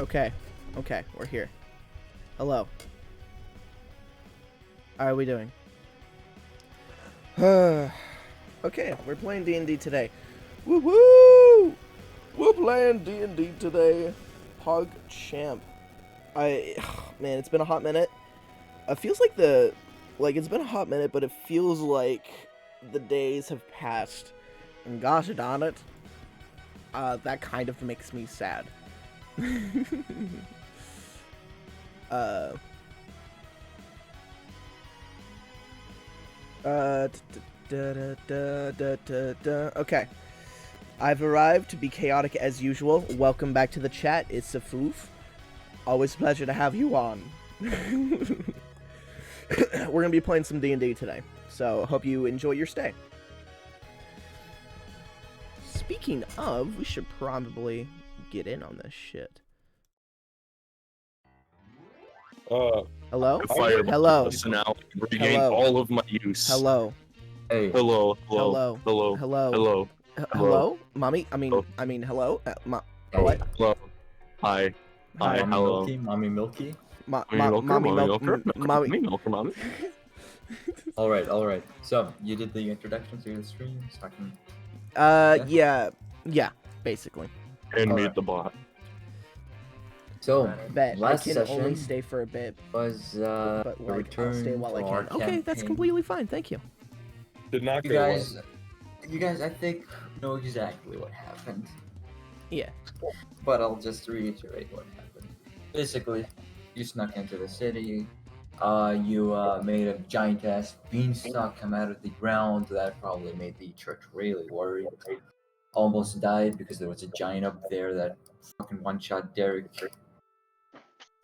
Okay, we're here. Hello. How are we doing? Okay, we're playing D&D today. Woo woo! We're playing D&D today. Pog Champ. Man, it's been a hot minute. It feels like it's been a hot minute, but it feels like the days have passed. And gosh darn it, that kind of makes me sad. Okay. I've arrived to be chaotic as usual. Welcome back to the chat. It's Safoof. Always a pleasure to have you on. We're going to be playing some D&D today, so hope you enjoy your stay. Speaking of, we should probably get in on this shit. Hello? Hello? So now I can regain all of my use. Hello? Hey. Hello. Hello? Hello. Hello? Hello. Hello? Mommy? Hello. Hello? Hey. What? Hello. Hi. Hi. Mommy Hello. Milky? Mommy Milky? Mommy Mommy. Alright. So, you did the introduction to the stream? Talking... Yeah, basically. And All meet right. the bot. So, Bet last I can session only stay for a bit, was but a like, I'll return stay while I to can. our Okay, that's campaign. completely fine. Thank you. Did not You go guys, I think know exactly what happened, Yeah. but I'll just reiterate what happened. Basically, you snuck into the city. You made a giant ass beanstalk come out of the ground. That probably made the church really worried. Almost died because there was a giant up there that fucking one-shot Derek.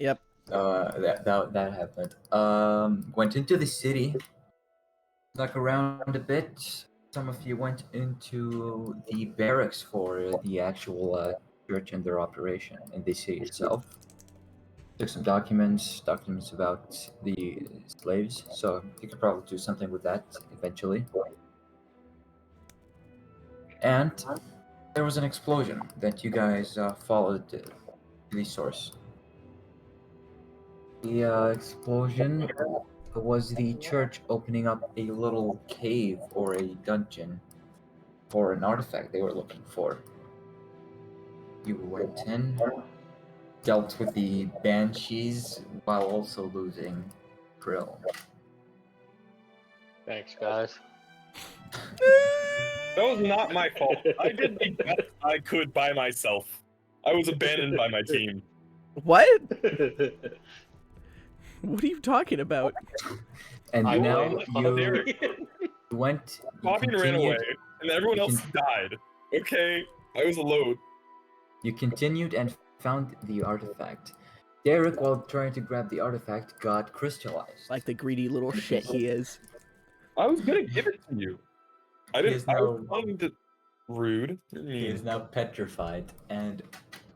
Yep. That happened. Went into the city, snuck around a bit. Some of you went into the barracks for the actual church and their operation in the city itself. Took some documents about the slaves, so you could probably do something with that eventually. And there was an explosion that you guys followed to the source. The explosion was the church opening up a little cave or a dungeon for an artifact they were looking for. You went in, dealt with the banshees while also losing Krill. Thanks, guys. That was not my fault. I did the best I could by myself. I was abandoned by my team. What? What are you talking about? And I now went you went. Fabian ran away, and everyone else died. Okay, I was alone. You continued and found the artifact. Derek, while trying to grab the artifact, got crystallized. Like the greedy little shit he is. I was gonna give it to you. I He is didn't. I was now- telling to rude. You're He is mean. now petrified, and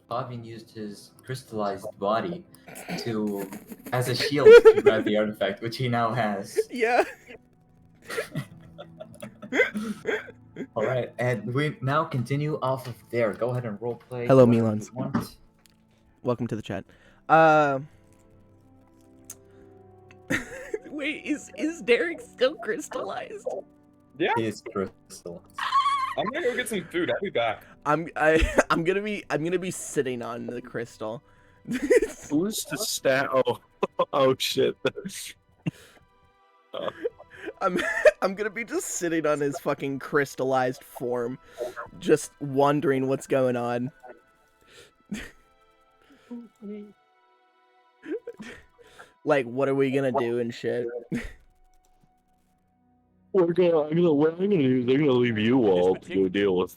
Fabian used his crystallized body as a shield to grab the artifact, which he now has. Yeah. All right, and we now continue off of there. Go ahead and roleplay. Hello, whatever Milans. you want. Welcome to the chat. Wait, is Derek still crystallized? Yeah, He is crystallized. I'm gonna go get some food. I'll be back. I'm gonna be sitting on the crystal. Who's the stat? Oh shit. I'm gonna be just sitting on his fucking crystallized form, just wondering what's going on. Like, what are we gonna do and shit? What I'm gonna do is I'm gonna leave you all to go deal with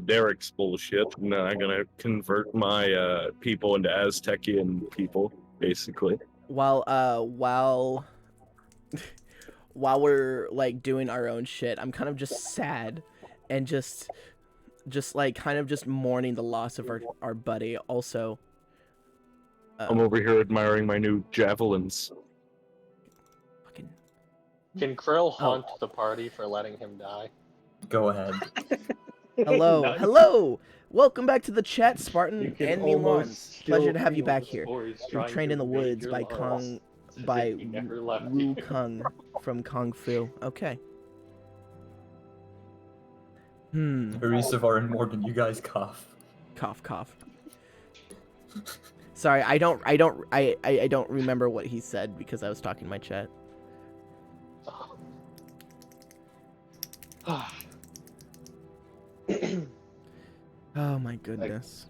Derek's bullshit, and then I'm gonna convert my people into Aztecian people, basically. While we're like doing our own shit, I'm kind of just sad and just like kind of just mourning the loss of our buddy. Also, I'm over here admiring my new javelins. fucking Can Krill haunt the party for letting him die? Go ahead. hello, Nice. hello. Welcome back to the chat, You Spartan can and almost Milans. still Pleasure to have you feel back the here. spores You're trying trained to in the invade woods your by lungs. It's as by if he never left Wu you. Kung from Kung Fu. Okay. Hmm. Arisavar and Morgan, you guys cough. Cough, cough. Sorry, I don't remember what he said because I was talking in my chat. Oh my goodness.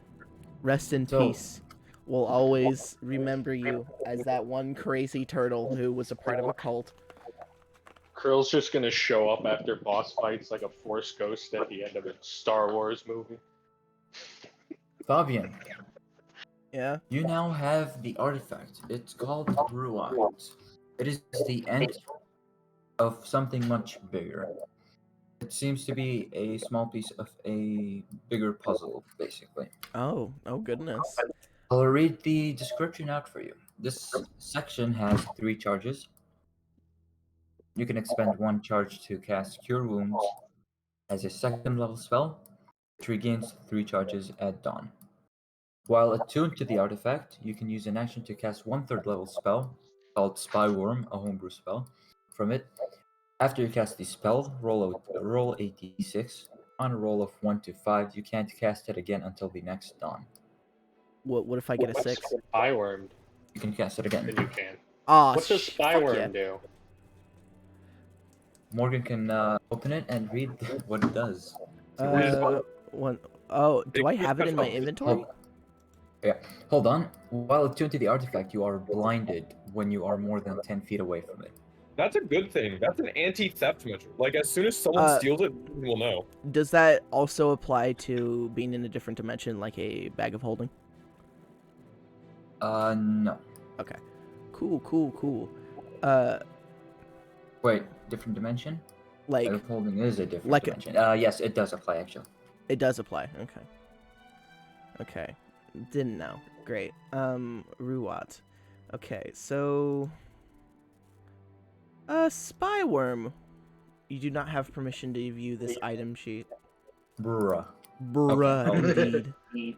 Rest in So- peace. We'll always remember you as that one crazy turtle who was a part of a cult. Krill's just gonna show up after boss fights like a Force ghost at the end of a Star Wars movie. Fabian, Yeah? you now have the artifact. It's called Ruat. It is the end of something much bigger. It seems to be a small piece of a bigger puzzle, basically. Oh goodness. I'll read the description out for you. This section has 3 charges. You can expend 1 charge to cast Cure Wounds as a 2nd level spell, which regains 3 charges at dawn. While attuned to the artifact, you can use an action to cast 1/3 level spell called Spy Worm, a homebrew spell, from it. After you cast the spell, roll a d6. On a roll of 1 to 5, you can't cast it again until the next dawn. What if I get a What's 6? Spy Worm? You can cast it again. And you can. Aw, What does Spy fuck Worm yeah. do? Morgan can open it and read what it does. One. Oh, do I have it in my inventory? Hold on. While attuned to the artifact, you are blinded when you are more than 10 feet away from it. That's a good thing. That's an anti-theft measure. Like, as soon as someone steals it, we'll know. Does that also apply to being in a different dimension, like a bag of holding? No. Okay. Cool. Wait, different dimension? Like, Bag of holding is a different like dimension. Yes, it does apply, actually. it does apply. Okay. Didn't know. Great. Ruat. Okay, so... Spy Worm. You do not have permission to view this item sheet. Bruh. Bruh, Okay. indeed.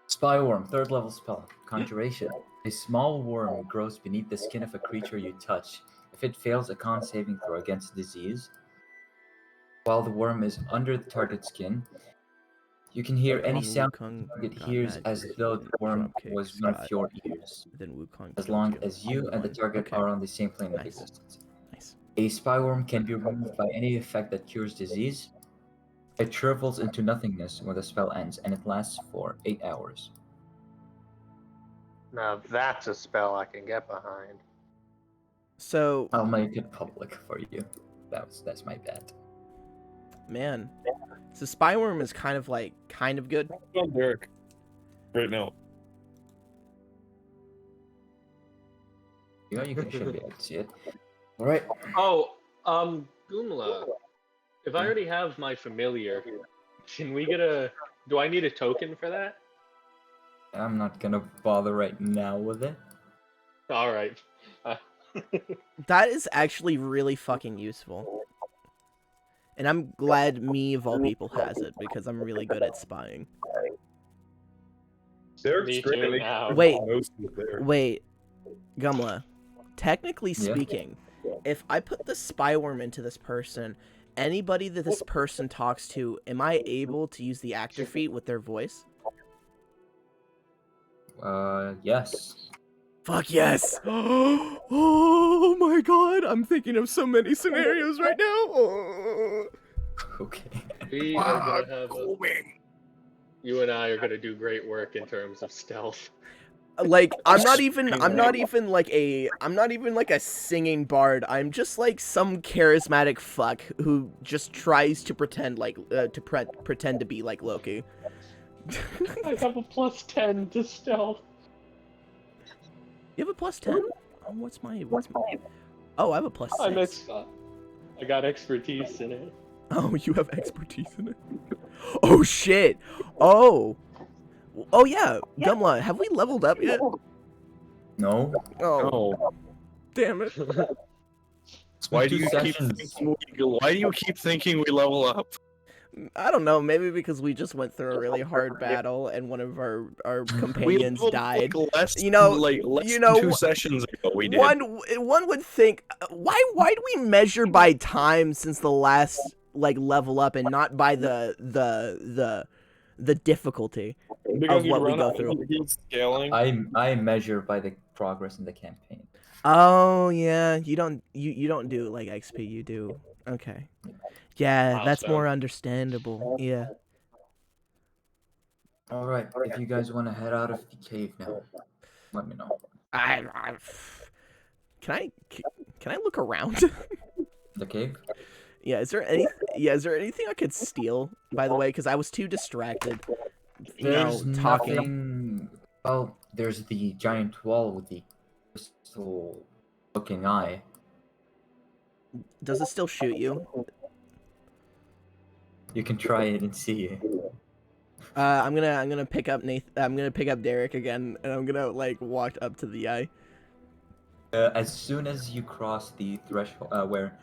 Spy Worm, 3rd level spell. Conjuration. A small worm grows beneath the skin of a creature you touch. If it fails a con saving throw against disease, while the worm is under the target's skin, you can hear any sound it hears as though the worm was one of your ears, Then Wukong as kills long you. as you and the target Okay. are on the same plane of Nice. existence. Nice. A spy worm can be removed by any effect that cures disease. It shrivels into nothingness when the spell ends, and it lasts for 8 hours. Now that's a spell I can get behind. So, I'll make it public for you. That's my bad. man. So Spy Worm is kind of good. Well, Derek. Right now. You know, you should be able to see it. Alright. Oh, Goomla. If I already have my familiar, can we get a... Do I need a token for that? I'm not gonna bother right now with it. Alright. That is actually really fucking useful. And I'm glad me of all people has it because I'm really good at spying. Derek's Me great too at making now. sure Wait. he knows who's there. Wait, Gumla. Technically Yeah? speaking, if I put the spy worm into this person, anybody that this person talks to, am I able to use the actor feat with their voice? Yes. Fuck yes! Oh my god, I'm thinking of so many scenarios right now. Oh. Okay. We are gonna have You and I are gonna do great work in terms of stealth. Like I'm not even like a singing bard. I'm just like some charismatic fuck who just tries to pretend like pretend to be like Loki. I have a +10 to stealth. You have a +10? Oh, what's my Oh, I have a +6. I got expertise in it. Oh, you have expertise in it. Oh shit. Oh yeah, Gumla, have we leveled up yet? No. Oh, Oh, damn it. why do you keep sessions. thinking why do you keep thinking we level up? I don't know. Maybe because we just went through a really hard battle and one of our companions died. Less, You know, less you than know, 2 sessions ago we did. One would think, why do we measure by time since the last level up and not by the difficulty Because of you what we run go out, through? he's scaling. I measure by the progress in the campaign. Oh yeah, you don't do like XP. You do okay. Yeah, that's more Milestone. understandable. Yeah. All right, if you guys want to head out of the cave now, let me know. I can I look around? The cave? Yeah, is there anything I could steal, by the way? Because I was too distracted, There's talking. nothing. Well, there's the giant wall with the crystal-looking eye. Does it still shoot you? You can try it and see. I'm gonna pick up I'm gonna pick up Derek again, and I'm gonna walk up to the eye. As soon as you cross the threshold, where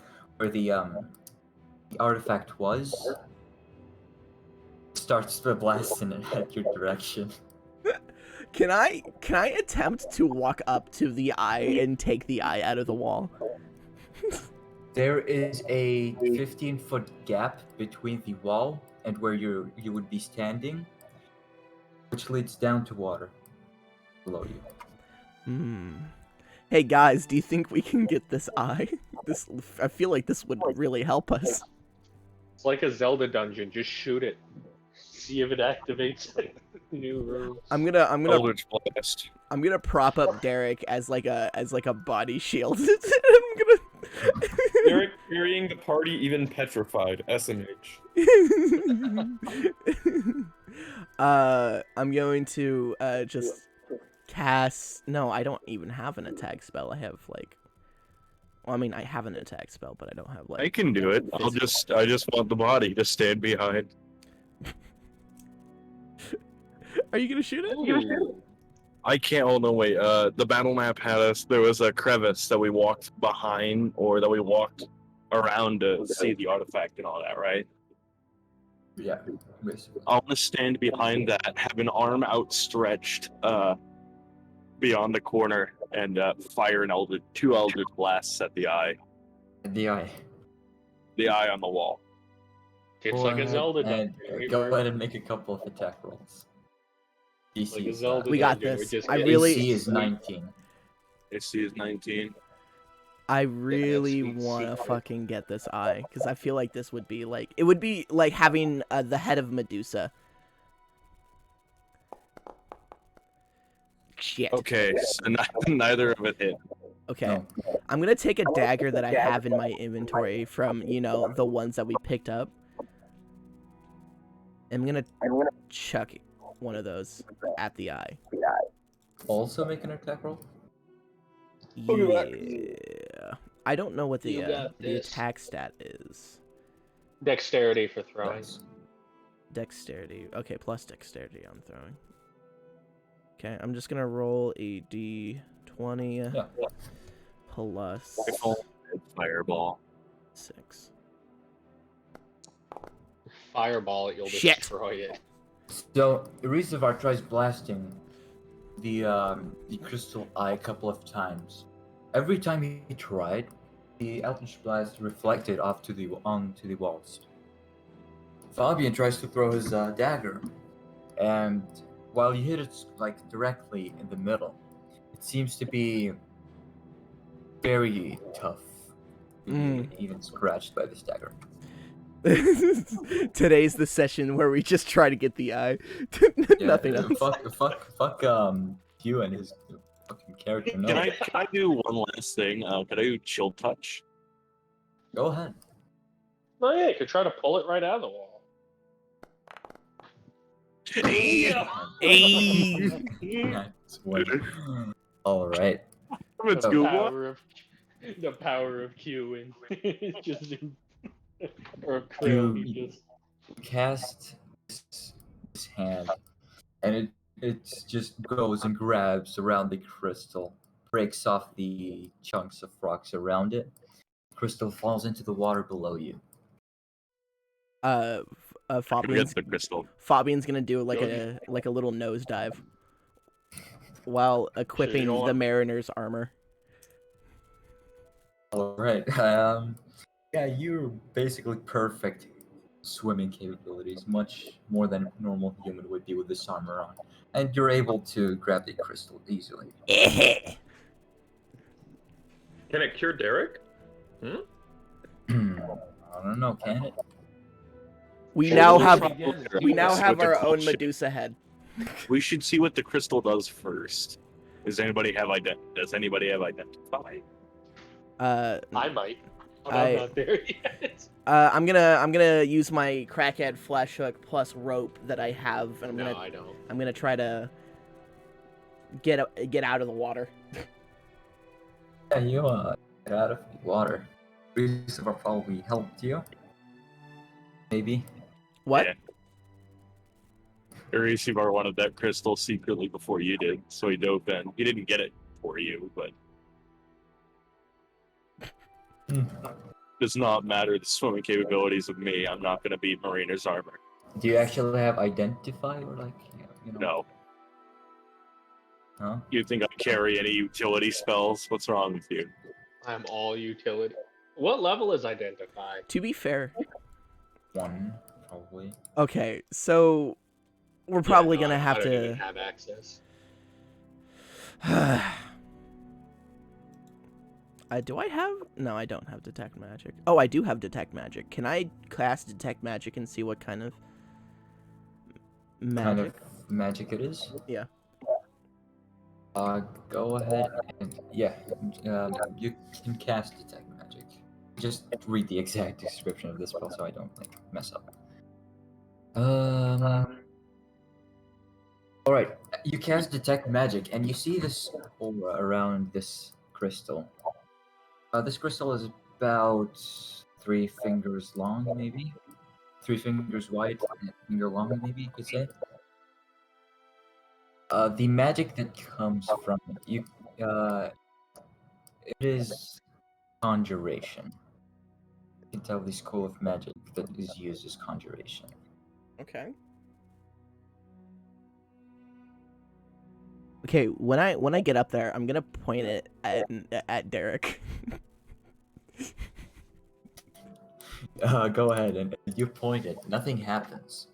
the artifact was, starts to blast in at your direction. Can I attempt to walk up to the eye and take the eye out of the wall? There is a 15-foot gap between the wall and where you would be standing, which leads down to water below you. Hey guys, do you think we can get this eye? I feel like this would really help us. It's like a Zelda dungeon. Just shoot it. See if it activates new rooms. I'm gonna Eldritch Blast. I'm gonna prop up Derek as like a body shield. I'm gonna Derek carrying the party even petrified. SMH. I'm going to just cast. No, I don't even have an attack spell. I have well, I mean, I have an attack spell, but I don't have I can do it. I just want the body to stand behind. Are you gonna shoot it? Ooh. I can't. Oh no, wait. The battle map had us. There was a crevice that we walked behind, or that we walked around to see the artifact and all that, right? Yeah, basically. I want to stand behind that, have an arm outstretched, beyond the corner, and fire two eldritch blasts at the eye. The eye. The eye on the wall. It's Go like a ahead Zelda and dungeon. go ahead and make a couple of attack rolls. DC Like a is Zelda We got dungeon, this. we just I get really- AC is 19. AC is 19. I really sweet want to secret. fucking get this eye because I feel like this would be it would be like having the head of Medusa. Shit. Okay, so neither of it hit. Okay. No. I'm gonna take a dagger that I have in my inventory from the ones that we picked up. I'm gonna chuck one of those at the eye. Also make an attack roll. Yeah. I don't know what You the got this. attack stat is. Dexterity for throwing. Nice. Dexterity. Okay, plus dexterity on throwing. Okay, I'm just gonna roll a d20 Yeah. plus Fireball. 6. Fireball it, you'll Shit. destroy it. So Rizavar tries blasting the crystal eye a couple of times. Every time he tried, the Eldritch Blast reflected onto the walls. Fabian tries to throw his dagger, and while you hit it directly in the middle, it seems to be very tough. Even scratched by this dagger. Today's the session where we just try to get the eye. Nothing else. Fuck Hugh and his fucking character. No. Can I do one last thing? Could I do chill touch? Go ahead. Oh yeah, you could try to pull it right out of the wall. Hey! Nice one. All right. Let's The go. power of Q and just or Krill, he Dude. just Cast his hand, and it just goes and grabs around the crystal, breaks off the chunks of rocks around it. Crystal falls into the water below you. Fabian's Forget the crystal. Fabian's gonna do like a little nosedive while equipping don't the want- mariner's armor. All right. Yeah, you're basically perfect swimming capabilities, much more than a normal human would be with this armor on, and you're able to grab the crystal easily. Can it cure Derek? I don't know, can it? We Well, now we'll have try- our With the own bullshit. Medusa head. We should see what the crystal does first. Does anybody have identify? I might. But I- I'm not there yet. I'm gonna use my crackhead flash hook plus rope that I have, and No, I don't. I'm gonna try to get out of the water. Yeah, you get out of the water. Lucifer probably helped you. Maybe. What? Yeah. Irisivar wanted that crystal secretly before you did, so he dove in. He didn't get it for you, but does not matter the swimming capabilities of me. I'm not going to beat Mariner's armor. Do you actually have identify or like you know? No. Huh? You think I carry any utility spells? What's wrong with you? I'm all utility. What level is identified? To be fair, One probably. okay, so we're probably Yeah, no, gonna I have don't to. even have access. Do I have? No, I don't have detect magic. Oh, I do have detect magic. Can I cast detect magic and see what kind of magic? Kind of magic it is. Yeah. Go ahead and yeah, you can cast detect magic. Just read the exact description of this spell so I don't like mess up. All right, you cast detect magic and you see this aura around this crystal. This crystal is about 3 fingers long, maybe 3 fingers wide, and a finger long, maybe you could say. The magic that comes from it, it is conjuration. You can tell the school of magic that is used as conjuration. Okay. Okay, when I get up there, I'm gonna point it at Derek. Go ahead and you point it. Nothing happens.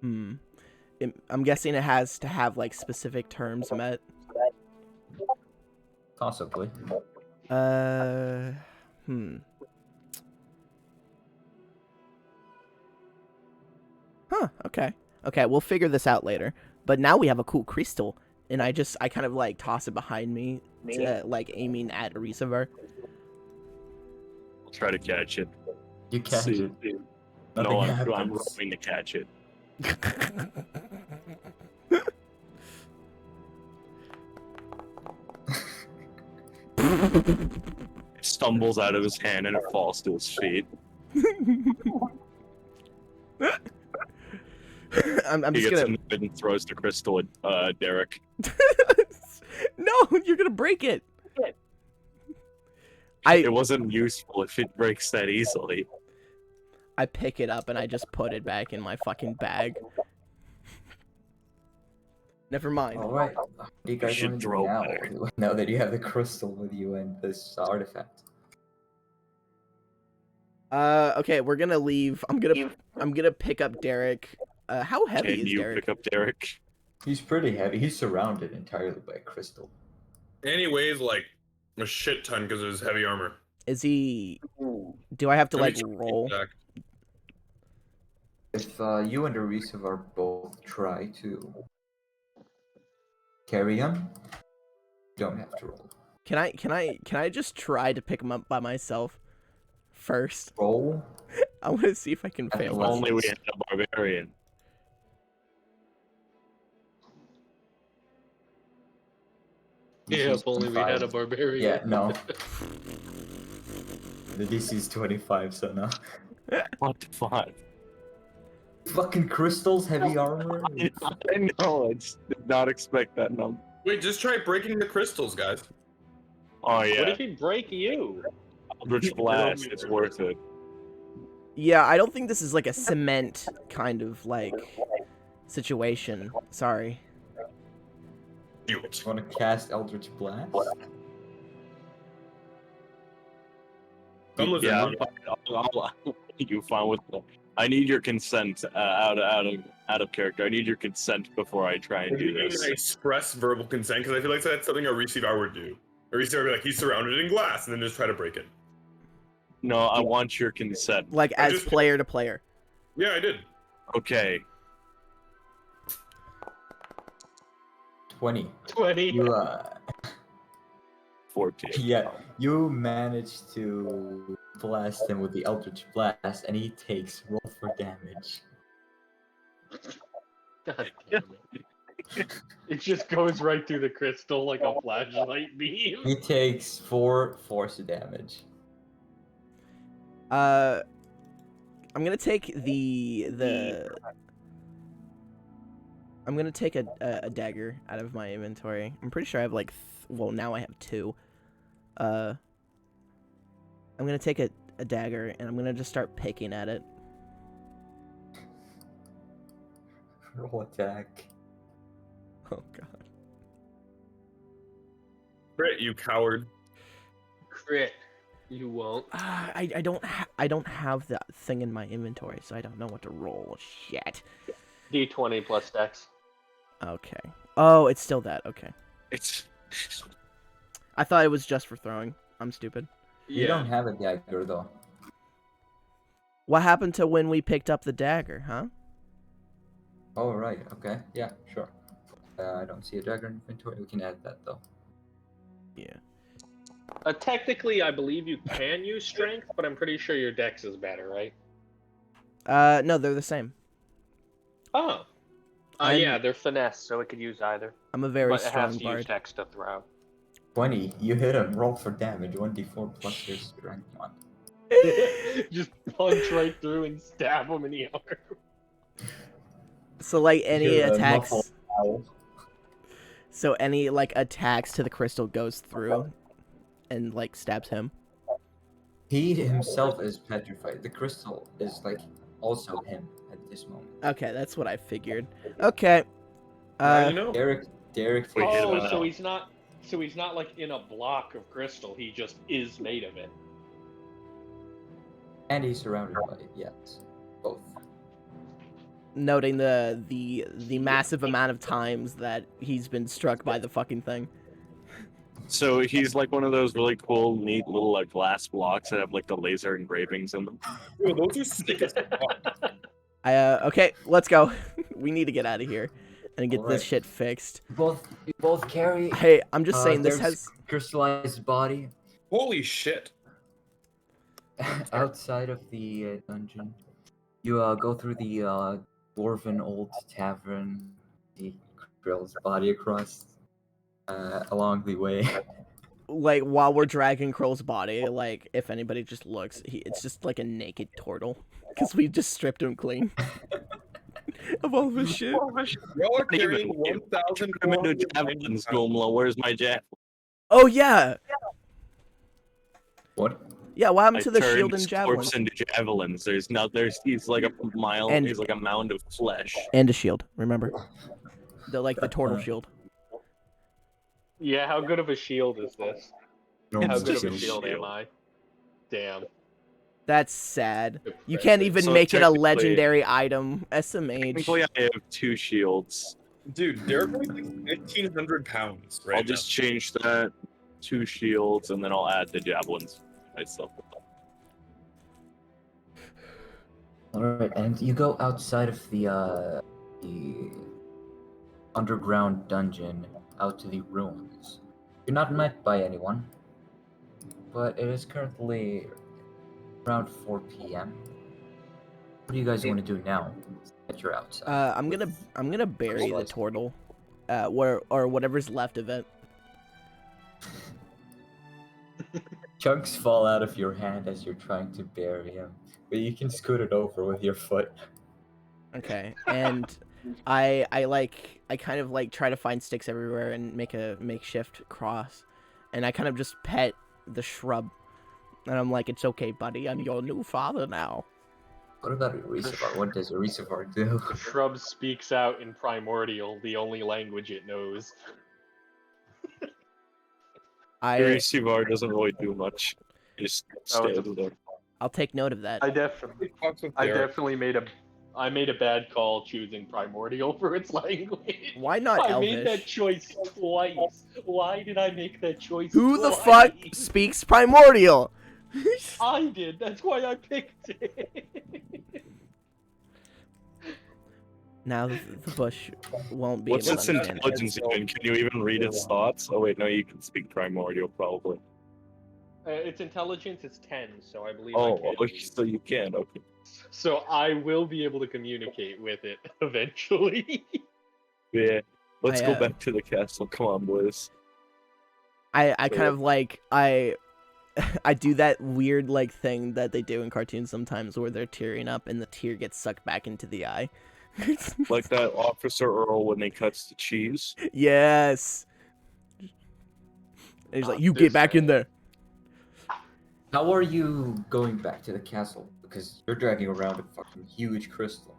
I'm guessing it has to have like specific terms met. Possibly. Huh. Okay. Okay, we'll figure this out later. But now we have a cool crystal, and I kind of like toss it behind me, to, like aiming at Arisavar. I'll try to catch it. You catch See. it. No, Nothing I'm happens. rolling to catch it. It stumbles out of his hand and it falls to his feet. I'm He just gets gonna. annoyed and throws the crystal at Derek. No, you're gonna break it. It wasn't useful if it breaks that easily. I pick it up and I just put it back in my fucking bag. Never mind. All right. What do you guys should want to do draw now? better. Now that you have the crystal with you and this artifact. Okay, we're gonna leave. I'm gonna pick up Derek. How heavy Can is you Derek? pick up Derek? He's pretty heavy. He's surrounded entirely by crystal. And he weighs like a shit ton because of his heavy armor. Is he? Do I have to Let me like check roll? back. If you and Arisa are both try to carry him, you don't have to roll. Can I just try to pick him up by myself first? Roll. I want to see if I can If fail. If Well, this. only we had a barbarian. Yeah, if only we had a barbarian. Yeah, no. The DC is 25, so no. What the fuck? Fucking crystals, heavy armor. I know, I just did not expect that number. Wait, just try breaking the crystals, guys. Oh What yeah, if he break you? Eldritch Blast, it's worth it. Yeah, I don't think this is like a cement kind of like situation. Sorry. Do it. Want to cast Eldritch Blast? Come listen. Yeah, you fine with that. I need your consent out of character. I need your consent before I try and If you do need this. an express verbal consent, because I feel like that's something a receiver would do. A receiver would be like, he's surrounded in glass, and then just try to break it. No, I want your consent. Like I as just- player to player. Yeah, I did. Okay. 20. 20. You 14. yeah, you managed to blast him with the Eldritch Blast, and he takes roll for damage. God damn it. It just goes right through the crystal like a flashlight beam. He takes 4 force damage. I'm gonna take I'm gonna take a dagger out of my inventory. I'm pretty sure I have like well, now I have 2. I'm gonna take a dagger and I'm gonna just start picking at it. Roll attack. Oh god. Crit, you coward. Crit. You won't. I don't have that thing in my inventory, so I don't know what to roll. Shit. D20 plus dex. Okay. Oh, it's still that. Okay. It's I thought it was just for throwing. I'm stupid. You don't have a dagger though. What happened to when we picked up the dagger, huh? Oh right, okay, yeah, sure. I don't see a dagger in inventory. We can add that though. Yeah. Technically, I believe you can use strength, but I'm pretty sure your dex is better, right? No, they're the same. Oh. I'm- Yeah, they're finesse, so it could use either. I'm a very But it has strong to use bard. dex to throw. 20, you hit him. Roll for damage. 1d4 plus your strength one. Just punch right through and stab him in the arm. So like any You're a attacks. muffled owl. So any like attacks to the crystal goes through, and like stabs him. He himself is petrified. The crystal is like also him at this moment. Okay, that's what I figured. Okay. Now you know. Derek Wait, takes, hit him Oh, out. so he's not like in a block of crystal. He just is made of it. and he's surrounded by it. Yes, both. Noting the massive amount of times that he's been struck by the fucking thing. So he's like one of those really cool, neat little like glass blocks that have like the laser engravings in them. Yo, those are sick as fuck. Okay, let's go. We need to get out of here and get this Alright. shit fixed. You both carry. Hey, I'm just saying this there's has crystallized body Holy shit. outside of the dungeon. You go through the dwarven old tavern. The Krill's body across along the way. like while we're dragging Krill's body, like if anybody just looks, it's just like a naked turtle because we just stripped him clean of all of his shit. Y'all are carrying I'm into javelins, 1,490 Gomla. Where's my javelin? Oh yeah, What? yeah. What happened I to the turned shield and his javelin? corpse into javelins. He's like a mile. And- He's like a mound of flesh. And a shield. Remember, the turtle shield. Yeah, how good of a shield is this? How It's good of just a a shield am shield. I? Damn. That's sad. You can't even So make it a technically- legendary item. SMH. Technically, I have 2 shields. Dude, they're like 1,500 pounds right I'll just change that 2 shields, and then I'll add the javelins myself. Alright, and you go outside of the underground dungeon out to the ruins. You're not met by anyone, but it is currently around 4 p.m. What do you guys want to do now that you're outside? I'm gonna bury the turtle, or whatever's left of it. Chunks fall out of your hand as you're trying to bury him, but you can scoot it over with your foot. Okay, and I kind of like try to find sticks everywhere and make a makeshift cross, and I kind of just pet the shrub, and I'm like, it's okay, buddy, I'm your new father now. What about Erisavar? What does Erisavar do? The shrub speaks out in Primordial, the only language it knows. Sivar doesn't really do much. Just Oh, it's stands there. I'll take note of that. I definitely made a bad call choosing Primordial for its language. Why not I made that Elvish? choice twice. Why did I make that choice Who the twice? fuck speaks Primordial? I did. That's why I picked it. Now the bush won't be What's able its to understand it. intelligence even? Can you even read its thoughts? Oh wait, no, you can speak primordial probably. Its intelligence is 10, so I believe I Oh, can. okay, so you can. Okay. So I will be able to communicate with it eventually. Yeah. Let's I, go back to the castle. Come on, boys. I So kind of like I do that weird like thing that they do in cartoons sometimes where they're tearing up and the tear gets sucked back into the eye. Like that Officer Earl when he cuts the cheese. Yes. And he's like, "You This get back in there." How are you going back to the castle? Because you're dragging around a fucking huge crystal.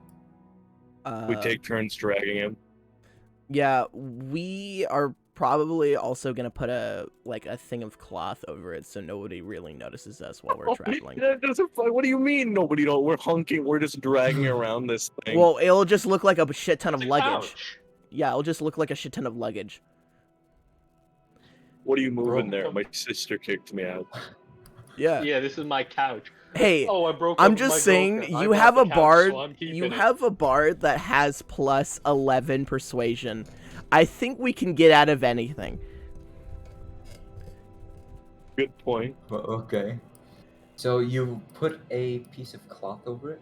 We take turns dragging him. Yeah, we are probably also gonna put a thing of cloth over it so nobody really notices us while we're traveling. That doesn't. What do you mean nobody knows? We're hunking. We're just dragging around this thing. Well, it'll just look like a shit ton of It's a luggage. couch. Yeah, it'll just look like a shit ton of luggage. What are you moving Bro. there? My sister kicked me out. Yeah. Yeah, this is my couch. Hey, Oh, I broke I'm up with just my saying, girlfriend. I you bought have the a couch, bard. so I'm keeping You it. have a bard that has plus 11 persuasion. I think we can get out of anything. Good point. Well, okay. So you put a piece of cloth over it?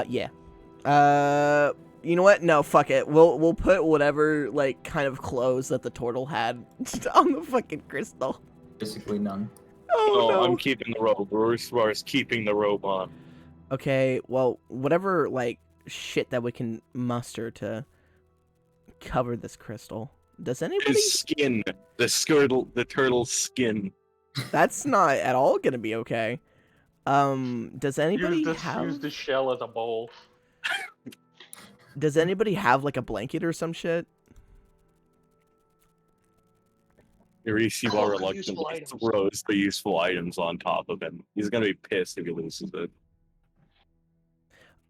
Yeah. You know what? No, fuck it. We'll put whatever like kind of clothes that the turtle had on the fucking crystal. Basically none. Oh no. I'm keeping the robe. Roar is keeping the robe on. Okay, well, whatever like shit that we can muster to cover this crystal. Does anybody? His skin, the turtle's skin. That's not at all gonna be okay. Does anybody Use the shell as a bowl. Does anybody have like a blanket or some shit? Irisibar Oh, reluctantly useful items. throws the useful items on top of him. He's gonna be pissed if he loses it.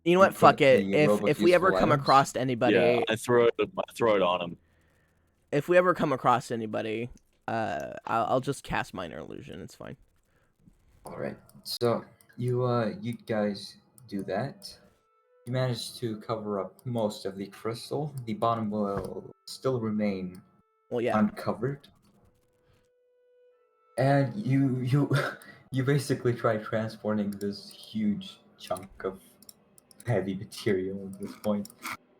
You know what? put Fuck it. the robe of If we ever useful come items? across anybody, Yeah, I throw it on him. if we ever come across anybody, I'll just cast minor illusion. It's fine. All right. So you guys do that. You manage to cover up most of the crystal. The bottom will still remain Well, yeah. uncovered. And you you basically try transporting this huge chunk of heavy material at this point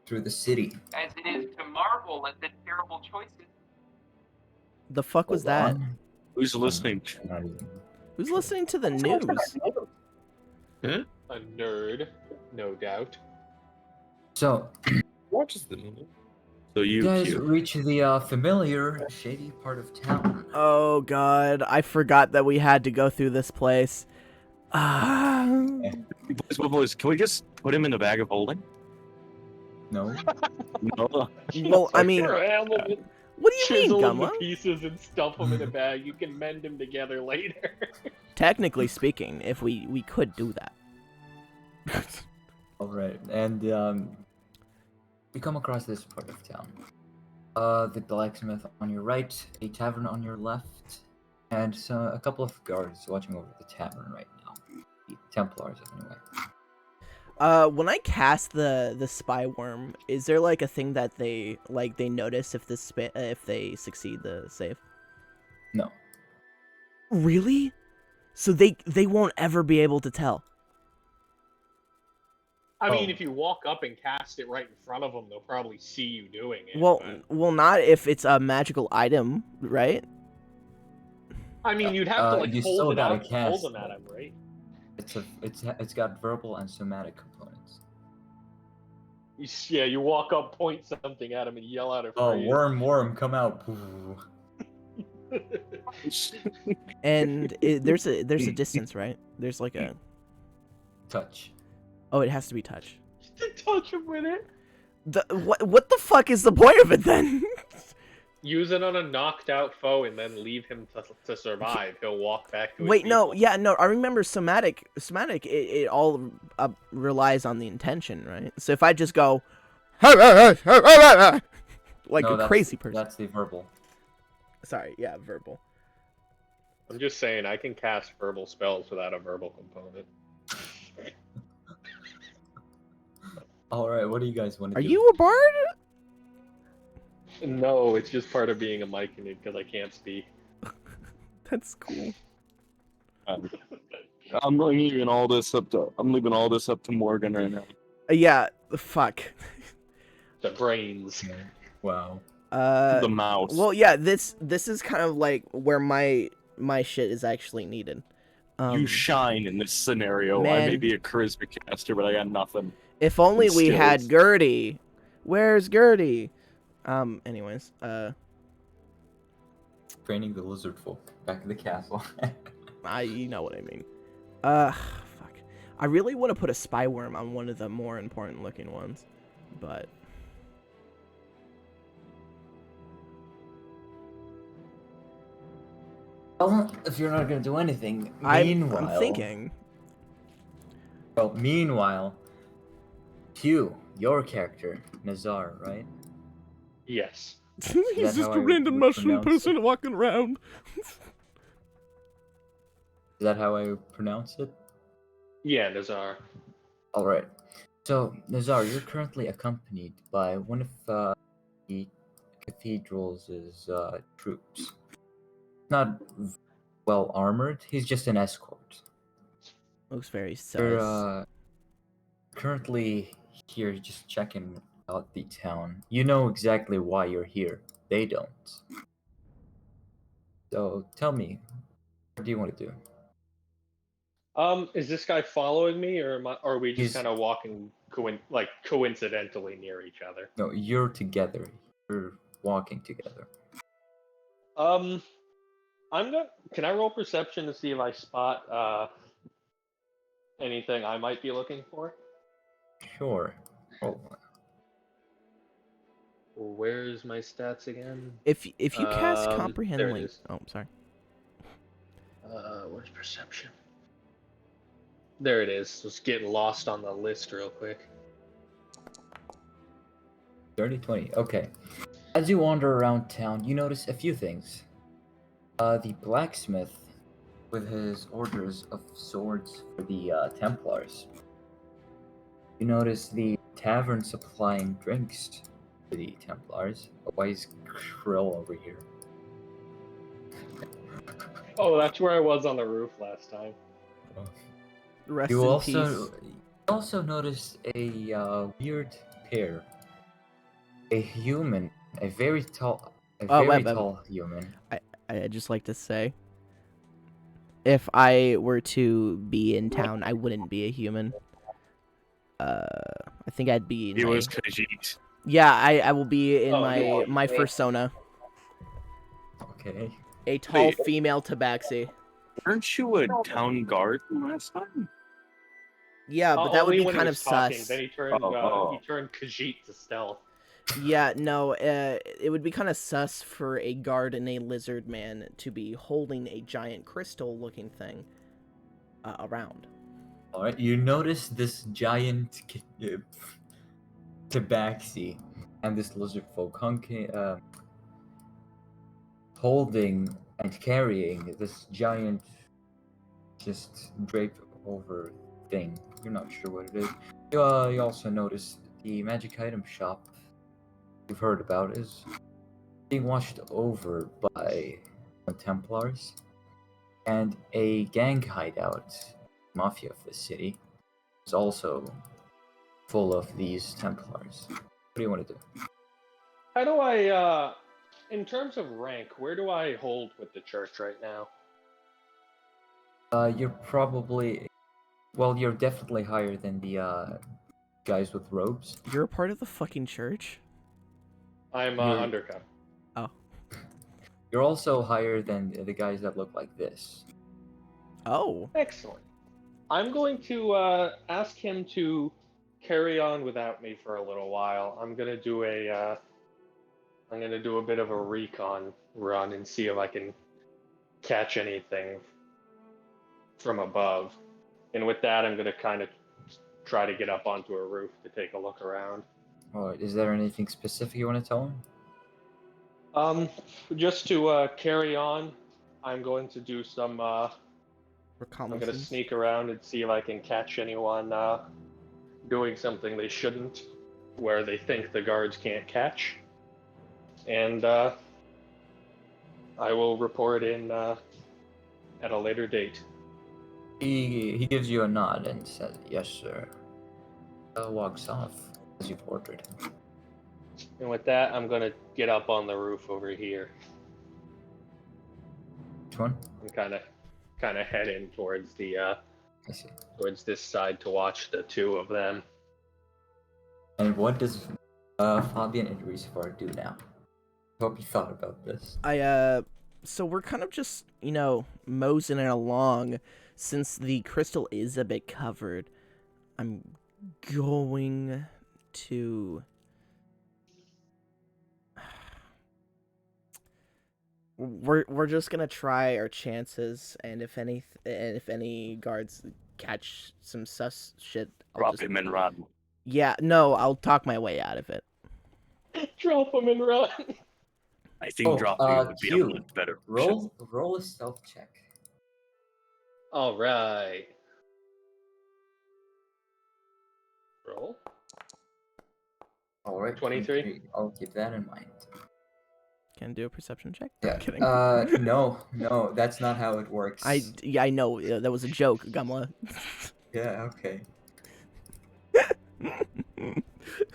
through the city. As it is to marvel at the terrible choices. The fuck was Hold that? on. Who's listening? I'm not even- Who's listening to the news? A nerd, no doubt. So Watches the news. So you you guys cute. reach the familiar shady part of town. Oh god, I forgot that we had to go through this place. Ah. Boys, can we just put him in the bag of holding? No. No. Well, I mean, Hamilton, what do you mean, chisel him Gummo? to pieces and stuff them in a bag. You can mend them together later. Technically speaking, if we could do that. All right, and you come across this part of town. The blacksmith on your right, a tavern on your left, and a couple of guards watching over the tavern right now. The Templars, anyway. When I cast the spy worm, is there like a thing that they notice if if they succeed the save? No. Really? So they won't ever be able to tell. I mean, Oh. if you walk up and cast it right in front of them, they'll probably see you doing it. Well, but- not if it's a magical item, right? I mean, you'd have to like you still hold it gotta out, and hold cast them at it. him, right? It's got verbal and somatic components. You walk up, point something at him, and yell out a Oh, phrase. worm, come out! And there's a distance, right? There's like a Touch. Oh, it has to be touch. To touch him with it. What the fuck is the point of it then? Use it on a knocked out foe and then leave him to survive. He'll walk back to his Wait, no, people. yeah, no. I remember somatic. It all relies on the intention, right? So if I just go, like No, a that's- crazy person. That's the verbal. Sorry, yeah, verbal. I'm just saying, I can cast verbal spells without a verbal component. All right, what do you guys want to Are do? you a bard? No, it's just part of being a myconid because I can't speak. That's cool. I'm leaving all this up to Morgan right now. Yeah, fuck. The brains. Wow. The mouse. Well, yeah, this is kind of like where my shit is actually needed. You shine in this scenario. I man. may be a charisma caster, but I got nothing. If only we had Skills. Gertie. Where's Gertie? Anyways, Training the lizard folk back in the castle. you know what I mean. Fuck. I really want to put a spy worm on one of the more important looking ones, but Well, if you're not gonna do anything, I'm meanwhile, thinking. Well, meanwhile, Hugh, your character, Nazar, right? Yes. He's that just how a I random would mushroom pronounce person walking around. Is that how I pronounce it? Yeah, Nazar. All right. So, Nazar, you're currently accompanied by one of the cathedral's troops. Not well armored. He's just an escort. Looks very sus. You're currently here just checking out the town. You know exactly why you're here. They don't. So tell me, what do you want to do? Is this guy following me, or are we just He's- kind of walking coincidentally near each other? No, you're together. You're walking together. Can I roll perception to see if I spot anything I might be looking for? Sure. Oh, Where's my stats again? If you cast there comprehend it link, is. oh sorry. Where's perception? There it is. Just getting lost on the list real quick. 30-20. Okay. As you wander around town, you notice a few things. The blacksmith, with his orders of swords for the Templars. You notice the tavern supplying drinks for the Templars. Why is Krill over here? Oh, that's where I was on the roof last time. Rest You in also peace. noticed a weird pair. A human, a very tall human. I'd just like to say, if I were to be in town, I wouldn't be a human. I think I'd be. In He my... was Khajiit. Yeah, I will be in Oh, my yeah. my persona, Okay. a tall Wait. female tabaxi. Weren't you a town guard last time? Yeah, but that would Only be when he kind of was talking, sus. Then he turned Oh. he turned Khajiit to stealth. Yeah, no, it would be kind of sus for a guard and a lizard man to be holding a giant crystal-looking thing around. Alright, you notice this giant tabaxi and this lizard folk holding and carrying this giant, just draped over thing. You're not sure what it is. You also notice the magic item shop you've heard about is being watched over by Templars and a gang hideout. Mafia of the city is also full of these Templars. What do you want to do? How do I, in terms of rank, where do I hold with the church right now? You're probably, well, you're definitely higher than the guys with robes. You're a part of the fucking church? I'm You're- undercover. Oh. You're also higher than the guys that look like this. Oh. Excellent. I'm going to ask him to carry on without me for a little while. I'm gonna do a bit of a recon run and see if I can catch anything from above. And with that, I'm gonna kind of try to get up onto a roof to take a look around. Alright, is there anything specific you want to tell him? Just to carry on, I'm going to do some. I'm gonna Reconnaissance. sneak around and see if I can catch anyone doing something they shouldn't, where they think the guards can't catch, and I will report in at a later date. He gives you a nod and says, "Yes, sir." Walks off as you've ordered. And with that, I'm gonna get up on the roof over here. Which one? I'm kind of heading towards the I see. towards this side to watch the two of them. And what does Fabian and Reservoir do now? Hope you thought about this. So we're kind of just, moseying it along. Since the crystal is a bit covered, I'm going to... We're just gonna try our chances, and if any guards catch some sus shit, Drop him and run. Yeah, no, I'll talk my way out of it. Drop them and run. I think dropping him would be a Q, much better option. roll a stealth check. All right. Roll. All right. 23. I'll keep that in mind. Can I do a perception check? Yeah. I'm kidding. No, that's not how it works. I know that was a joke, Gumla. Yeah. Okay.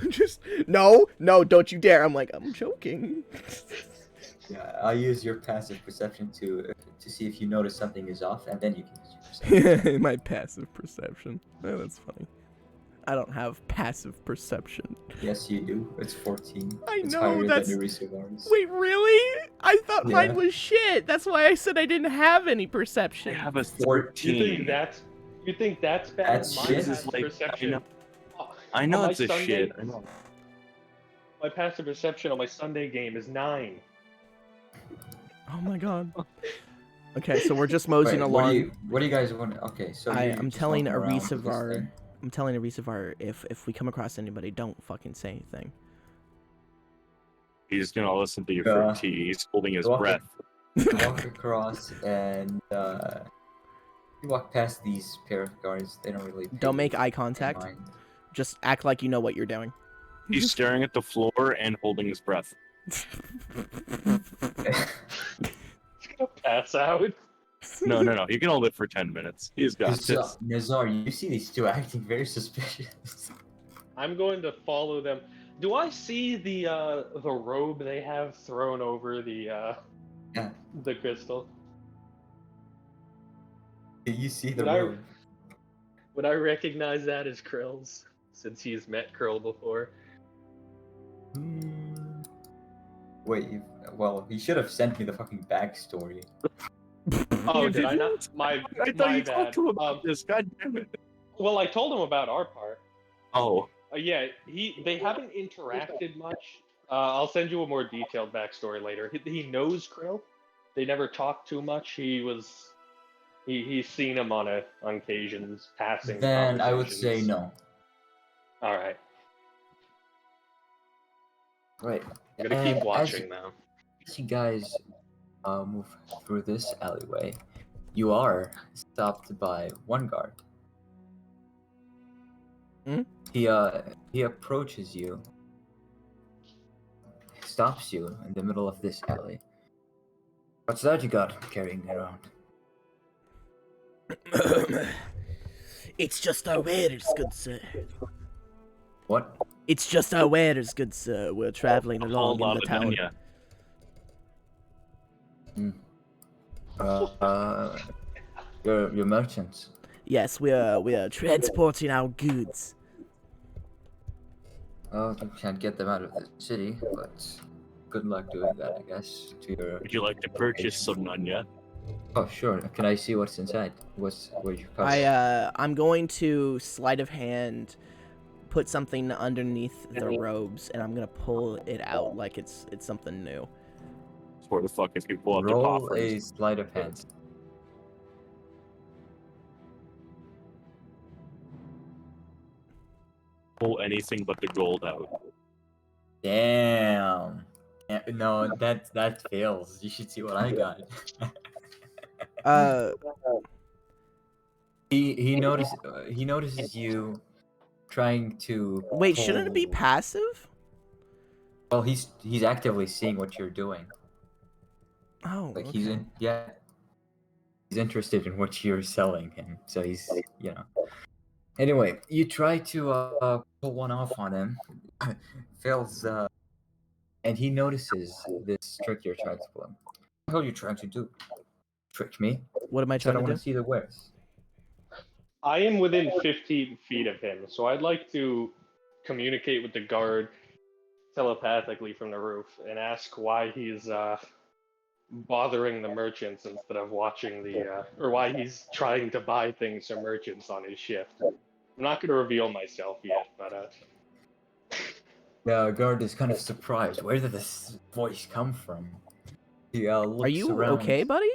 Just no, don't you dare! I'm like, I'm joking. Yeah, I'll use your passive perception to see if you notice something is off, and then you can use your perception. My passive perception. Oh, that's funny. I don't have passive perception. Yes, you do. It's 14. I It's know, higher that's- than Eureka's. Wait, really? I thought Yeah. mine was shit. That's why I said I didn't have any I perception. have a You think 13. that's bad? That's My shit. passive perception. I know on it's my a Sunday- shit. I know. My passive perception on my Sunday game is 9. Oh my god. Okay, so we're just moseying Wait, along. what do you guys want? Okay, so I'm telling walking around with this Arisavar. thing. I'm telling Arisavar if we come across anybody, don't fucking say anything. He's gonna listen to your Yeah. fruit tea. He's holding his Walk- breath. You walk across and you walk past these pair of guards. They don't really. Don't pay make you eye any contact. mind. Just act like you know what you're doing. He's staring at the floor and holding his breath. He's gonna pass out. No. You can hold it for 10 minutes. He's got this. Nazar, you see these two acting very suspicious. I'm going to follow them. Do I see the robe they have thrown over the Yeah. the crystal? You see the Would I- robe. Would I recognize that as Krill's, since he's met Krill before? Wait, well, he should have sent me the fucking backstory. Oh, You did I didn't? not? My I thought my you bad. talked to him about this. God damn it. Well, I told him about our part. Oh, Yeah, they haven't interacted much. I'll send you a more detailed backstory later. He knows Krill. They never talked too much. He's seen him on occasions passing. Then I would say conversations. no. All right, Right. I'm gonna And keep watching now. As you guys move through this alleyway, you are stopped by one guard. Hmm? He approaches you, stops you in the middle of this alley. What's that you got carrying around? It's just our wares, good sir. What? It's just our wares, good sir. We're traveling a along whole in lot the of town. Danya. You're merchants. Yes, we are transporting our goods. Well, you can't get them out of the city, but good luck doing that, I guess. To your. Would you like to purchase some Nanya? Oh, sure. Can I see what's inside? What's your cover? I'm going to sleight of hand put something underneath the robes, and I'm gonna pull it out like it's something new. Where the fuck if you pull out the Roll coffers? a sleight of hand. Pull anything but the gold out. Damn. No, that fails. You should see what I got. Uh, He notices you trying to wait, shouldn't it be pull- passive? Well, he's actively seeing what you're doing. Oh, Like okay. he's interested in what you're selling him. So he's Anyway, you try to pull one off on him. Fails and he notices this trick you're trying to pull him. What the hell are you trying to do? Trick me? What am I I said I trying to want do? to see the wares. I am within 15 feet of him, so I'd like to communicate with the guard telepathically from the roof and ask why he's bothering the merchants instead of watching or why he's trying to buy things from merchants on his shift. I'm not going to reveal myself yet, but The guard is kind of surprised. Where did this voice come from? He looks Are you around. okay, buddy?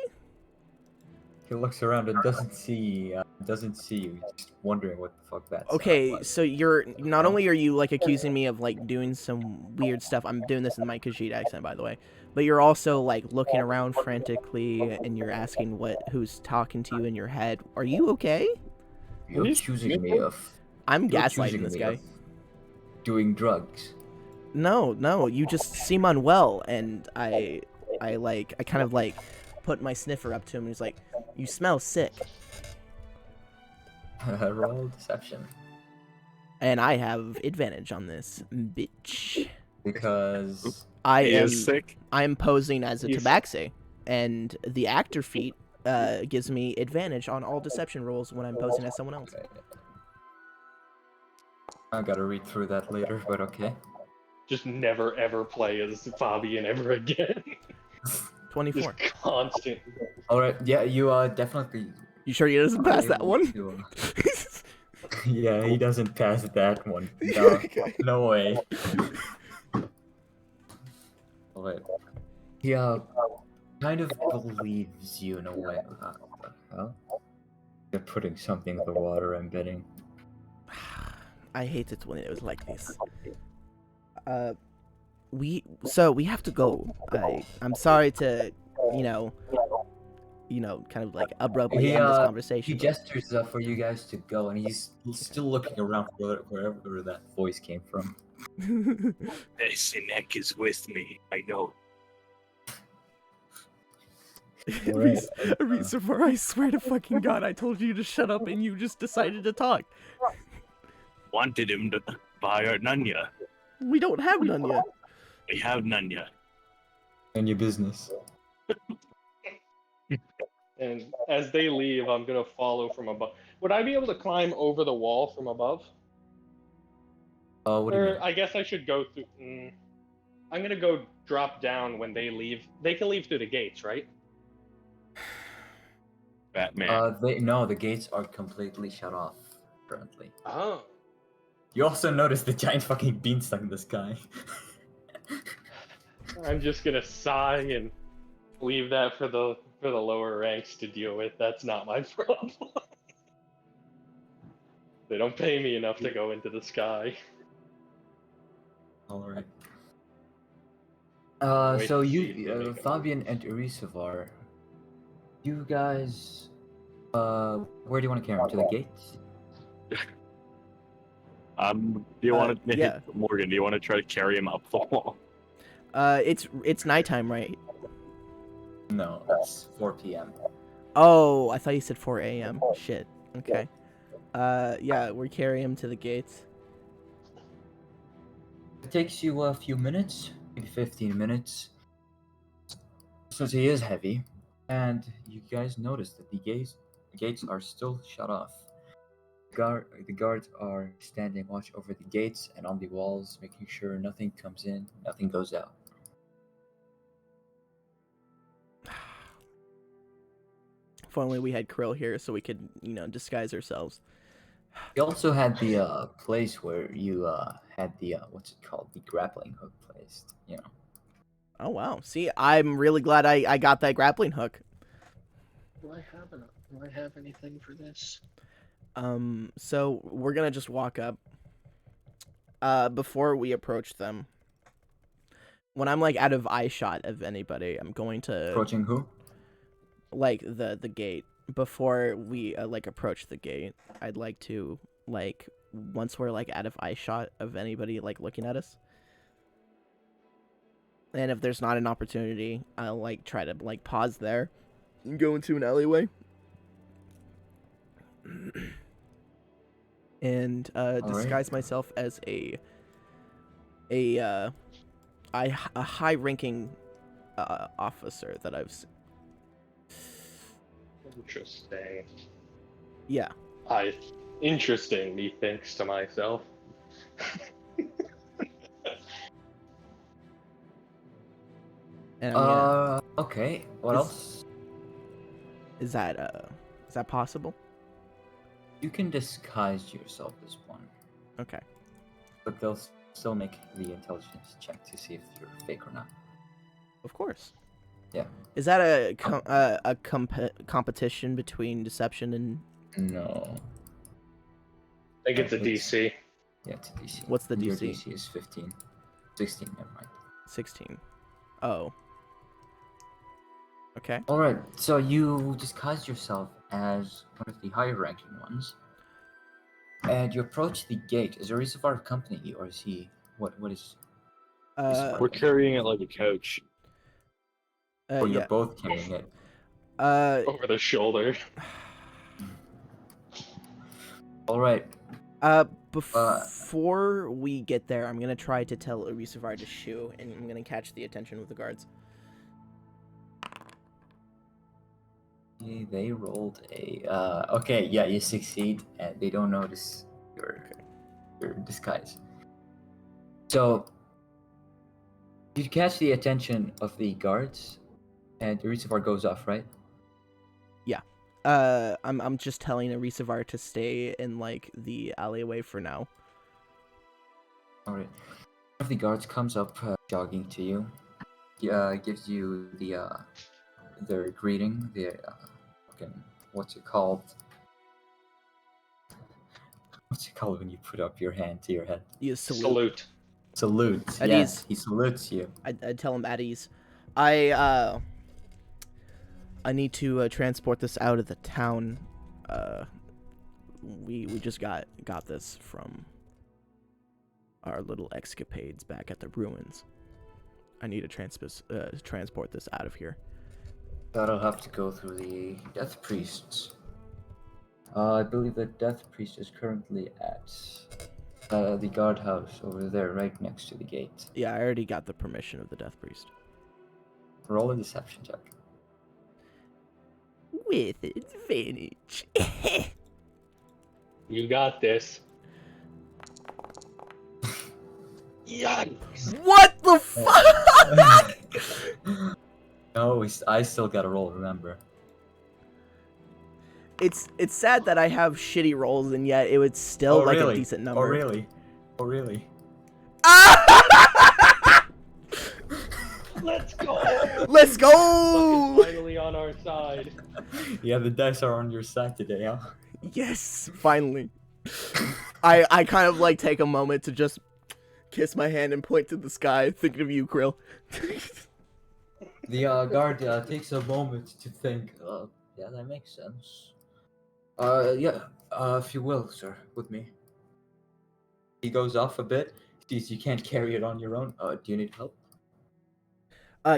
He looks around and doesn't see you. Just wondering what the fuck that sound Okay, was. so you're not No? only are you like accusing me of like doing some weird stuff. I'm doing this in my Khajiit accent, by the way. But you're also like looking around frantically, and you're asking who's talking to you in your head. Are you okay? You're accusing me of. I'm You're gaslighting accusing this me guy. of doing drugs. No, you just seem unwell, and I kind of like put my sniffer up to him, and he's like, "You smell sick," Roll deception. and I have advantage on this, bitch. Because He is sick. I am posing as a He's- tabaxi, and the actor feat gives me advantage on all deception rolls when I'm posing as someone else. okay. I gotta read through that later, but okay. just never ever play as Fabian ever again. 24. Just constant. All right. Yeah, you definitely. You sure he doesn't pass that able one? to, yeah, he doesn't pass that one. No, Okay. no way. Wait. He kind of believes you in a way. What the hell? They're putting something in the water, I'm betting. I hate it when it was like this. We have to go. I'm sorry to, kind of like abruptly end this He conversation. gestures for you guys to go, and he's still looking around for wherever that voice came from. Sinek is with me. I know. Alright, Reesefer, I swear to fucking God, I told you to shut up and you just decided to talk. Wanted him to buy our Nunya. We don't have none yet. We have Nunya. And your business. And as they leave, I'm gonna follow from above. Would I be able to climb over the wall from above? What do you mean? Or I guess I should go through. I'm gonna go drop down when they leave. They can leave through the gates, right? Batman. The gates are completely shut off currently. Oh. You also notice the giant fucking beanstalk in the sky. I'm just gonna sigh and leave that for the lower ranks to deal with. That's not my problem. They don't pay me enough to go into the sky. Alright. Wait So to see you, if they make a Fabian and Irisavar, you guys, where do you want to carry him? To the gates? Do you want to yeah. Morgan? Do you want to try to carry him up the wall? It's nighttime, right? No, it's 4 p.m. Oh, I thought you said 4 a.m. Shit. Okay. Yeah, we're carrying him to the gates. It takes you a few minutes, maybe 15 minutes, since he is heavy, and you guys notice that the gates are still shut off. The guards are standing watch over the gates and on the walls, making sure nothing comes in, nothing goes out. If only we had Krill here so we could, disguise ourselves. We also had the place where you had the what's it called? The grappling hook placed. Oh, wow. See, I'm really glad I got that grappling hook. Do I have anything for this? So we're gonna just walk up. Before we approach them, when I'm like out of eye shot of anybody, I'm going to Approaching who? like the gate. Before we like approach the gate, I'd like to like once we're like out of eye shot of anybody like looking at us. And if there's not an opportunity, I'll like try to like pause there and go into an alleyway. And disguise myself as a high-ranking officer that I've seen. Interesting. Yeah. Interesting, methinks to myself. And I'm gonna, Okay. What else? is that possible? You can disguise yourself as one, Okay. but they'll still make the intelligence check to see if you're fake or not. Of course. Yeah. Is that a competition between deception and No. I think it's a DC. Yeah, it's a DC. What's the Your DC? DC is 15. 16, never mind. 16? Oh. Okay. Alright, so you disguise yourself as one of the higher ranking ones. And you approach the gate. Is Arizavar accompanying you, or is he... What is... We're carrying it like a coach. Or you're Yeah. both carrying it? Over the shoulder. Alright. Before we get there, I'm gonna try to tell Arizavar to shoo, and I'm gonna catch the attention of the guards. They rolled a... okay, yeah, you succeed, and they don't notice your disguise. So, you catch the attention of the guards, and Arizavar goes off, right? I'm just telling Arizavar to stay in like the alleyway for now. Alright. One of the guards comes up, jogging to you. Gives you their greeting. What's it called? What's it called when you put up your hand to your head? You salute. Salute. At Yes, ease. he salutes you. I tell him at ease. I need to transport this out of the town. We just got this from our little escapades back at the ruins. I need to transport this out of here. That'll have to go through the Death Priests. I believe the Death Priest is currently at the guardhouse over there, right next to the gate. Yeah, I already got the permission of the Death Priest. Roll a deception check. With advantage. You got this. Yikes! What the fuck? No, I still gotta roll, remember. It's sad that I have shitty rolls and yet it would still a decent number. Oh, really? Oh, really? Let's go! Let's Luck go! is finally on our side. Yeah, the dice are on your side today, huh? Yes, finally. I kind of like take a moment to just kiss my hand and point to the sky, thinking of you, Krill. The guard takes a moment to think. Yeah, that makes sense. If you will, sir, with me. He goes off a bit. Sees you can't carry it on your own. Do you need help?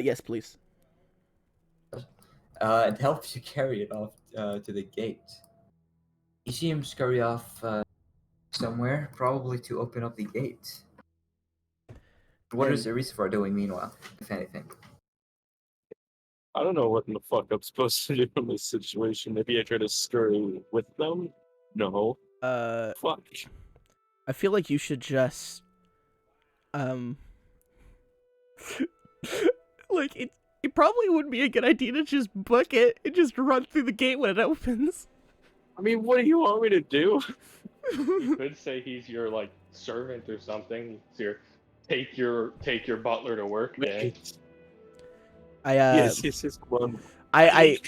Yes, please. It helps you carry it off to the gate. You see him scurry off somewhere, probably to open up the gate. What is Arizavar doing meanwhile, if anything? I don't know what in the fuck I'm supposed to do in this situation. Maybe I try to scurry with them? No. Fuck. I feel like you should just, like, it probably would be a good idea to just book it and just run through the gate when it opens. I mean, what do you want me to do? You could say he's your like servant or something. It's your take your butler to work day. Wait. I Yes, one. I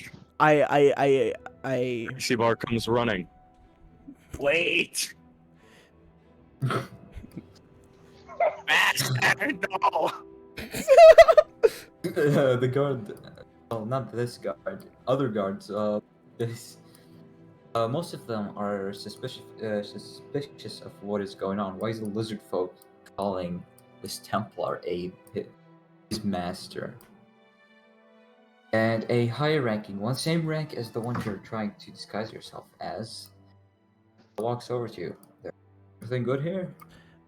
Shibar comes running. Wait! Bastard, no! The guard. Well, not this guard. Other guards. This. Most of them are suspicious of what is going on. Why is the lizard folk calling this Templar his master? And a higher ranking one, same rank as the one you're trying to disguise yourself as, walks over to you. Everything good here?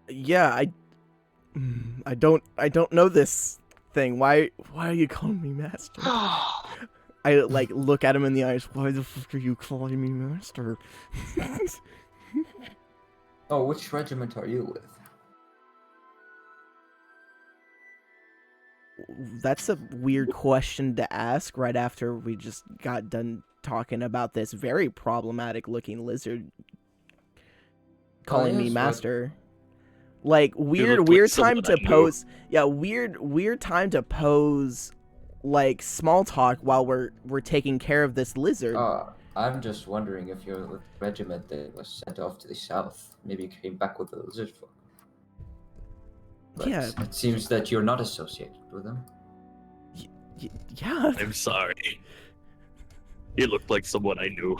yeah, I don't know this thing. Why are you calling me master? I like look at him in the eyes. Why the fuck are you calling me master? Oh, which regiment are you with? That's a weird question to ask right after we just got done talking about this very problematic looking lizard calling me yes, but- master. Like look weird like time someone to I knew. pose. Yeah, weird time to pose like small talk while we're taking care of this lizard. I'm just wondering if you're with the regiment that was sent off to the south. Maybe you came back with the lizard folk. But Yeah. it seems that you're not associated with them. Yeah. I'm sorry. He looked like someone I knew.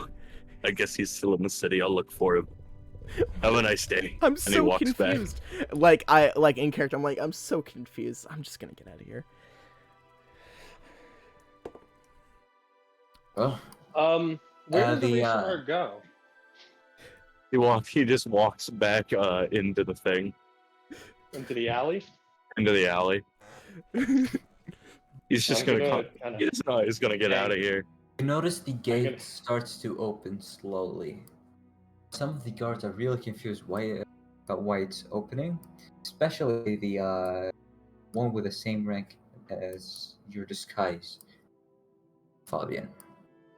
I guess he's still in the city. I'll look for him. Have a nice day. I'm And he so walks back. confused. Like in character, I'm like, I'm so confused. I'm just gonna get out of here. Well, Where Uh, did the the, Rishmar go? He just walks back into the thing, Into the alley? into the alley. He's just I'm gonna gonna come. kinda He's gonna get out of here. you notice the gate gonna- starts to open slowly. Some of the guards are really confused about why it's opening, especially the one with the same rank as your disguise, Fabian.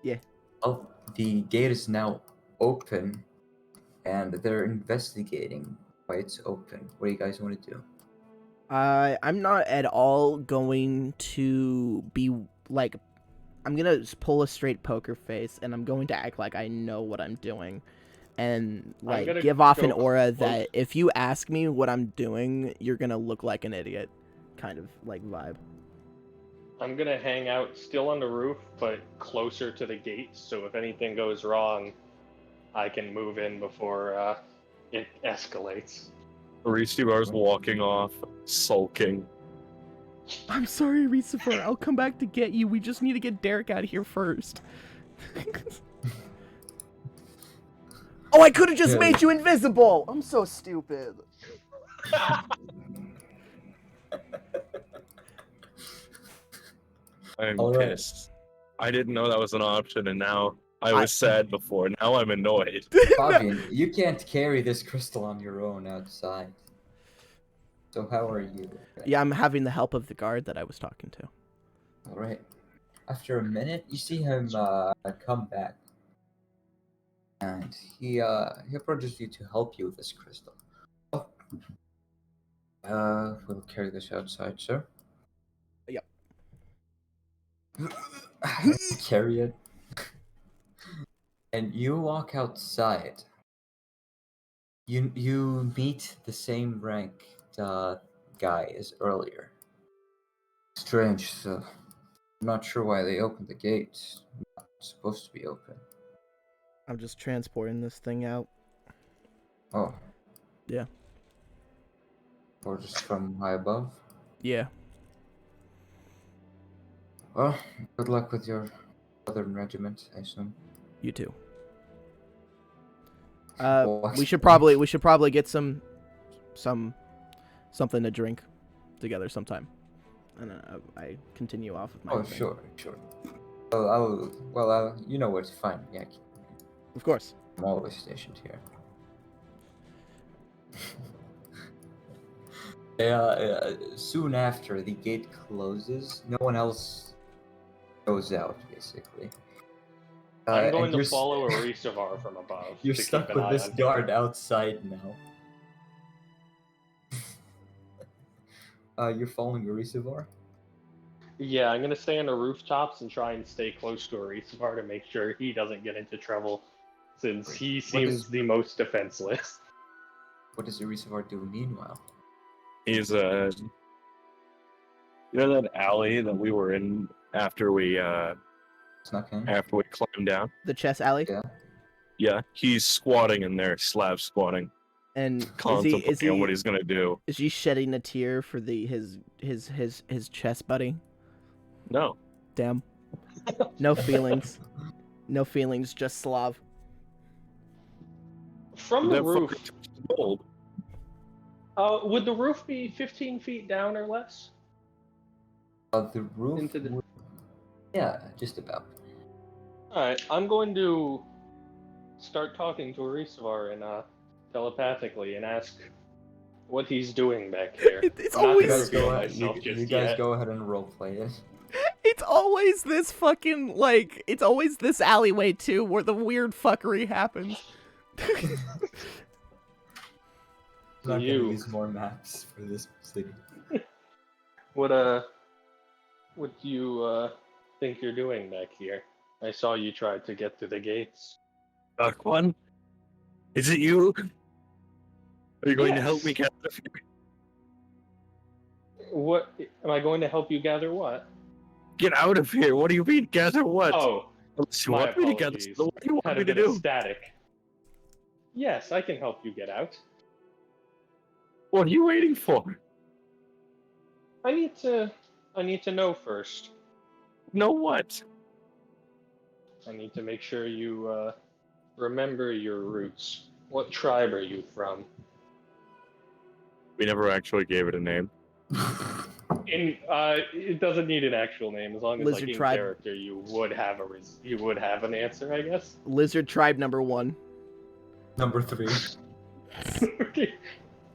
Yeah. Oh, the gate is now open, and they're investigating why it's open. What do you guys want to do? I'm not at all going to be like, I'm gonna just pull a straight poker face and I'm going to act like I know what I'm doing, and like gonna give off an go aura close. that if you ask me what I'm doing, you're gonna look like an idiot, kind of like vibe. I'm gonna hang out still on the roof, but closer to the gate, so if anything goes wrong, I can move in before it escalates. Shibar's walking off, sulking. I'm sorry, Lucifer. I'll come back to get you. We just need to get Derek out of here first. Oh, I could have just made you invisible. I'm so stupid. I'm All right. pissed. I didn't know that was an option, and now I was sad before. Now I'm annoyed. Fabian, you can't carry this crystal on your own outside. So how are you? Yeah, I'm having the help of the guard that I was talking to. All right. After a minute, you see him come back, and he approaches you to help you with this crystal. We'll carry this outside, sir. Yep. Carry it, and you walk outside. You meet the same rank guy as earlier. Strange, so I'm not sure why they opened the gates. Not supposed to be open. I'm just transporting this thing out. Oh. Yeah. Or just from high above. Yeah. Well, good luck with your southern regiment, I assume. You too. Walks We should back. probably get something to drink together sometime. And I continue off with my Oh, thing. sure. You know where to find me. Of course. I'm always stationed here. Soon after the gate closes, no one else goes out basically. I'm and going to you're s- follow Arisavar from above. You're to stuck keep an with eye this on him. guard outside now. You're following Arisavar? Yeah, I'm gonna stay on the rooftops and try and stay close to Arisavar to make sure he doesn't get into trouble, since he seems the most defenseless. What does Arisavar do meanwhile? He's you know that alley that we were in after we Snuck in? climbed down? The chess alley. Yeah. Yeah, he's squatting in there, slab squatting, And contemplating on what he's gonna do. is he shedding a tear for his chess buddy? No. Damn. No feelings. No feelings, just Slav. From the That roof, fucker touched gold. would the roof be 15 feet down or less? The roof. Into the- Yeah, just about. Alright, I'm going to start talking to Arisavar and telepathically and ask what he's doing back there. It's I'm not always- You gonna guys reveal go ahead. myself You just guys yet. go ahead and roleplay it. It's always this fucking, like, it's always this alleyway, too, where the weird fuckery happens. I'm not You. gonna use more maps for this city. What do you think you're doing back here? I saw you tried to get to the gates. Dark One? Is it you? Are you going to help Yes. me get out of here? What am I going to help you gather? What? Get out of here! What do you mean, gather what? Oh, Unless you my want me to gather, apologies. what do you want had me a to bit of do? static. Yes, I can help you get out. What are you waiting for? I need to know first. Know what? I need to make sure you remember your roots. What tribe are you from? We never actually gave it a name. It doesn't need an actual name as long as Lizard like in tribe. character you would have an answer, I guess. Lizard tribe number 1. Number 3. Okay.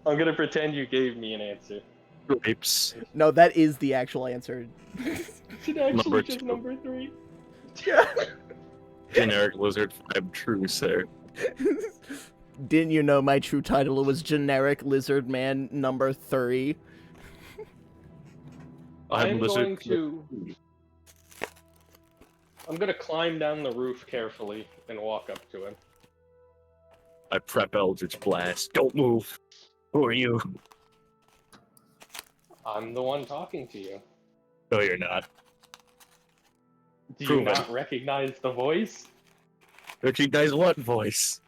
I'm gonna pretend you gave me an answer. Grapes. No, that is the actual answer. Is it actually Number just 2. number 3? Generic lizard tribe true, sir. Didn't you know my true title was generic lizard man number 3? I'm lizard. I'm gonna climb down the roof carefully and walk up to him. I prep Eldritch Blast. Don't move. Who are you? I'm the one talking to you. No, you're not. Do you Prove it. not recognize the voice? Recognize what voice?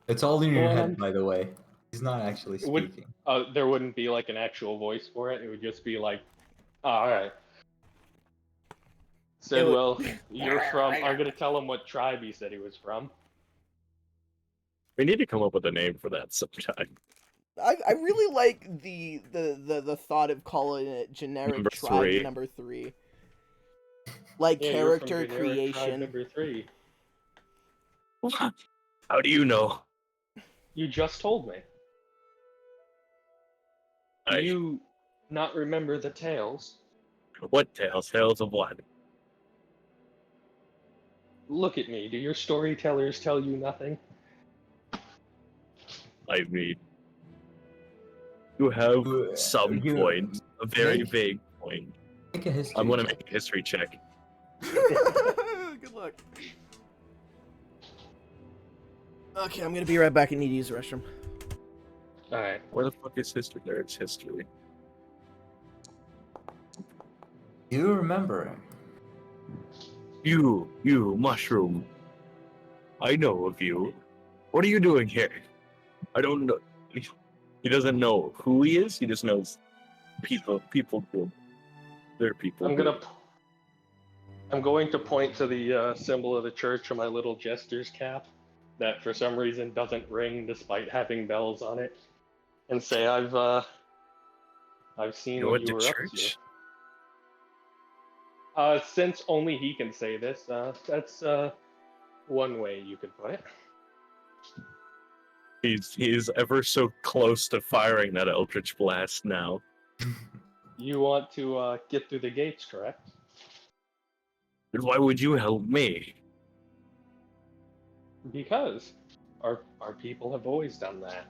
It's all in your Well, head, by the way. He's not actually It would- speaking. There wouldn't be like an actual voice for it. It would just be like, oh, all right. Said, would- well, you're from. I'm gonna tell him what tribe he said he was from. We need to come up with a name for that sometime. I really like the thought of calling it generic Number tribe 3. number 3. Like Yeah, you're from character generic tribe creation. number 3. How do you know? You just told me. Do you not remember the tales? What tales? Tales of what? Look at me. Do your storytellers tell you nothing? I mean, you have some point, a very make- vague point. Make a history. I'm gonna check. make a history check. Good luck. Okay, I'm gonna be right back. I need to use the restroom. All right. Where the fuck is history? There, it's history. You remember. You, mushroom. I know of you. What are you doing here? I don't know. He doesn't know who he is. He just knows people. People do. They're people. I'm going to point to the symbol of the church on my little jester's cap that for some reason doesn't ring despite having bells on it, and say I've seen You what went you to were church? up to. Since only he can say this, that's one way you could put it. He's ever so close to firing that Eldritch Blast now. You want to get through the gates, correct? Then why would you help me? Because our people have always done that.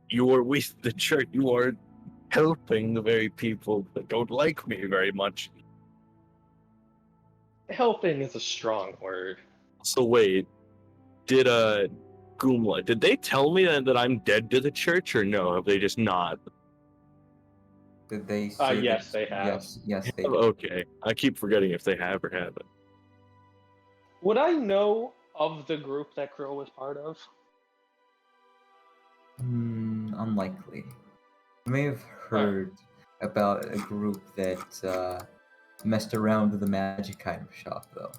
You are with the church. You are helping the very people that don't like me very much. Helping is a strong word. So wait, did Goomla, did they tell me that I'm dead to the church or no? Have they just not? Did they say Yes, that? they have. Yes, they did. Okay, I keep forgetting if they have or haven't. Would I know of the group that Krill was part of? Unlikely. You may have heard about a group that messed around with the magic item shop, though.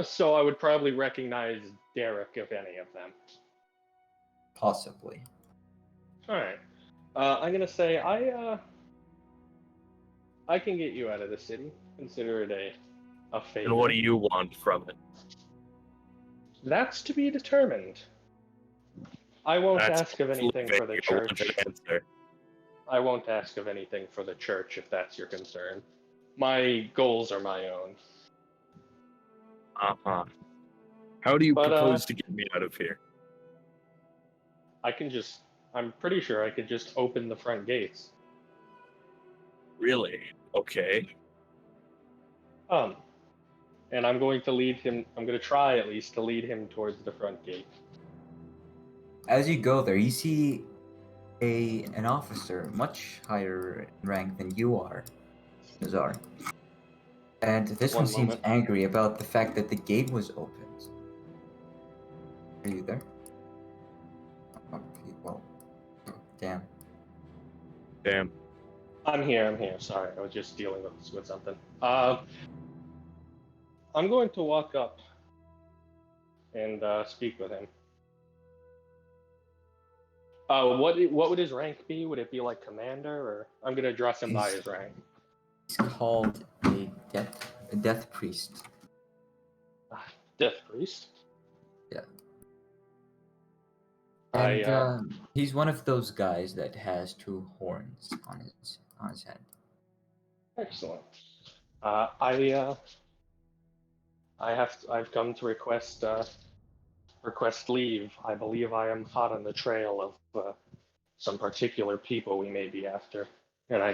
So I would probably recognize Derek, if any of them. Possibly. All right. I'm gonna say I can get you out of the city. Consider it a favor. And what do you want from it? That's to be determined. I won't That's ask of anything for the vague. I want church. an answer. I won't ask of anything for the church if that's your concern. My goals are my own. Uh-huh. How do you But, propose to get me out of here? I'm pretty sure I could just open the front gates. Really? Okay. And I'm going to try at least to lead him towards the front gate. As you go there, you see an officer much higher in rank than you are, Nazar. And this one One seems moment. angry about the fact that the gate was opened. Are you there? Okay, well, damn. Damn. I'm here. Sorry, I was just dealing with something. I'm going to walk up and speak with him. What would his rank be? Would it be like commander, or I'm gonna address him by his rank? He's called a death priest. Death priest. Yeah. I, And he's one of those guys that has two horns on his head. Excellent. I've come to request leave. I believe I am hot on the trail of some particular people we may be after, and I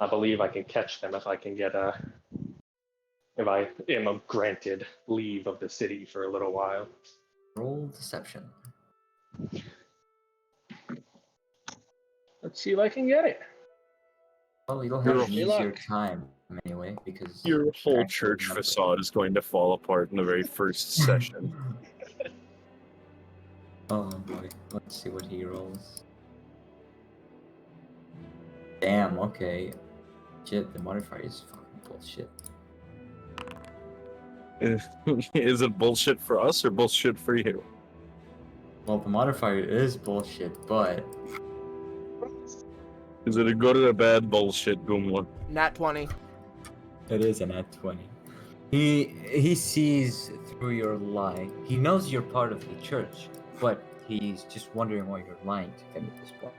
believe I can catch them if I can get if I am granted leave of the city for a little while. Roll deception. Let's see if I can get it. Well, you'll You're have an a- easier luck. time anyway because Your whole actually church not- facade is going to fall apart in the very first session. Oh boy, let's see what he rolls. Damn, okay. Shit, the modifier is fucking bullshit. Is it bullshit for us or bullshit for you? Well, the modifier is bullshit, but Is it a good or a bad bullshit, Goomla? Nat 20. it is an at 20. He sees through your lie. He knows you're part of the church, but he's just wondering why you're lying to him at this point.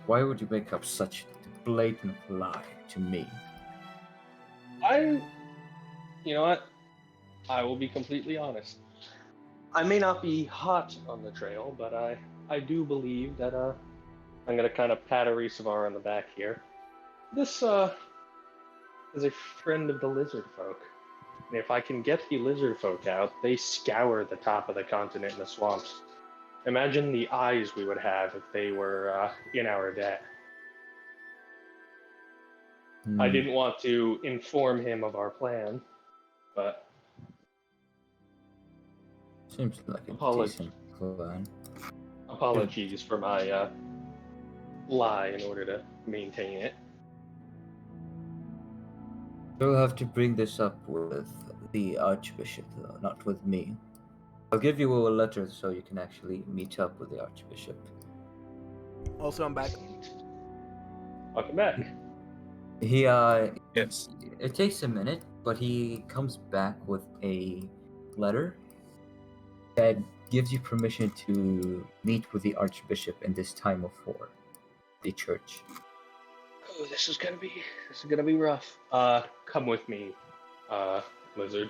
Why would you make up such a blatant lie to me? You know what? I will be completely honest. I may not be hot on the trail, but I do believe that I'm gonna kind of pat Arisavar on the back here. This is a friend of the lizard folk. And if I can get the lizard folk out, they scour the top of the continent in the swamps. Imagine the eyes we would have if they were in our debt. I didn't want to inform him of our plan, but Seems like a Apologies. decent plan. apologies for my lie in order to maintain it. You'll have to bring this up with the Archbishop, though, not with me. I'll give you a letter so you can actually meet up with the Archbishop. Also, I'm back. Welcome back. He, Yes. it takes a minute, but he comes back with a letter that gives you permission to meet with the Archbishop in this time of war, the church. Oh, this is gonna be rough. Come with me, Lizard,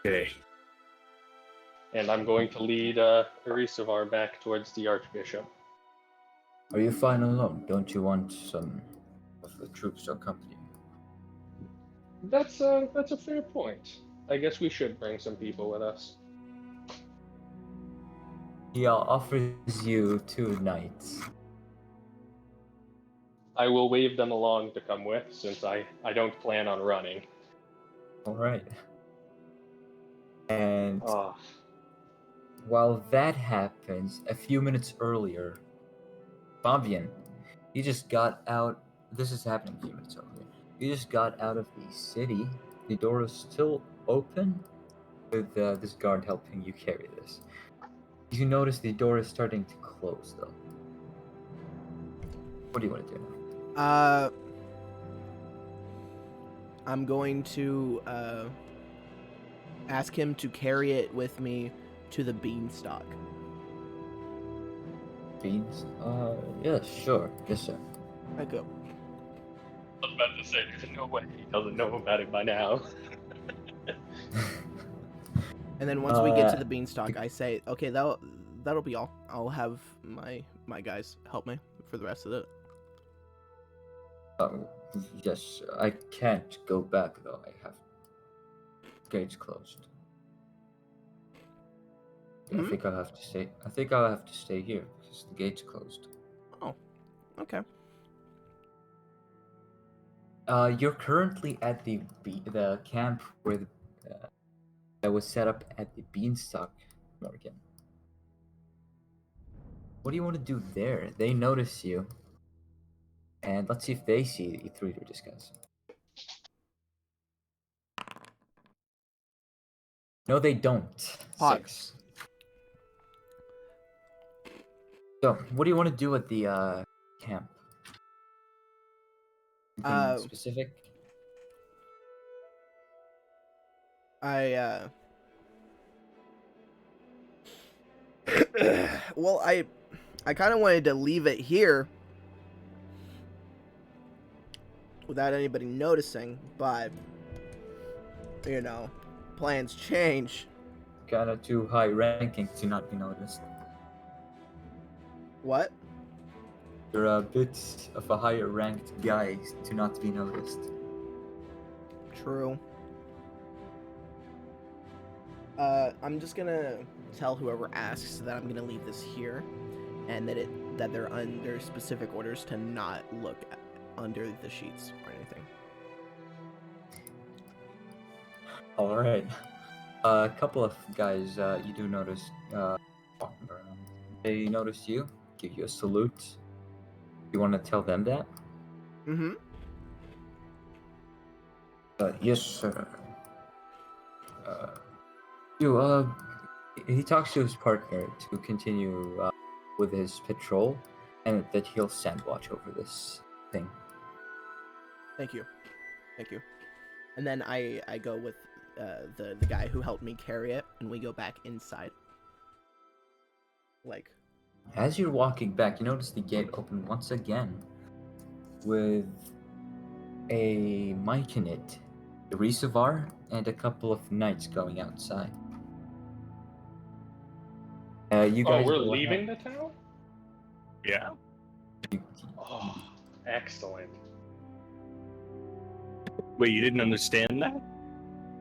Okay. and I'm going to lead Irisavar back towards the Archbishop. Are you fine alone? Don't you want some of the troops to accompany you? That's a fair point. I guess we should bring some people with us. He offers you 2 knights. I will wave them along to come with, since I don't plan on running. All right. And Oh, while that happens, a few minutes earlier, Fabian, he just got out. This is happening a few minutes earlier. He just got out of the city. The door is still open, with this guard helping you carry this. You notice the door is starting to close, though. What do you want to do now? I'm going to ask him to carry it with me to the beanstalk. Beans? Yeah, sure. Yes, sir. I go. I was about to say, there's no way he doesn't know about it by now. And then once we get to the beanstalk, I say, okay, that'll be all. I'll have my guys help me for the rest of it. Yes, I can't go back though. I have gates closed. I think I'll have to stay. I think I'll have to stay here because the gate's closed. Oh, okay. You're currently at the camp where that was set up at the Beanstalk, Morgan. What do you want to do there? They notice you, and let's see if they see you through your disguise. No, they don't. Pog. 6. So, what do you want to do at the camp? Anything specific? Well, I kind of wanted to leave it here without anybody noticing, but you know, plans change. Kinda too high ranking to not be noticed. What? You're a bit of a higher ranked guy to not be noticed. True. I'm just gonna tell whoever asks that I'm gonna leave this here, and that they're under specific orders to not look under the sheets or anything. All right. A couple of guys you do notice walking around. They notice you, give you a salute. You want to tell them that? Mm-hmm. Yes, sir. He talks to his partner to continue with his patrol, and that he'll stand watch over this thing. Thank you. And then I go with the guy who helped me carry it, and we go back inside. Like, As you're walking back, you notice the gate open once again with a mic in it, the Risavar, and a couple of knights going outside. You guys we're go leaving ahead. the town? Yeah. Oh, excellent. Wait, you didn't understand that?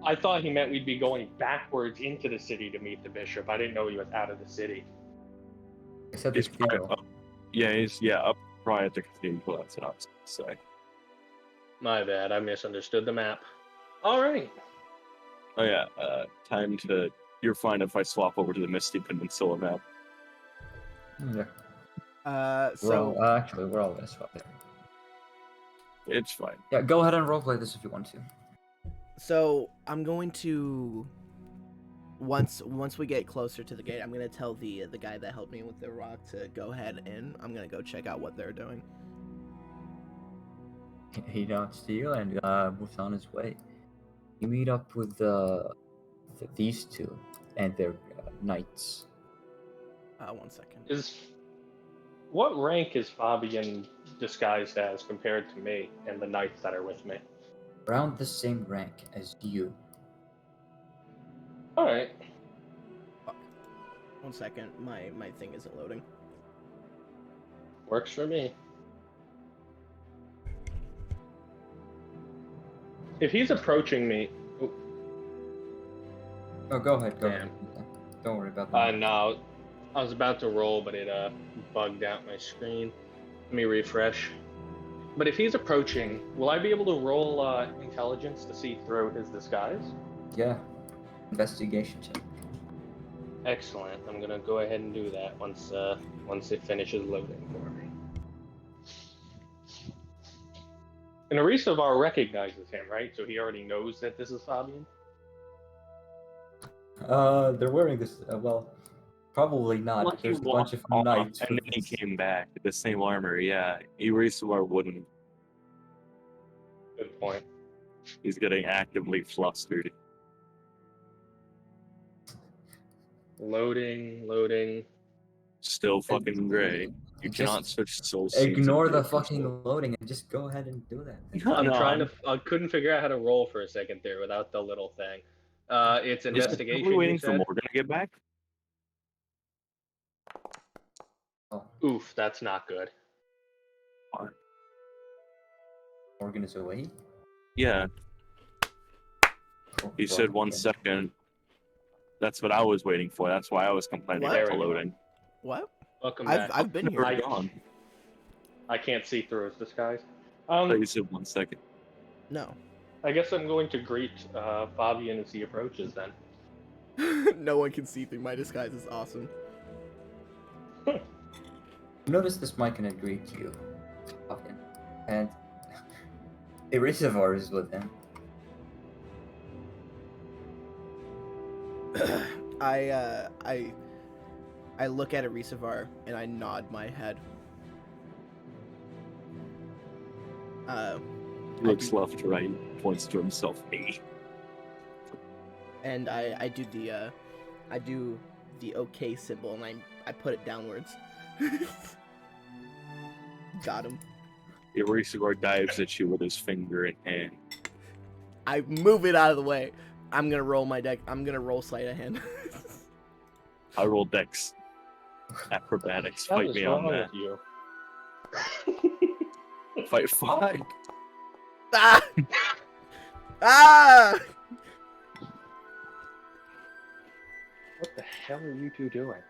I thought he meant we'd be going backwards into the city to meet the bishop. I didn't know he was out of the city. I said the He's probably cathedral. up. Yeah, he's up probably at the cathedral. That's what I was gonna say. My bad, I misunderstood the map. All right. Oh yeah, time to. You're fine if I swap over to the Misty Peninsula map. Yeah. so Actually, we're all gonna swap there. It's fine. Yeah, go ahead and roleplay this if you want to. So I'm going to once we get closer to the gate, I'm gonna tell the guy that helped me with the rock to go ahead, and I'm gonna go check out what they're doing. He nods to you and moves on his way. You meet up with these two and their knights. 1 second. What rank is Fabian disguised as compared to me and the knights that are with me? Around the same rank as you. All right. Fuck. 1 second, my thing isn't loading. Works for me. If he's approaching me, Oh, go ahead. Go Damn. ahead. Don't worry about that. no, I was about to roll, but it bugged out my screen. Let me refresh. But if he's approaching, will I be able to roll intelligence to see through his disguise? Yeah. Investigation check. Excellent. I'm gonna go ahead and do that once it finishes loading for me. And Arisavar recognizes him, right? So he already knows that this is Fabian? They're wearing this. Well, probably not. Like he There's a bunch of walked off, knights. and with then he this- came back with the same armor. Yeah, Irasavar wouldn't. Good point. He's getting actively flustered. Loading. Still fucking gray. You Just cannot switch soul seeds Ignore into the a crystal. fucking loading and just go ahead and do that. No, I'm no, trying to. I couldn't figure out how to roll for a second there without the little thing. It's Is investigation. we You waiting for said? Morgan to get back? Oh, Oof, that's not good. Morgan is away. Yeah, Oh, he well, said 1 okay. second. That's what I was waiting for. That's why I was complaining What? about the There we go. loading. What? Welcome back. I've been Never here. gone. I can't see through his disguise. I thought you said 1 second. No. I guess I'm going to greet Fabian as he approaches then. No one can see through my disguise. It's awesome. Notice this mic can agree to you. Okay. And Irasavar is with him. I look at Arisavar and I nod my head. He looks left to right, points to himself. Me. And I do the OK symbol and I put it downwards. Got him. Irasavar dives at you with his finger in hand. I move it out of the way. I'm gonna roll my deck. I'm gonna roll sleight of hand. I roll dex. Acrobatics. What Fight is me wrong on that. with you? Fight 5. Ah! Ah! What the hell are you two doing?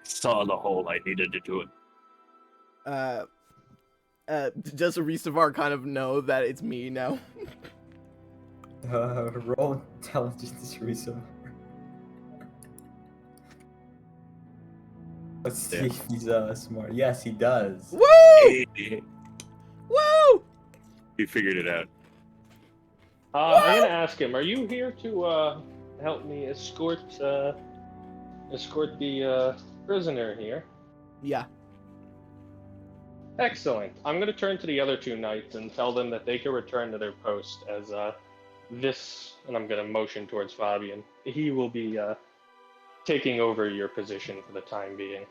Saw the hole. I needed to do it. Does Arisavar kind of know that it's me now? Roll intelligence, Irasavar. Let's see Yeah. if he's smart. Yes, he does. Woo! He Woo! figured it out. I'm gonna ask him. Are you here to help me escort the prisoner here? Yeah. Excellent. I'm going to turn to the other two knights and tell them that they can return to their post as this, and I'm going to motion towards Fabian. He will be taking over your position for the time being.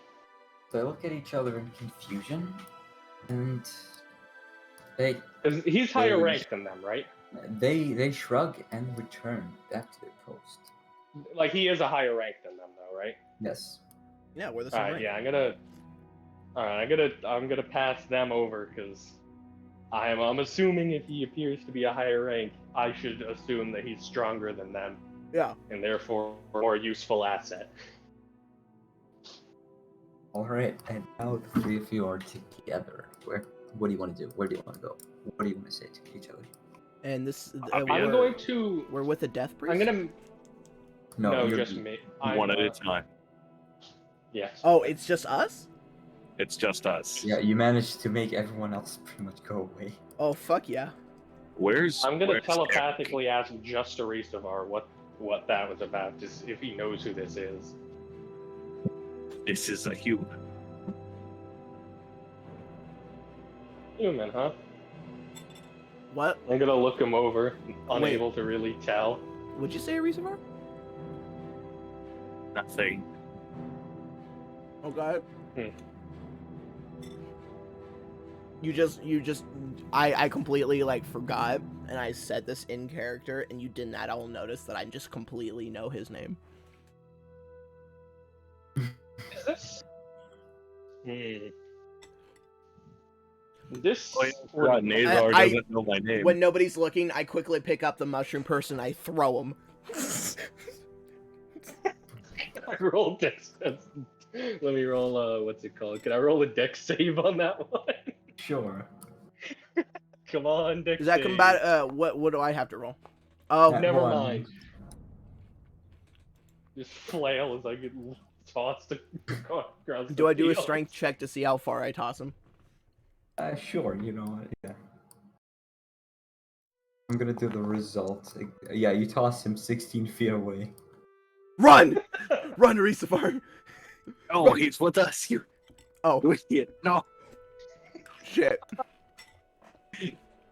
They look at each other in confusion, and they 'Cause he's higher They- ranked than them, right? they shrug and return back to their post. Like he is a higher rank than them, though, right? Yes. Yeah, we're the All same right. rank. Yeah, I'm gonna pass them over because I'm assuming if he appears to be a higher rank, I should assume that he's stronger than them Yeah. and therefore a more useful asset. All right, and now the three of you are together. What do you want to do? Where do you want to go? What do you want to say to each other? And this. I'm I'm going to. We're with the death priest. I'm gonna. No, you're- just me. One at a time. Yes. Oh, it's just us. It's just us. Yeah, you managed to make everyone else pretty much go away. Oh fuck yeah. Where's I'm gonna where's telepathically ask just Arisavar what that was about, just if he knows who this is. Eric? This is a human. Human, huh? What? I'm gonna look him over, unable to really tell. Would you say Arisavar? Nothing. Okay. I completely like forgot, and I said this in character, and you didn't at all notice that I just completely know his name. Is this? This. Oh, yeah, Nazar I- doesn't know my name. When nobody's looking, I quickly pick up the mushroom person, I throw him. I roll dex. Let me roll. What's it called? Can I roll a dex save on that one? Sure. Come on, dex. Does that save. combat? What do I have to roll? Oh, Yeah. Never One. mind. Just flail as I get tossed across. do the I do a field. strength check to see how far I toss him? Sure, you know, yeah. I'm gonna do the result. Yeah, you toss him 16 feet away. Run! Run, Arisafar! Oh, he's with us. You Oh, idiot. No. shit.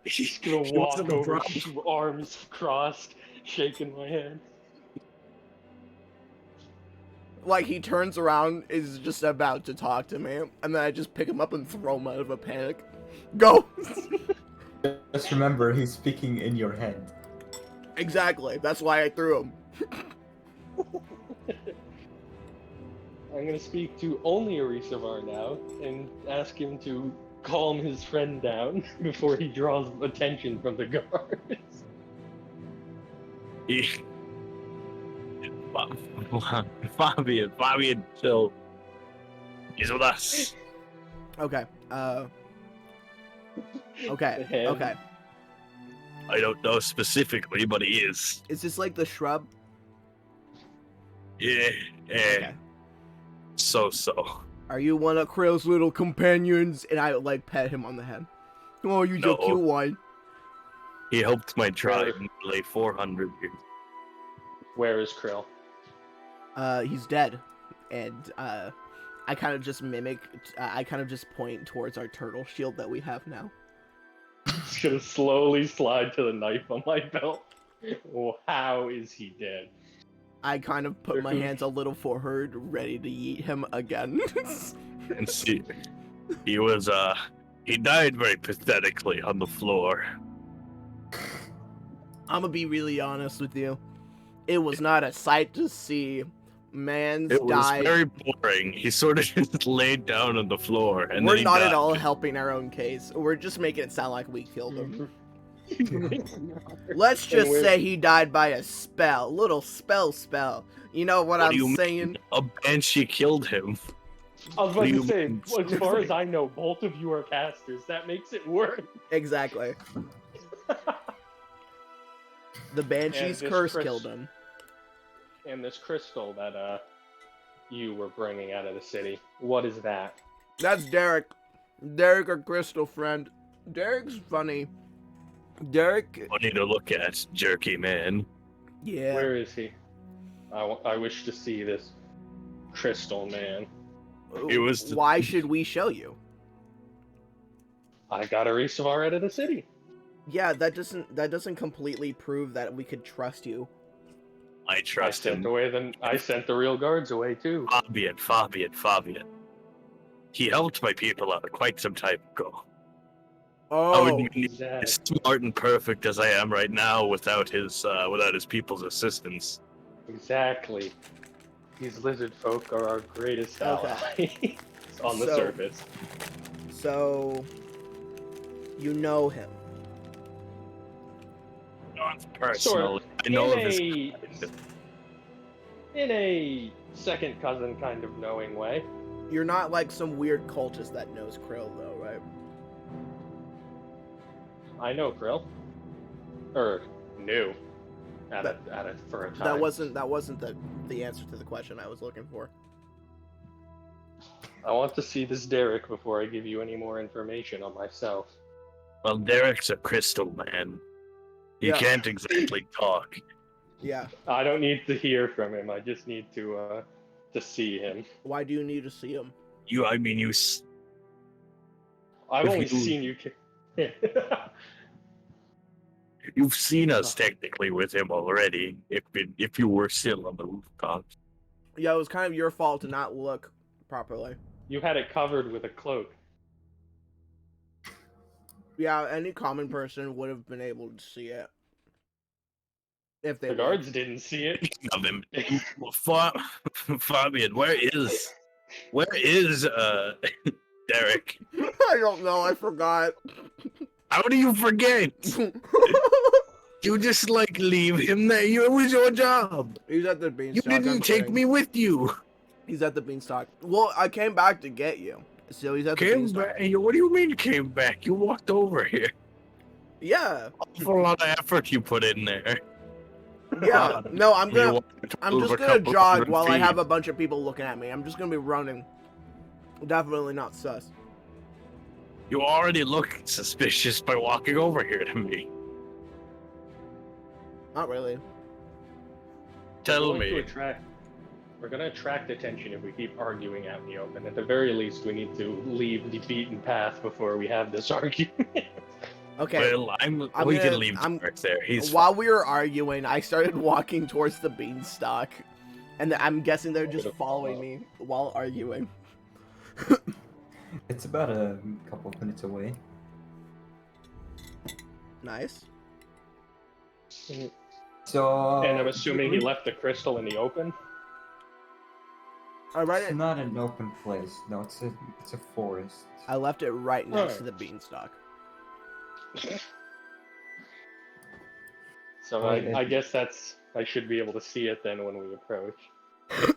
Just gonna He walk wasn't a over, problem. arms crossed, shaking my head. Like, he turns around, is just about to talk to me, and then I just pick him up and throw him out of a panic. Go! Just remember, he's speaking in your head. Exactly, that's why I threw him. I'm gonna speak to only Arisavar now and ask him to calm his friend down before he draws attention from the guards. He... Fabian, chill. He's with us. Okay, okay, Him. okay. I don't know specifically, but he is. Is this like the shrub? Yeah, Okay. So. Are you one of Krill's little companions? And I, like, pet him on the head. Oh, you No. the cute one. He helped my tribe nearly 400 years. Where is Krill? He's dead. And, I kind of just mimic, I kind of just point towards our turtle shield that we have now. Just gonna slowly slide to the knife on my belt. Well, how is he dead? I kind of put my hands a little forward, ready to yeet him again. And see, he died very pathetically on the floor. I'm gonna be really honest with you. It was not a sight to see. Man's It was died. very boring. He sort of just laid down on the floor, and We're then he not died. at all helping our own case. We're just making it sound like we killed him. Let's just say he died by a spell. Little spell. You know what What do you I'm mean? saying? A banshee killed him. I was What about do to you say, mean? as far as I know, both of you are casters. That makes it worse. Exactly. The Banshee's this curse Chris- killed him. And this crystal that you were bringing out of the city, what is that? That's Derek. Derek, our crystal friend. Derek's funny. Derek, Funny to look at, jerky man. yeah. Where is he? I wish to see this crystal man. It was- Why should we show you? I got Arisavar out of the city. Yeah, that doesn't completely prove that we could trust you. I trust him. I sent the real guards away too. Fabian. He helped my people out quite some time ago. I Oh, wouldn't be Exactly. as smart and perfect as I am right now without his people's assistance. Exactly. These lizard folk are our greatest Okay. allies on the So- surface. so you know him. Not personally. I know of his. In a second cousin kind of knowing way. You're not like some weird cultist that knows Krill, though, right? I know Krill. Or knew. For a time. That wasn't the answer to the question I was looking for. I want to see this Derek before I give you any more information on myself. Well, Derek's a crystal man. He Yeah. can't exactly talk. Yeah. I don't need to hear from him. I just need to see him. Why do you need to see him? I've If only you- seen you. You've seen us technically with him already. If you were still on the rooftop. Yeah, it was kind of your fault to not look properly. You had it covered with a cloak. Yeah, any common person would have been able to see it if they The looked. guards didn't see it. Speaking of him, Fabian, where is Derek? I don't know. I forgot. How do you forget? You just like leave him there. It was your job. He's at the You beanstalk. didn't I'm take kidding. me with you. He's at the beanstalk. Well, I came back to get you. So he's at the Came beanstalk. back. What do you mean came back? You walked over here. Yeah. Awful lot of effort you put in there. Yeah. No, I'm You gonna. walked I'm over just a gonna couple jog hundred while I feet. have a bunch of people looking at me. I'm just gonna be running. Definitely not sus. You already look suspicious by walking over here to me. Not really. Tell We're going to me. we're going to attract attention if we keep arguing out in the open. At the very least, we need to leave the beaten path before we have this argument. Okay. Well, I'm we gonna- can leave I'm- Derek there. He's While we were arguing, I started walking towards the beanstalk, and I'm guessing they're just following me while arguing. It's about a couple of minutes away. Nice. So. And I'm assuming he left the crystal in the open. I read It's it. not an open place. No, it's a forest. I left it right next Huh. to the beanstalk. So Oh, I guess I should be able to see it then when we approach.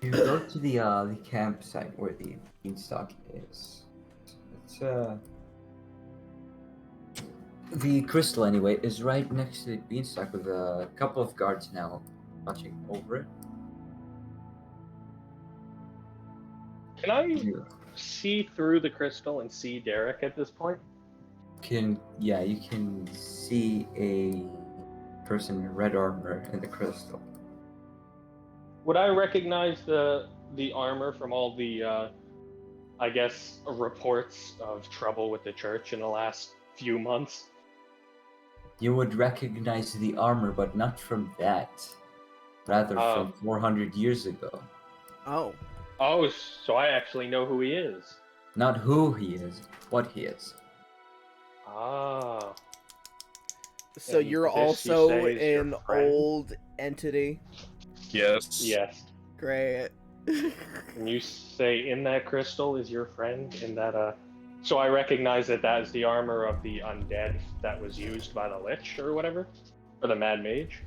You go to the campsite where the beanstalk is. It's the crystal anyway is right next to the beanstalk with a couple of guards now watching over it. Can I You see through the crystal and see Derek at this point? you can see a person in red armor in the crystal. Would I recognize the armor from all the, I guess, reports of trouble with the church in the last few months? You would recognize the armor, but not from that. Rather from 400 years ago. Oh. Oh, so I actually know who he is. Not who he is, what he is. Ah. So And you're this, you also say, is your an friend? old entity. yes. Yes. Great. And you say in that crystal is your friend in that so I recognize that is the armor of the undead that was used by the Lich or whatever, or the Mad Mage.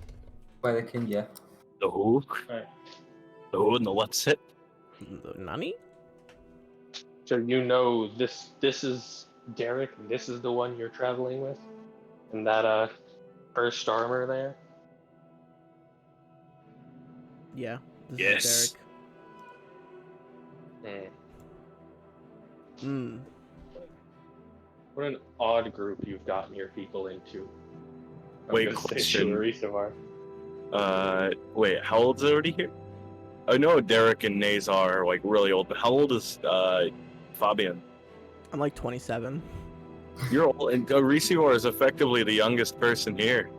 By the king, yeah. The who? Right. The who and the what's it? Nani? So you know this is Derek. This is the one you're traveling with, and that first armor there. Yeah. This Yes. is Hmm. Derek. Hmm. What an odd group you've gotten your people into. I'm Wait, gonna say question. Shularisavar. Wait, how old's everybody here? I know Derek and Nazar are like really old, but how old is Fabian? I'm like 27. You're old, and Ricivor is effectively the youngest person here.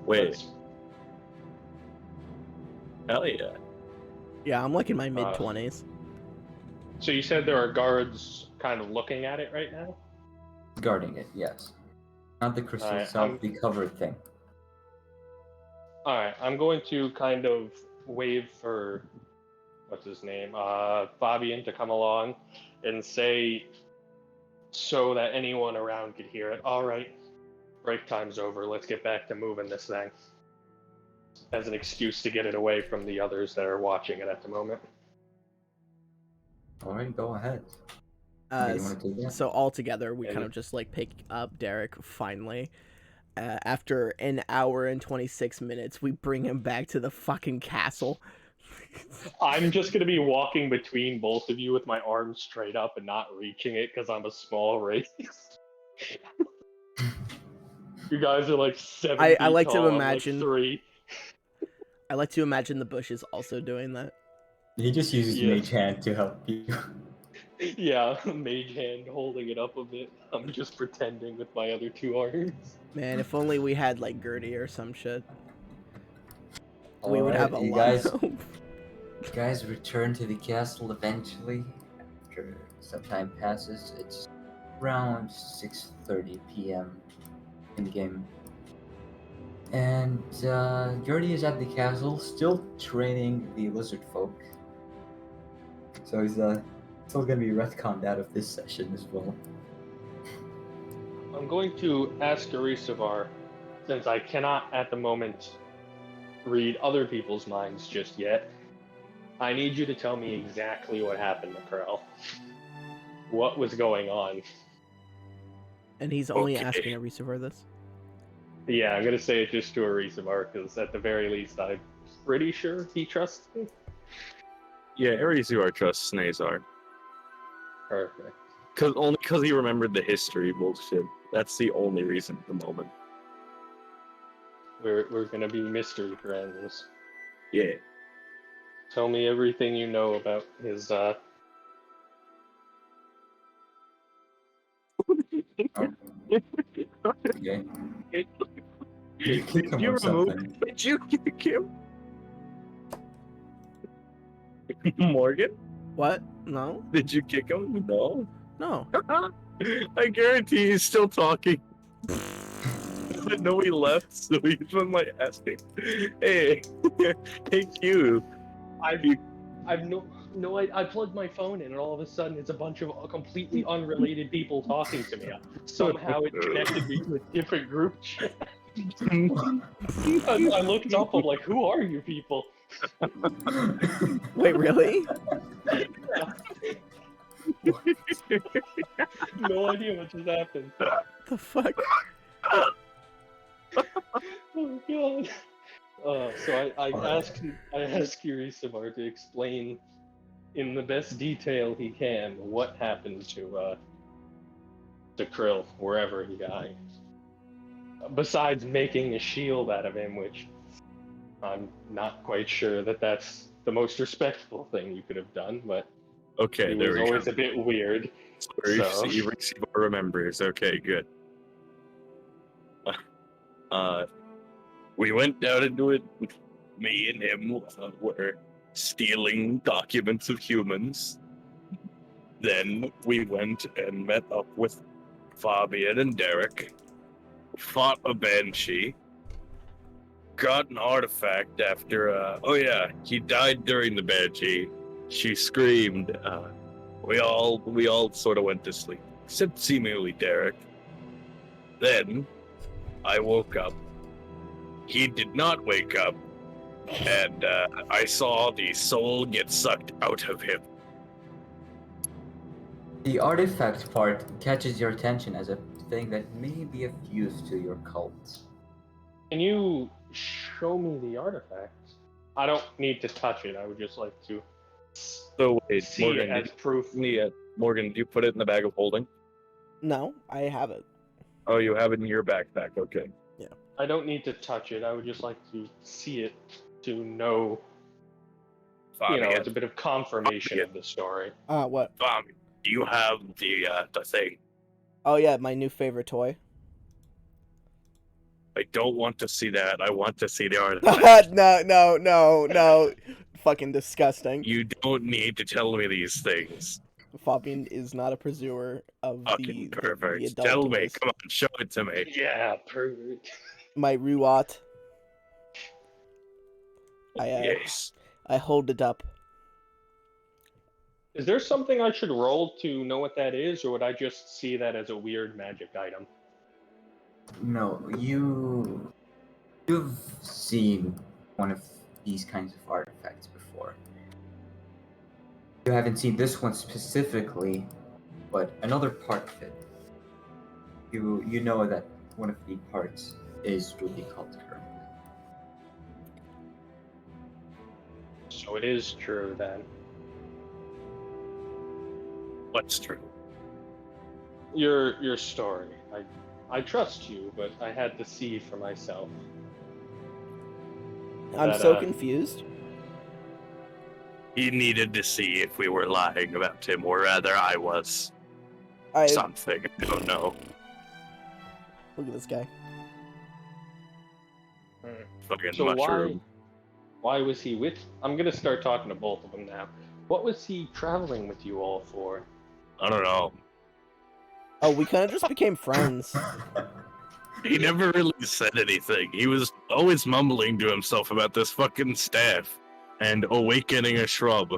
Wait, That's- hell yeah. Yeah, I'm like in my mid 20s. So you said there are guards kind of looking at it right now? Guarding it, yes. Not the crystal Alright, itself, the covered thing. Alright, I'm going to kind of wave for, what's his name, Fabian to come along and say, so that anyone around could hear it, alright, break time's over, let's get back to moving this thing. As an excuse to get it away from the others that are watching it at the moment. Alright, go ahead. You wanna take that? So all together, we Yeah, kind of just like pick up Derek finally. After an hour and 26 minutes, we bring him back to the fucking castle. I'm just going to be walking between both of you with my arms straight up and not reaching it because I'm a small race. You guys are like 7 I feet like to tall, I'm, imagine- like 3. I like to imagine the bush is also doing that. He just uses Yeah. mage hand to help you. Yeah, mage hand holding it up a bit. I'm just pretending with my other 2 arms. Man, if only we had like Gertie or some shit. We would have a Alright, lot. you guys return to the castle eventually. After some time passes, it's around 6:30 p.m. in the game. And Jordy is at the castle, still training the lizard folk. So he's still gonna be retconned out of this session as well. I'm going to ask Arisavar, since I cannot at the moment read other people's minds just yet. I need you to tell me exactly what happened to Krell. What was going on? And he's only Okay. asking a receiver this. Yeah, I'm gonna say it just to Arisavar, because at the very least, I'm pretty sure he trusts me. Yeah, Arizuar trusts Snazar. Perfect. Only because he remembered the history bullshit. That's the only reason at the moment. We're gonna be mystery friends. Yeah. Tell me everything you know about his Okay. You kick him Did you or remove? something. Did you kick him? Morgan? What? No? Did you kick him? No. No. I guarantee he's still talking. I know he left, so he's been like asking, "Hey, hey, Q." I plugged my phone in, and all of a sudden, it's a bunch of completely unrelated people talking to me. Somehow, it connected me to a different group chat. I looked up. I'm like, "Who are you people?" Wait, really? No idea what just happened. The fuck? Oh god. So I asked Yurisamar to explain in the best detail he can what happened to Krill wherever he died. Besides making a shield out of him, which I'm not quite sure that that's the most respectful thing you could have done, but Okay, it there was we always go. a bit weird. So- Receiver remembers. Okay, good. We went down into it. Me and him were stealing documents of humans. Then we went and met up with Fabian and Derek. Fought a banshee. Got an artifact after. Oh yeah, he died during the banshee. She screamed. We all sort of went to sleep, except seemingly Derek. Then I woke up. He did not wake up, and I saw the soul get sucked out of him. The artifact part catches your attention as a thing that may be of use to your cult. Can you show me the artifact? I don't need to touch it. I would just like to So wait, see Morgan, it as proof. Morgan, did you put it in the bag of holding? No, I have it. Oh, you have it in your backpack. Okay. I don't need to touch it. I would just like to see it to know. Fabian, It's a bit of confirmation of the story. What? Fabian, do you have the thing? Oh yeah, my new favorite toy. I don't want to see that. I want to see the artifact. No. Fucking disgusting. You don't need to tell me these things. Fabian is not a pursuer of Fucking the pervert. adult Tell me. toys. Come on, show it to me. Yeah, pervert. My Ruat. Yes. I hold it up. Is there something I should roll to know what that is, or would I just see that as a weird magic item? No, you've seen one of these kinds of artifacts before. You haven't seen this one specifically, but another part of it. You know that one of the parts is with the cult currently. So it is true then. What's true? Your story. I trust you, but I had to see for myself. I'm That, so confused. He needed to see if we were lying about him, or rather, I was. I Something. I don't know. look at this guy. Fucking So mushroom. why was he with? I'm gonna start talking to both of them now. What was he traveling with you all for? I don't know. Oh, we kind of just became friends. He never really said anything. He was always mumbling to himself about this fucking staff and awakening a shrub.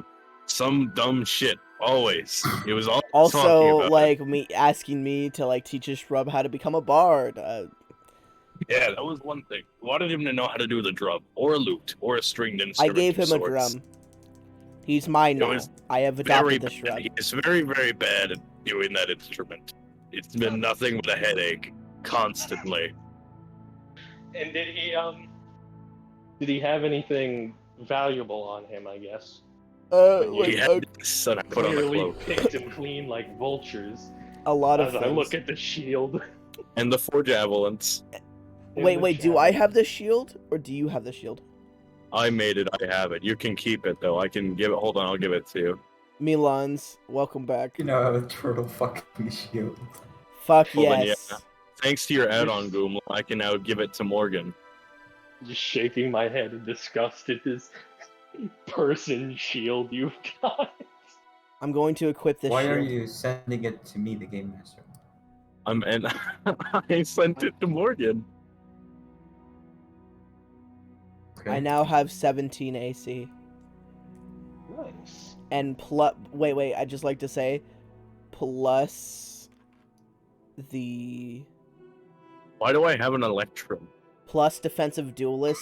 Some dumb shit. Always. He was always talking Also, about like me asking me to like teach a shrub how to become a bard. it. Yeah, that was one thing. I wanted him to know how to do the drum, or a lute, or a stringed I instrument. gave of him a sorts. drum. He's mine It now. was I have Very adopted the bad. shrub. He is very, very bad at doing that instrument. It's been nothing but a headache. Constantly. And did he have anything valuable on him? I guess. He Like had this, and I put on the Clearly cloak. picked and clean like vultures. a lot of As things. I look at the shield. And the 4 javelins. and Wait, the wait. Do I javelin. have the shield, or do you have the shield? I made it, I have it. You can keep it, though. I can give it. Hold on, I'll give it to you. Milans, welcome back. You know, I have a turtle fucking shield. Fuck Well, then, yes. Thanks to your add-on, Goom, I can now give it to Morgan. Just shaking my head in disgust at this person shield you've got. I'm going to equip this Why shield. are you sending it to me, the game master? And I sent it to Morgan. Okay. I now have 17 AC. Nice. And plus, wait, I'd just like to say, plus the Why do I have an Electrum? plus defensive duelist,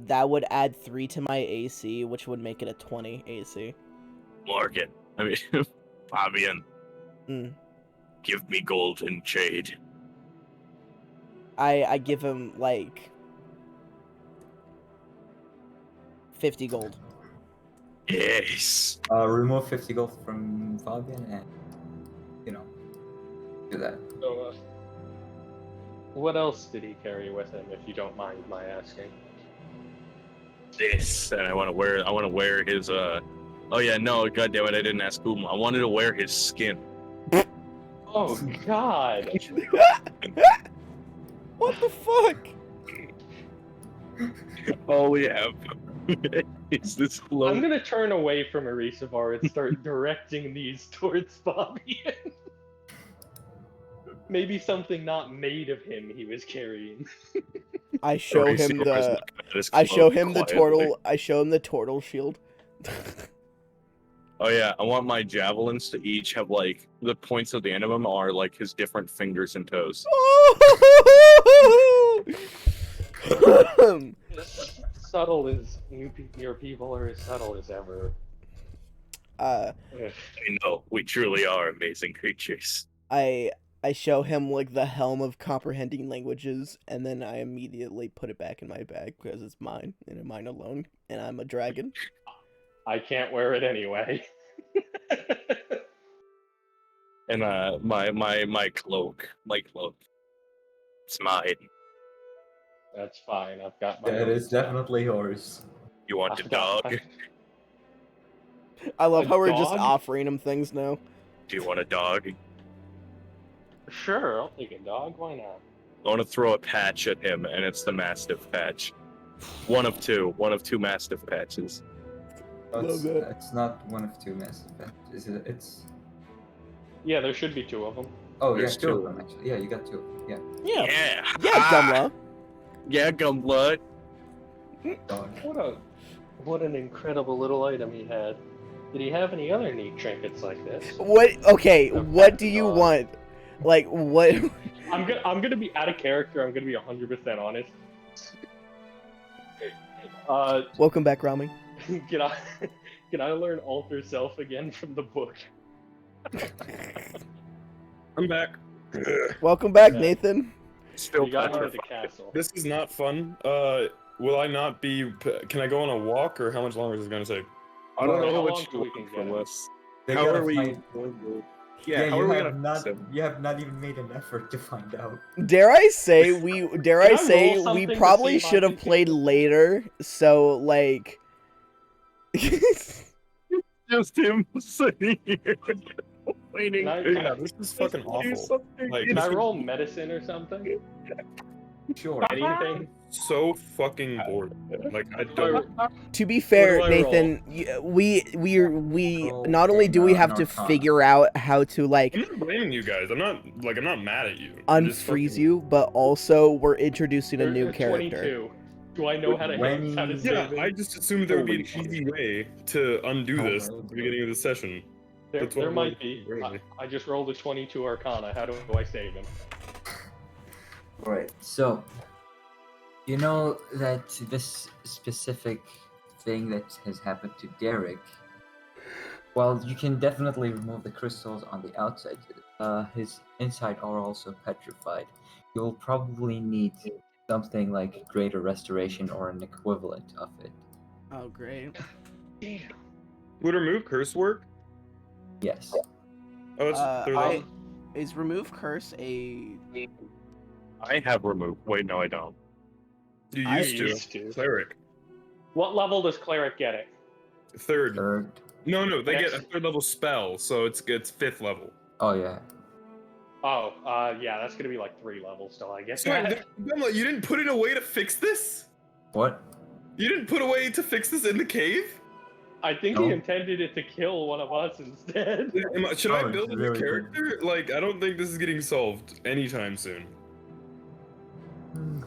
that would add 3 to my AC, which would make it a 20 AC. Morgan. I mean, Fabian. Mm. Give me golden jade. I give him like 50 gold. Yes. Remove 50 gold from Fabian and, do that. So, what else did he carry with him, if you don't mind my asking? This, and I want to wear his. Oh yeah, no, goddamn it, I didn't ask Goom. I wanted to wear his skin. Oh God! What the fuck? All we have is this I'm float. gonna turn away from Erisavar and start directing these towards Fabian. Maybe something not made of him he was carrying. I show Or him he's the looking at his I show cloak him the quietly. turtle I show him the turtle shield. Oh yeah, I want my javelins to each have like the points at the end of them are like his different fingers and toes. Subtle as your people are as subtle as ever. uh Ugh. I know, we truly are amazing creatures. I show him like the helm of comprehending languages, and then I immediately put it back in my bag because it's mine and mine alone, and I'm a dragon. I can't wear it anyway. And my cloak, it's mine. That's fine. I've got my. That own is stuff. definitely yours. You want a I've got- dog? I love A how we're just dog? offering him things now. Do you want a dog? Sure, I'll take a dog. Why not? I want to throw a patch at him, and it's the Mastiff patch. One of two Mastiff patches. Love It's, that. it's not one of two massive events, is it? It's Yeah, there should be 2 of them. oh There's yeah, two two. of them actually. Yeah, you got 2 of them. Yeah. Yeah. Yeah, Yeah, Gumla. Yeah, Gumblood. Dog. What an incredible little item he had. Did he have any other neat trinkets like this? What okay, A what pet do you dog. want? Like what I'm gonna be out of character. I'm gonna be 100% honest. Welcome back, Rami. Can I learn alter self again from the book? I'm back. Welcome back, Yeah. Nathan. Still We got into the petrified. castle. This is not fun. Will I not be? Can I go on a walk, or how much longer is this gonna take? I don't How know long what till you we can want get from him? us. They How gotta are we? find- Yeah, how you are we have gonna not fix him? you have not even made an effort to find out. Dare I say we Can I roll something to probably see if I should have can fix played it? later, so like Just him sitting here waiting. Can I- Yeah, this is fucking Do awful. something. Like, Can I this- roll medicine or something? Sure. Anything? So fucking bored. Like I don't. To be fair, do I Nathan, we Roll not only do we an have to Arcana. figure out how to like I'm not blaming you guys. I'm not mad at you. I'm just unfreeze fucking- you, but also we're introducing a new character. 22. Do I know how to When- how to Yeah, save it? I just assumed there would be Holy an easy way to undo Oh, this well, at the beginning of the session. There, That's what there I'm might wondering, be. really. I just rolled a 22 Arcana. How do I save him? Right. So, you know that this specific thing that has happened to Derek. Well, you can definitely remove the crystals on the outside. His inside are also petrified. You'll probably need something like greater restoration or an equivalent of it. Oh, great. Would remove curse work? Yes. Oh, that's third level. Is remove curse a? I have removed. Wait, no, I don't. You I used to. Cleric. What level does cleric get it? Third. Third. No, they get a Next. third level spell, so it's 5th level. Oh yeah. Oh, yeah, that's gonna be like 3 levels still, I guess. So wait, Bella, you didn't put it away to fix this? What? You didn't put away to fix this in the cave? I think No. he intended it to kill one of us instead. Should I Oh, build a new really? character? Like, I don't think this is getting solved anytime soon.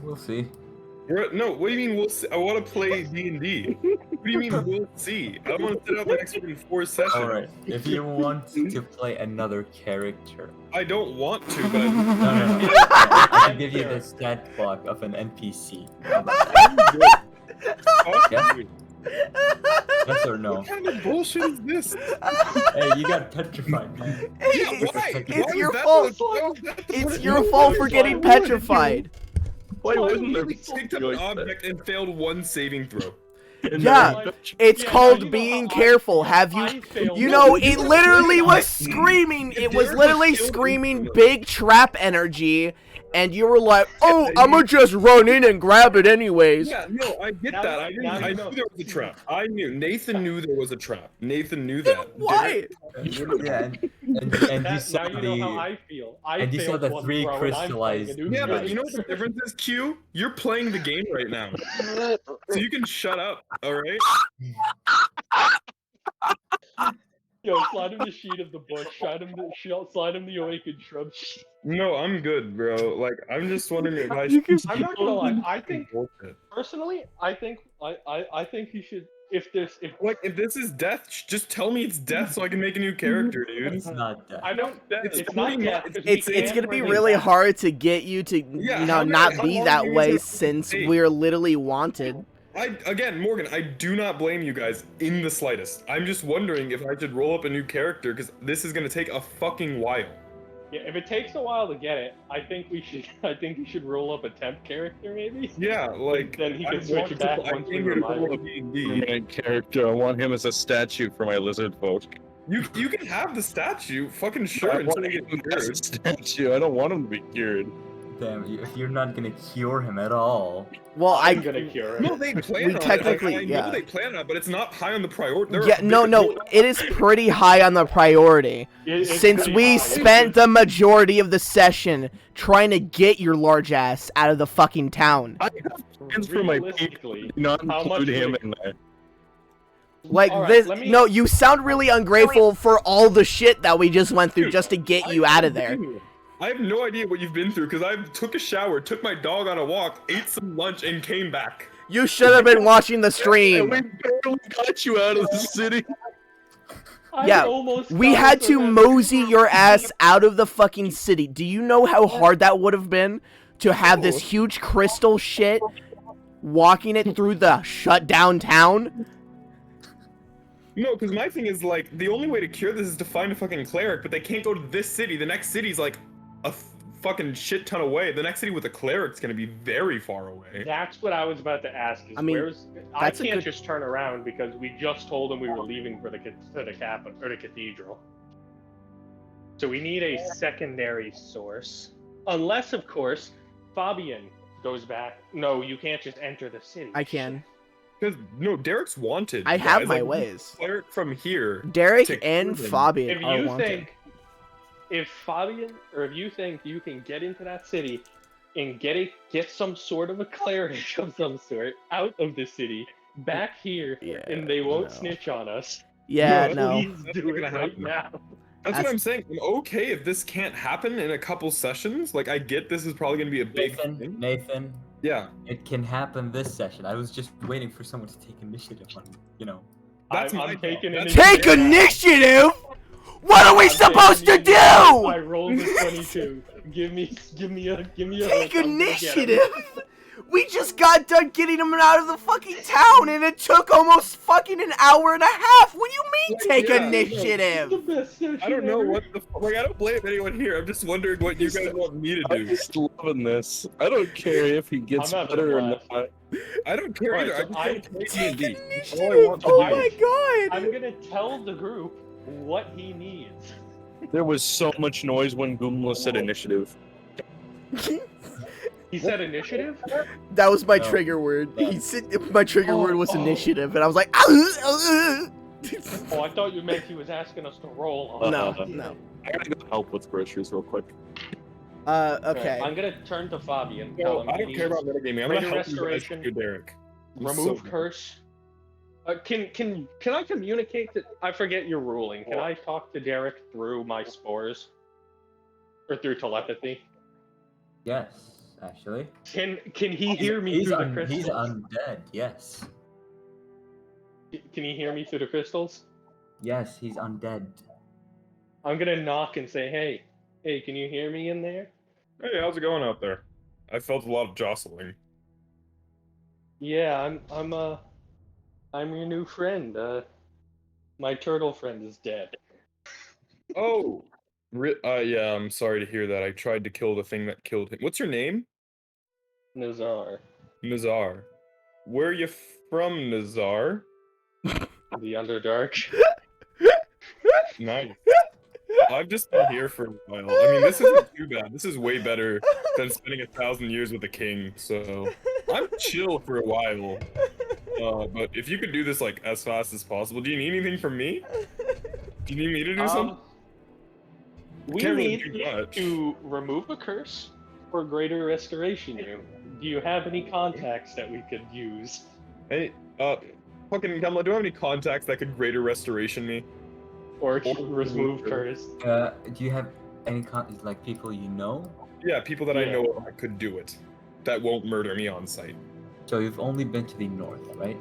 We'll see. No, what do you mean we'll see? I want to play D&D. What do you mean we'll see? I want to sit out the next 4 sessions. All right. If you want to play another character, I don't want to, but no. I can give you the stat block of an NPC. How about that? Fuck Yeah. you. Yes or no? What kind of bullshit is this? Hey, you got petrified, man. Yeah, why? It's Why your was that fault. the- why was that the- It's your fault for getting petrified. Why I wasn't there picked up an object and failed 1 saving throw. Yeah, it's Yeah, called you know being how I- careful. Have I you? failed. You No, know, you it were literally afraid was of it. screaming. It was Derek literally was killed screaming instantly. big trap energy, and you were like, "Oh, I'ma just run in and grab it anyways." Yeah, no, I get Now- that. I now you knew know. there was a trap. I knew. Nathan knew there was a trap. Nathan knew that. Why? Yeah, and you That, saw now you know how the. I feel. I and you saw failed the one 3 throw, and I'm playing a crystallized new Yeah, but character. you know what the difference is, Q? You're playing the game right now. So you can shut up, alright? Yo, slide him the sheet of the bush. Slide him the awakened shrub. No, I'm good, bro. Like, I'm just wondering if I You should. can- I'm not gonna lie. I think Bullshit. personally, I think he should. If Like, if this is death, just tell me it's death so I can make a new character, dude. It's not that. I don't. It's It's not pretty yet. much- 'cause we It's can't gonna be bring it really back. hard to get you to Yeah, you know how not be long that do you way guys since take? we're literally wanted. Again, Morgan, I do not blame you guys in the slightest. I'm just wondering if I should roll up a new character because this is gonna take a fucking while. Yeah, if it takes a while to get it, I think we should. I think you should roll up a temp character, maybe. Yeah, like Then he I can switch want back to, I once we came here to remind roll a him. D&D. Permanent character. I want him as a statue for my lizard folk. You can have the statue, fucking sure. I Until want we get him as a cured. statue. I don't want him to be cured. Damn, if you're not gonna cure him at all. Well, I'm gonna cure him. No, they plan We on technically- it. Like, I yeah. know they plan on it, but it's not high on the priority. yeah, no, it is pretty high on the priority. It's Since pretty we high. spent the majority of the session trying to get your large ass out of the fucking town. I have plans for my people. Realistically, Do not how much include him would it- in there. Like Alright, this, let me- no, you sound really ungrateful for all the shit that we just went through Dude, just to get you out of there. I have no idea what you've been through because I took a shower, took my dog on a walk, ate some lunch, and came back. You should have been watching the And stream. we barely got you out of the city. I Yeah, almost We got had us to around- mosey your ass out of the fucking city. Do you know how hard that would have been to have this huge crystal shit walking it through the shut down town? No, because my thing is like the only way to cure this is to find a fucking cleric, but they can't go to this city. The next city's like a fucking shit ton away. The next city with a cleric's gonna be very far away. That's what I was about to ask. Is I mean, I that's a can't good- just turn around because we just told him we were leaving for the capital or the cathedral. So we need a secondary source, unless of course Fabian goes back. No, you can't just enter the city. I can. Because no, Derek's wanted. I have guys. my Like, ways. Cleric from here. Derek to and cure them. Fabian If are you wanted. think, if Fabian or if you think you can get into that city and get some sort of a cleric of some sort out of the city, back here, Yeah, and they won't no. snitch on us. Yeah, No, no. Please that's do not it gonna right happen. now. That's what That's- I'm saying. I'm okay if this can't happen in a couple sessions. Like, I get this is probably gonna be a big thing. Nathan, Yeah, it can happen this session. I was just waiting for someone to take initiative on, that's I'm my taking job. initiative. Take initiative? What are we I'm taking supposed the to initiative. I do? rolled a 22. Give me a Take hook. I'm gonna get 'em. initiative? We just got done getting them out of the fucking town, and it took almost fucking an hour and a half. What do you mean, Like, take yeah, no, initiative? The best session I don't know ever. what the like. I don't blame anyone here. I'm just wondering what you guys want me to I'm do. just loving this. I don't care if he gets I'm having a better or blast. not. I don't care Alright, either. so I just want to play Take D&D. initiative. That's all I want to Oh do. my I'm god. gonna tell the group what he needs. There was so much noise when Goomla said initiative. He said initiative? That was my No. trigger word. No. He said my trigger word was Oh. initiative, and I was like, Oh, I thought you meant he was asking us to roll on No, it. no. I gotta go help with groceries real quick. Okay. I'm gonna turn to Fabian. No, Tell him I he don't care needs about metagaming. I'm greater gonna help you guys restoration. do Derek. I'm remove so- curse. Can I communicate that? I forget your ruling. Can I talk to Derek through my spores, or through telepathy? Yes, actually. Can he hear me through the crystals? He's undead, yes. Can he hear me through the crystals? Yes, he's undead. I'm gonna knock and say, hey, can you hear me in there? Hey, how's it going out there? I felt a lot of jostling. Yeah, I'm your new friend. My turtle friend is dead. Oh, yeah. I'm sorry to hear that. I tried to kill the thing that killed him. What's your name? Nazar, Nazar. Where are you from, Nazar? the Underdark. Nice. I've just been here for a while. I mean, this isn't too bad. This is way better than spending 1,000 years with a king. So I'm chill for a while. But if you could do this like as fast as possible, do you need anything from me? Do you need me to do something? We Can't really need do much. to remove a curse for greater restoration. Do you have any contacts that we could use? Hey, fucking Gamla, do I have any contacts that could greater restoration me? Or Or remove curse? Do you have any people you know? Yeah, people that I Yeah. know that could do it. That won't murder me on sight. So you've only been to the north, right?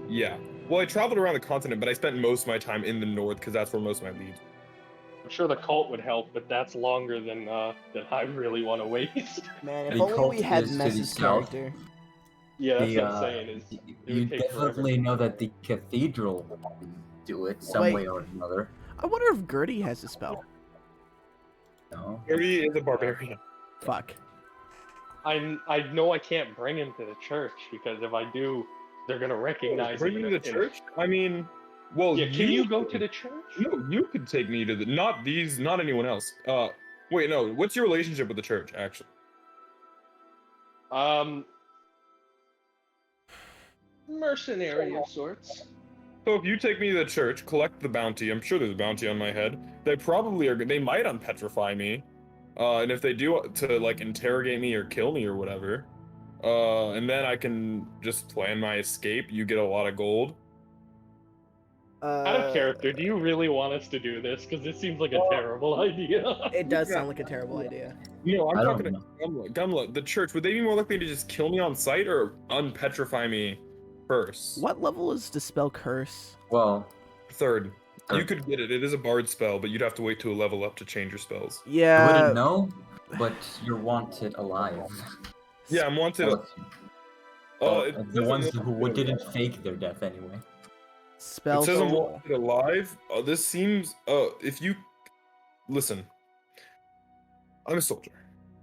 Yeah. Well, I traveled around the continent, but I spent most of my time in the north because that's where most of my leads. I'm sure the cult would help, but that's longer than I really want to waste. Man, if The only cult we had is to the Mess's south. character. Yeah, that's The, what I'm saying. Is it You would take forever. definitely know that the cathedral can do it some Wait. way or another. I wonder if Gertie has a spell. No. Harry is a barbarian. Fuck. I know I can't bring him to the church because if I do, they're gonna recognize Bring him. me to the church? I mean, well, Yeah, can you go to the church? No, you could take me to the. Not these, not anyone else. Wait, no. What's your relationship with the church, actually? Mercenary of sorts. So if you take me to the church, collect the bounty. I'm sure there's a bounty on my head. They probably are. They might unpetrify me. And if they do to like interrogate me or kill me or whatever, and then I can just plan my escape. You get a lot of gold. Out of character, do you really want us to do this? Because this seems like a terrible idea. It does sound like a terrible idea. No, I'm I don't talking know. to Gumla. The church, would they be more likely to just kill me on sight or unpetrify me first? What level is Dispel Curse? Well, Third. You Third. could get it. It is a bard spell, but you'd have to wait to a level up to change your spells. you Yeah. wouldn't know, but you're wanted alive. Yeah, I'm wanted. Well, It the doesn't ones look who good. didn't fake their death anyway. Spell It says I'm soul. wanted alive. This seems. If you listen, I'm a soldier.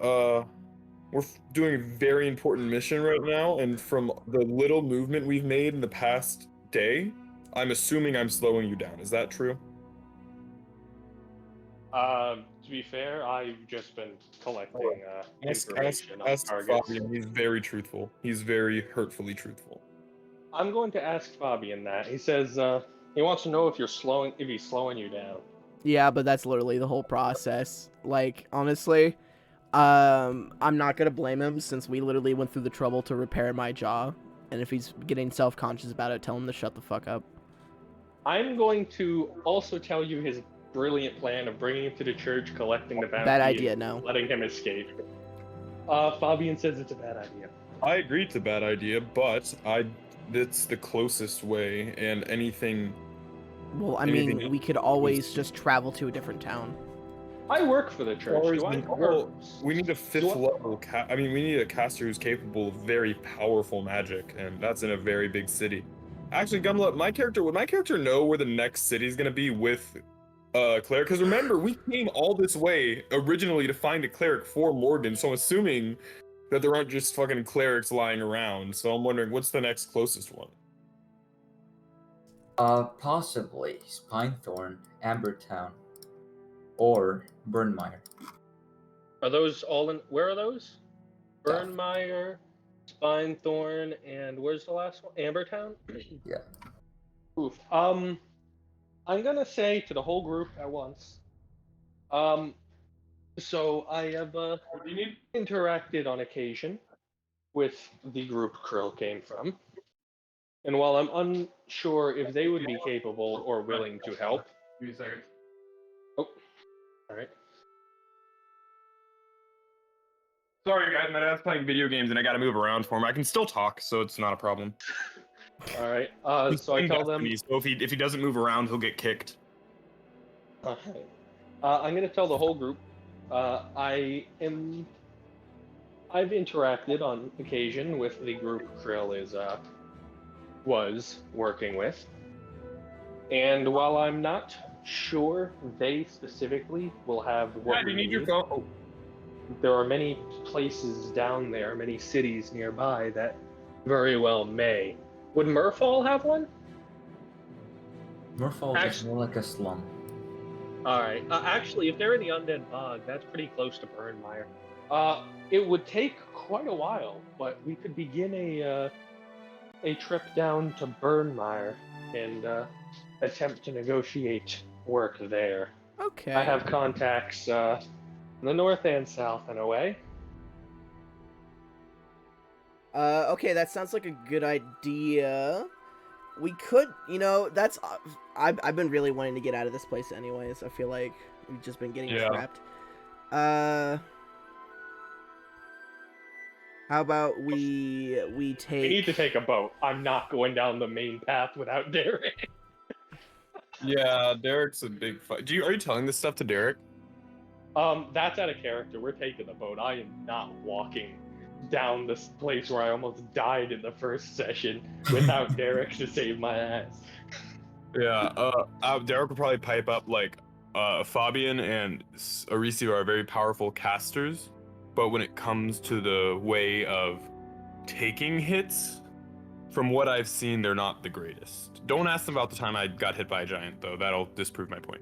We're doing a very important mission right now, and from the little movement we've made in the past day, I'm assuming I'm slowing you down. Is that true? To be fair, I've just been collecting Ask information on targets. Fabian. He's very truthful. He's very hurtfully truthful. I'm going to ask Fabian that. He says he wants to know if he's slowing you down. Yeah, but that's literally the whole process. Like, honestly, I'm not gonna blame him since we literally went through the trouble to repair my jaw. And if he's getting self-conscious about it, tell him to shut the fuck up. I'm going to also tell you his brilliant plan of bringing him to the church, collecting the bounty, Bad idea, and no. letting him escape. Fabian says it's a bad idea. I agree it's a bad idea, but it's the closest way, and anything. Well, I Anything mean, we could always just travel to a different town. I work for the church. Do I? Well, we need a fifth level. We need a caster who's capable of very powerful magic, and that's in a very big city. Actually, Gumlet, would my character know where the next city is gonna be with cleric? Because remember, we came all this way originally to find a cleric for Morgan, so I'm assuming that there aren't just fucking clerics lying around. So I'm wondering, what's the next closest one? Possibly Spinethorn, Ambertown, or Burnmire. Are those all in? Where are those? South. Burnmire, Spinethorn, and where's the last one? Ambertown. Yeah. Oof. I'm gonna say to the whole group at once. So I have interacted on occasion with the group Krill came from, and while I'm unsure if they would be capable or willing to help. Give me a second. Oh, all right. Sorry, guys, my dad's playing video games and I gotta move around for him. I can still talk, so it's not a problem. All right. He's So I playing tell Destiny, them. so if he doesn't move around, he'll get kicked. Okay. I'm gonna tell the whole group. I've interacted on occasion with the group Krill was working with, and while I'm not sure they specifically will have what we need, phone? there are many places down there, many cities nearby that very well may. Would Murfall have one? Murfall is more like a slum. All right. Actually, if they're in the Undead Bog, that's pretty close to Burnmire. It would take quite a while, but we could begin a trip down to Burnmire and attempt to negotiate work there. Okay. I have contacts in the north and south in a way. Okay, that sounds like a good idea. We could, that's... I've been really wanting to get out of this place anyways. I feel like we've just been getting trapped. How about we take... We need to take a boat. I'm not going down the main path without Derek. Yeah, Derek's a big fight. Are you telling this stuff to Derek? That's out of character. We're taking the boat. I am not walking down this place where I almost died in the first session without Derek to save my ass. Yeah, Derek will probably pipe up like Fabian and Arisi are very powerful casters, but when it comes to the way of taking hits, from what I've seen, they're not the greatest. Don't ask them about the time I got hit by a giant, though. That'll disprove my point.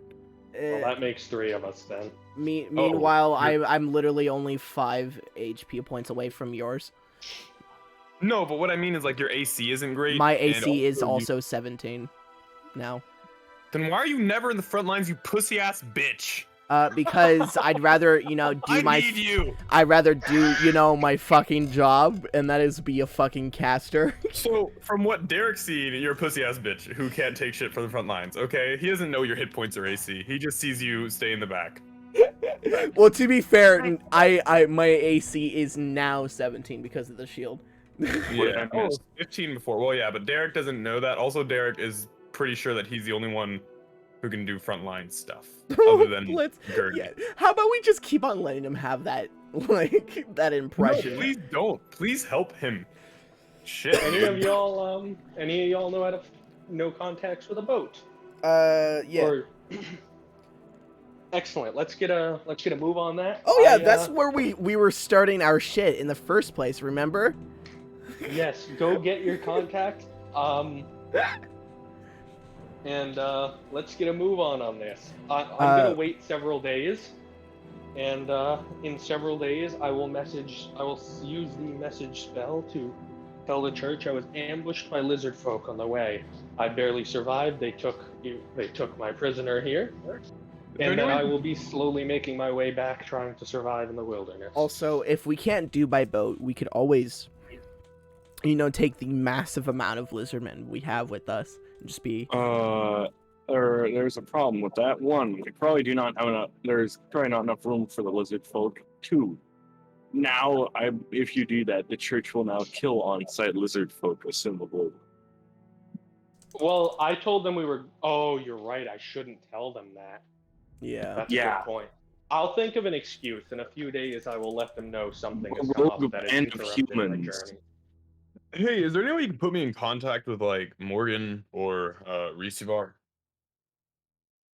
Well, that makes 3 of us then. Meanwhile, I'm literally only 5 HP points away from yours. No, but what I mean is like your AC isn't great. My AC is also 17 now. Then why are you never in the front lines, you pussy ass bitch? Because I'd rather, do I need you. I'd rather do, my fucking job, and that is be a fucking caster. So, from what Derek's seen, you're a pussy ass bitch who can't take shit from the front lines, okay? He doesn't know your hit points or AC. He just sees you stay in the back. Well, to be fair, my AC is now 17 because of the shield. Yeah, I was 15 before. Well, yeah, but Derek doesn't know that. Also, Derek is pretty sure that he's the only one who can do frontline stuff other than Gurg. Yeah. How about we just keep on letting him have that, that impression? No, please don't. Please help him. Shit. Any of y'all know how to know contacts with a boat? Yeah. Or... Excellent. Let's get a move on that. Oh yeah, that's where we were starting our shit in the first place. Remember? Yes. Go get your contact. And let's get a move on this. I'm gonna wait several days, and in several days I will use the message spell to tell the church I was ambushed by lizard folk on the way. I barely survived. They took my prisoner here, there And then any I way- will be slowly making my way back, trying to survive in the wilderness. Also, if we can't do by boat, we could always, take the massive amount of lizardmen we have with us and just be. There's a problem with that. One, we probably do not have enough. There's probably not enough room for the lizard folk. Two, now if you do that, the church will now kill on-site lizard folk, assumably. Well, I told them we were. Oh, you're right. I shouldn't tell them that. Yeah. That's a Yeah. good point. I'll think of an excuse. In a few days, I will let them know something has A come up rogue that has band of interrupted my humans. journey. Hey, is there any way you can put me in contact with like Morgan or Recevar? Is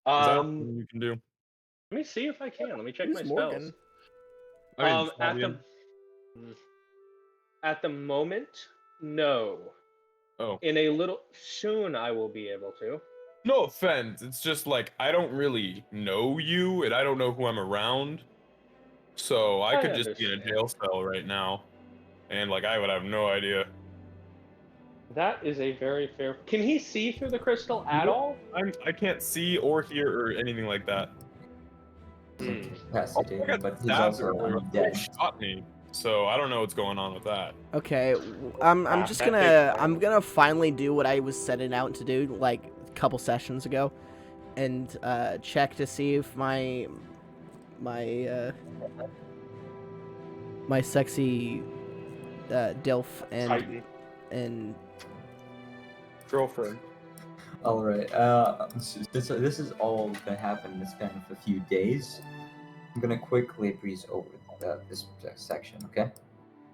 that something you can do? Let me see if I can. Let me check Who's my Morgan? spells. I mean, At Fabian. the moment, no. Oh, In a little soon, I will be able to. no offense. It's just like I don't really know you, and I don't know who I'm around. So I I could just be in a understand. jail cell right now, and like I would have no idea. That is a very fair. Can he see through the crystal at all? I can't see or hear or anything like that. Hmm. Incapacitated, I got but he's stabbed also earlier. undead. Shot me. So I don't know what's going on with that. Okay, I'm Ah, just that gonna takes I'm time. gonna finally do what I was setting out to do like a couple sessions ago, and check to see if my sexy Dilf Titan. and Girlfriend. All right. This is all gonna happen in the span of a few days. I'm gonna quickly breeze over this section. Okay.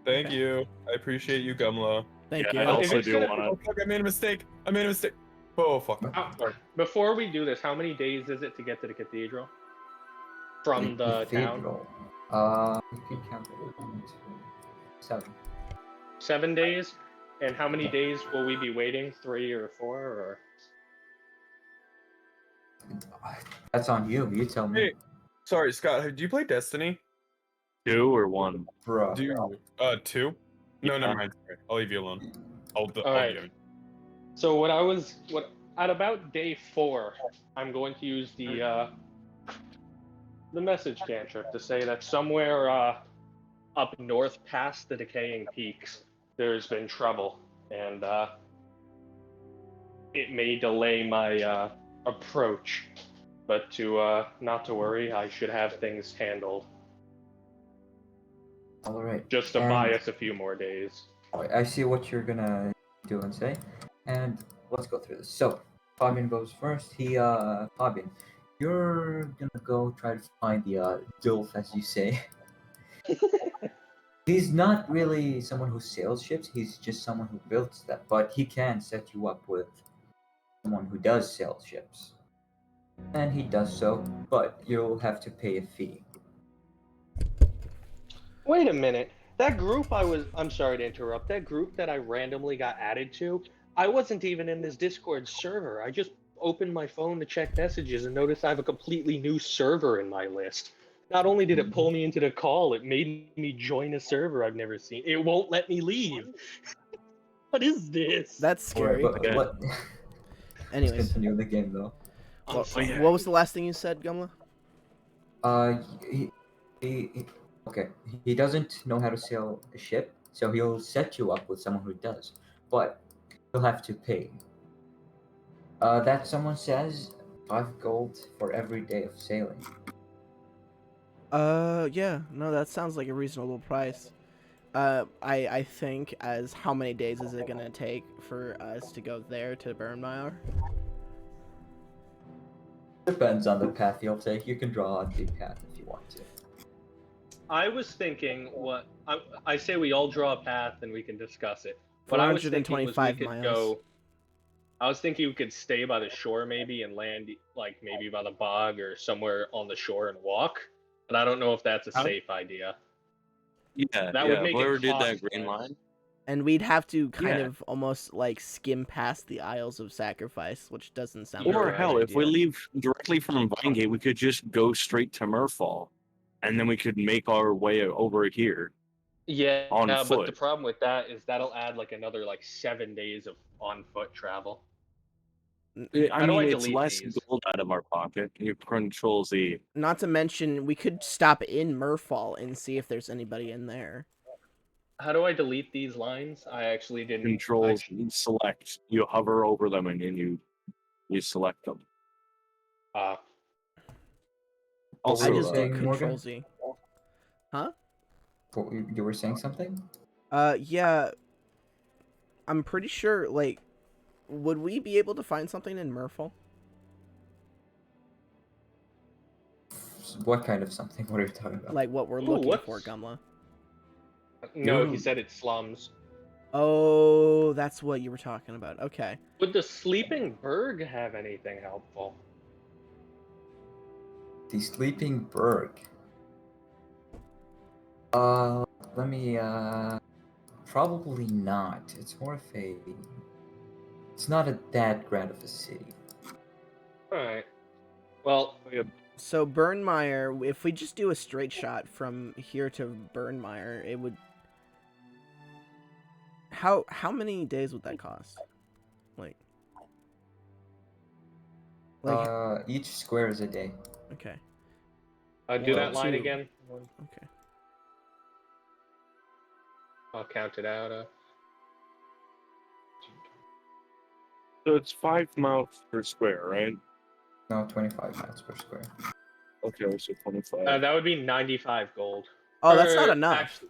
Thank Okay. you. I appreciate you, Gumla. thank Yeah, you. I If also it's do gonna- want Oh to. fuck! I made a mistake. Oh fuck. Sorry. Before we do this, how many days is it to get to the cathedral? From the town? cathedral. You can count 1, 2, 7. 7 days? And how many days will we be waiting? 3 or 4? Or That's on you. You tell me. Hey, sorry, Scott. Do you play Destiny? 2 or 1? Bruh. Do you? 2? No, Yeah. never mind. Sorry. I'll leave you alone. I'll Alright. give it. so at about day 4, I'm going to use the message cantrip to say that somewhere up north past the decaying peaks, there's been trouble, and it may delay my approach. But not to worry, I should have things handled. All right. Just to And buy us a few more days. I see what you're gonna do and say, and let's go through this. So, Fabian goes first. Fabian, you're gonna go try to find the Dilf, as you say. He's not really someone who sails ships. He's just someone who builds them. But he can set you up with someone who does sail ships, and he does so. But you'll have to pay a fee. Wait a minute. That group I'm sorry to interrupt. That group that I randomly got added to, I wasn't even in this Discord server. I just opened my phone to check messages and noticed I have a completely new server in my list. Not only did it pull me into the call, it made me join a server I've never seen. It won't let me leave. What is this? That's All right, scary. but Yeah. let, let's Anyways, continue the game though. what, yeah. what was the last thing you said, Gumla? Okay. He doesn't know how to sail a ship, so he'll set you up with someone who does, but you'll have to pay. That someone says 5 gold for every day of sailing. Yeah, no, that sounds like a reasonable price. I think as how many days is it gonna take for us to go there to Burnmire? Depends on the path you'll take. You can draw a deep path if you want to. I was thinking I say we all draw a path and we can discuss it. What I was thinking was we 425 could miles. go. I was thinking we could stay by the shore maybe and land like maybe by the bog or somewhere on the shore and walk. But I don't know if that's a How- safe idea. Yeah, That would make it Blair did that cost green less. line. And we'd have to kind Yeah. of almost like skim past the Isles of Sacrifice, which doesn't sound Or like Or a good hell, if we idea. leave directly from Vinegate, we could just go straight to Murfall, and then we could make our way over here. Yeah, On but the foot. problem with that is that'll add like another like 7 days of on foot travel. I How do mean, I it's delete less these? gold out of our pocket. You control Z. Not to mention, we could stop in Murfall and see if there's anybody in there. How do I delete these lines? I actually didn't. Control select. You hover over them and then you select them. What Also, I were you just do saying, Control Morgan? Z. Huh? You were saying something? Yeah. I'm pretty sure, like, would we be able to find something in Murfall? What kind of something? What are you talking about? Like what we're Ooh, looking for, what's- Gumla? No, he You're- said it's slums. Oh, that's what you were talking about. Okay. Would the sleeping berg have anything helpful? The Sleeping Berg. Let me, probably not. It's more of a... It's not that grand of a city. Alright. Well, So Burnmire, if we just do a straight shot from here to Burnmire, it would. How many days would that cost? Like. Each square is a day. Okay. do One, that line two. again. Okay. I'll count it out. So it's 5 miles per square, right? No, 25 miles per square. Okay, so 25. That would be 95 gold. Oh, that's not Or enough. actually,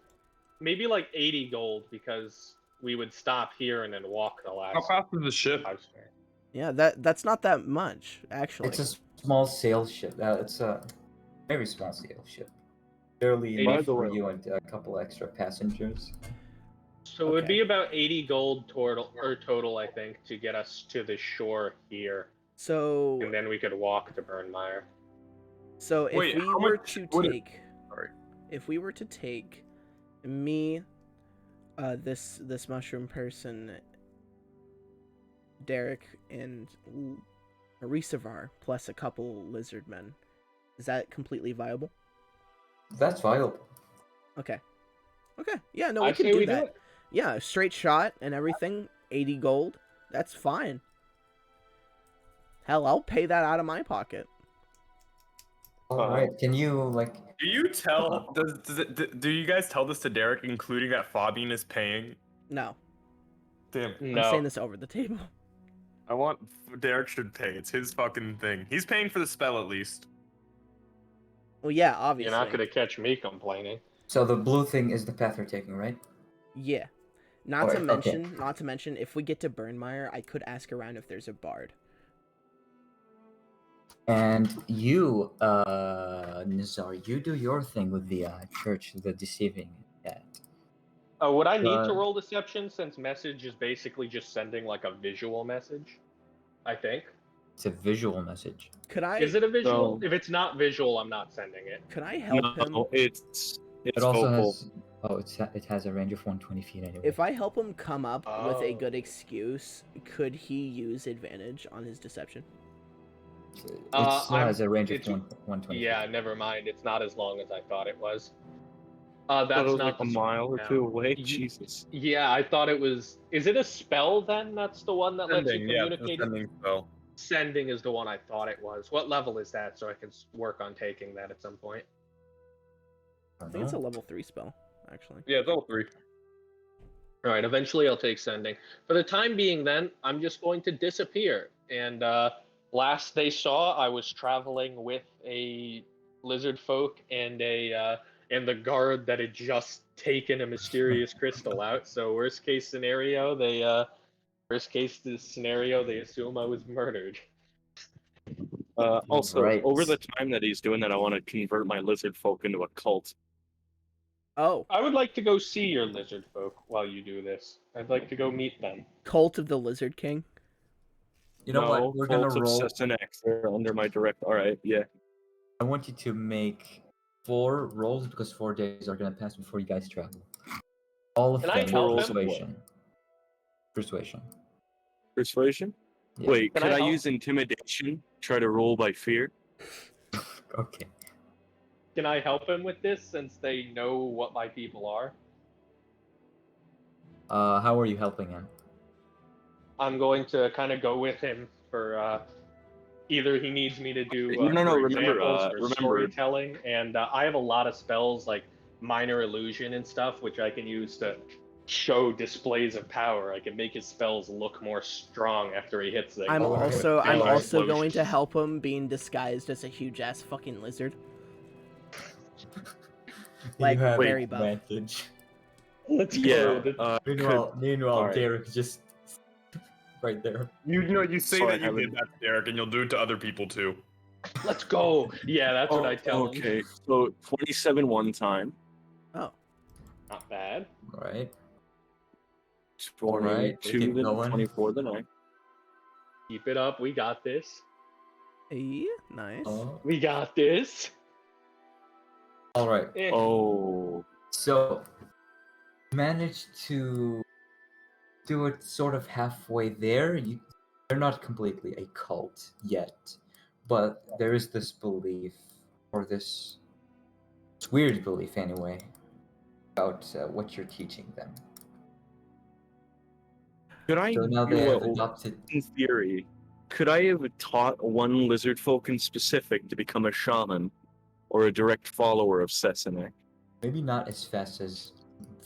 maybe like 80 gold because we would stop here and then walk the last How fast is the ship? 5 square. Yeah, that's not that much actually. It's a small sail ship. It's a very small sail ship. Barely By enough the for way- you and a couple extra passengers. So it would Okay. be about 80 gold total, I think, to get us to the shore here, So and then we could walk to Burnmire. So if Wait, we how were much to would it- take, Sorry. if we were to take me, this mushroom person, Derek, and Arisavar, plus a couple lizard men, is that completely viable? That's viable. Okay. Okay. Yeah. No, we I'd could say do we that. do it. Yeah, straight shot and everything. 80 gold. That's fine. Hell, I'll pay that out of my pocket. All right. Can you like? Do you tell? Do you guys tell this to Derek, including that Fabian is paying? No, Damn. I'm saying this over the table. I want Derek should pay. It's his fucking thing. He's paying for the spell at least. Well, yeah, obviously. You're not gonna catch me complaining. So the blue thing is the path we're taking, right? Yeah. Not to Alright, okay. mention, if we get to Burnmire, I could ask around if there's a bard. And you, Nizar, you do your thing with the church, the deceiving that. Would I need to Uh, roll deception since message is basically just sending like a visual message? I think. It's a visual message. Could I? Is it a visual? No. If it's not visual, I'm not sending it. Could I help him? No, it's It also vocal. has. Oh, it has a range of 120 feet anyway. If I help him come up with a Oh. good excuse, could he use advantage on his deception? It Uh, still I'm- has a range of it's- 120. Yeah, never mind. It's not as long as I thought it was. Thought That's it was not like a the- mile or no. two away. Ye- Jesus. Yeah, I thought it was. Is it a spell then? That's the one that lets you Sending, yeah, it's a communicate. sending spell. Sending is the one I thought it was. What level is that? So I can work on taking that at some point. I think it's a level 3 spell, actually. Yeah, it's all 3. All right. Eventually, I'll take sending. For the time being, then I'm just going to disappear. And last they saw, I was traveling with a lizard folk and the guard that had just taken a mysterious crystal out. So worst case scenario, they assume I was murdered. Also, Right. over the time that he's doing that, I want to convert my lizard folk into a cult. Oh, I would like to go see your lizard folk while you do this. I'd like to go meet them. Cult of the Lizard King. You know what? We're gonna Cult of roll. Sessenex. They're under my direct. All right, yeah. I want you to make 4 rolls because 4 days are gonna pass before you guys travel. All of Can I them help him? persuasion. Persuasion. Persuasion. Yeah. Wait, Can could I I help? use intimidation? Try to roll by fear. Okay. Can I help him with this since they know what my people are? How are you helping him? I'm going to kind of go with him for either he needs me to do No, for remember, examples for remember- storytelling, and I have a lot of spells like minor illusion and stuff, which I can use to show displays of power. I can make his spells look more strong after he hits them. I'm Oh, also big going explosions. to help him being disguised as a huge ass fucking lizard. Like, you have very buff. advantage. Let's Yeah. go. Meanwhile, Sorry. Derek just right there. You say Sorry, that you Helen. did that, Derek, and you'll do it to other people too. Let's go. Yeah, that's what I tell him. Okay, so 27 one time, Oh, Not bad. Right. 22 Alright, keep the going. 24 the next. Keep it up. We got this. nice. We got this. All right. Eh. Oh, So, managed to do it sort of halfway there. They're not completely a cult yet, but there is this belief, or this weird belief anyway, about what you're teaching them. could I? So now they have well, adopted. in theory, could I have taught one lizard folk in specific to become a shaman or a direct follower of Sesame? Maybe not as fast as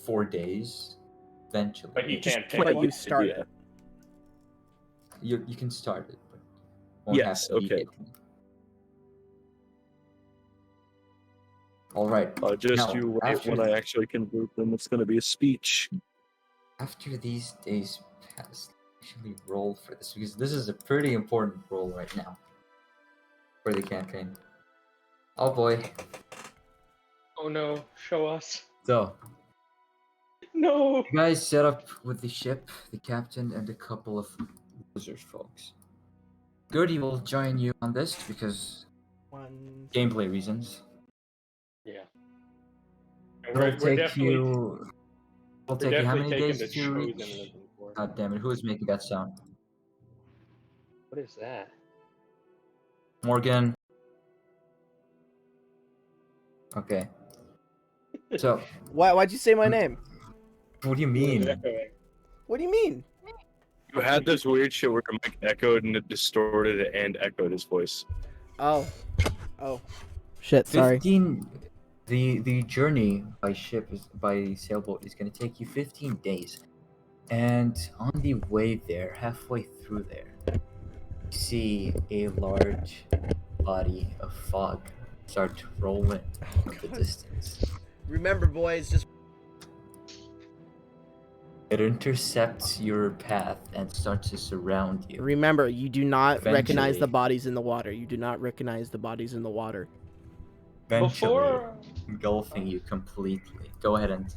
4 days. Eventually, But he Just can't play take But you with start idea. it. you can start it, but won't Yes, happen okay. immediately. All right. Just Now, you wait after when I actually convert them. It's going to be a speech. After these days pass, actually roll for this because this is a pretty important role right now for the campaign. Oh boy. Oh no, show us. So, No. you guys set up with the ship, the captain, and a couple of lizard folks. Gertie will join you on this because One. gameplay reasons. Yeah. And It'll we're take definitely, you. It'll we're take you how definitely many taking the days to chosen reach? living for. God damn it! Who is making that sound? What is that? Morgan. Okay. So, Why'd you say my name? what do you mean? What do you mean? You had this weird shit where Mike echoed and it distorted and echoed his voice. Oh. Shit, sorry. 15. The journey by sailboat is going to take you 15 days, and on the way there, halfway through there, you see a large body of fog start rolling in the God. distance. Remember, boys, just It intercepts your path and starts to surround you. remember, you do not recognize the Eventually. bodies in the water. You do not recognize the bodies in the water. Eventually, Before. engulfing you completely. Go ahead and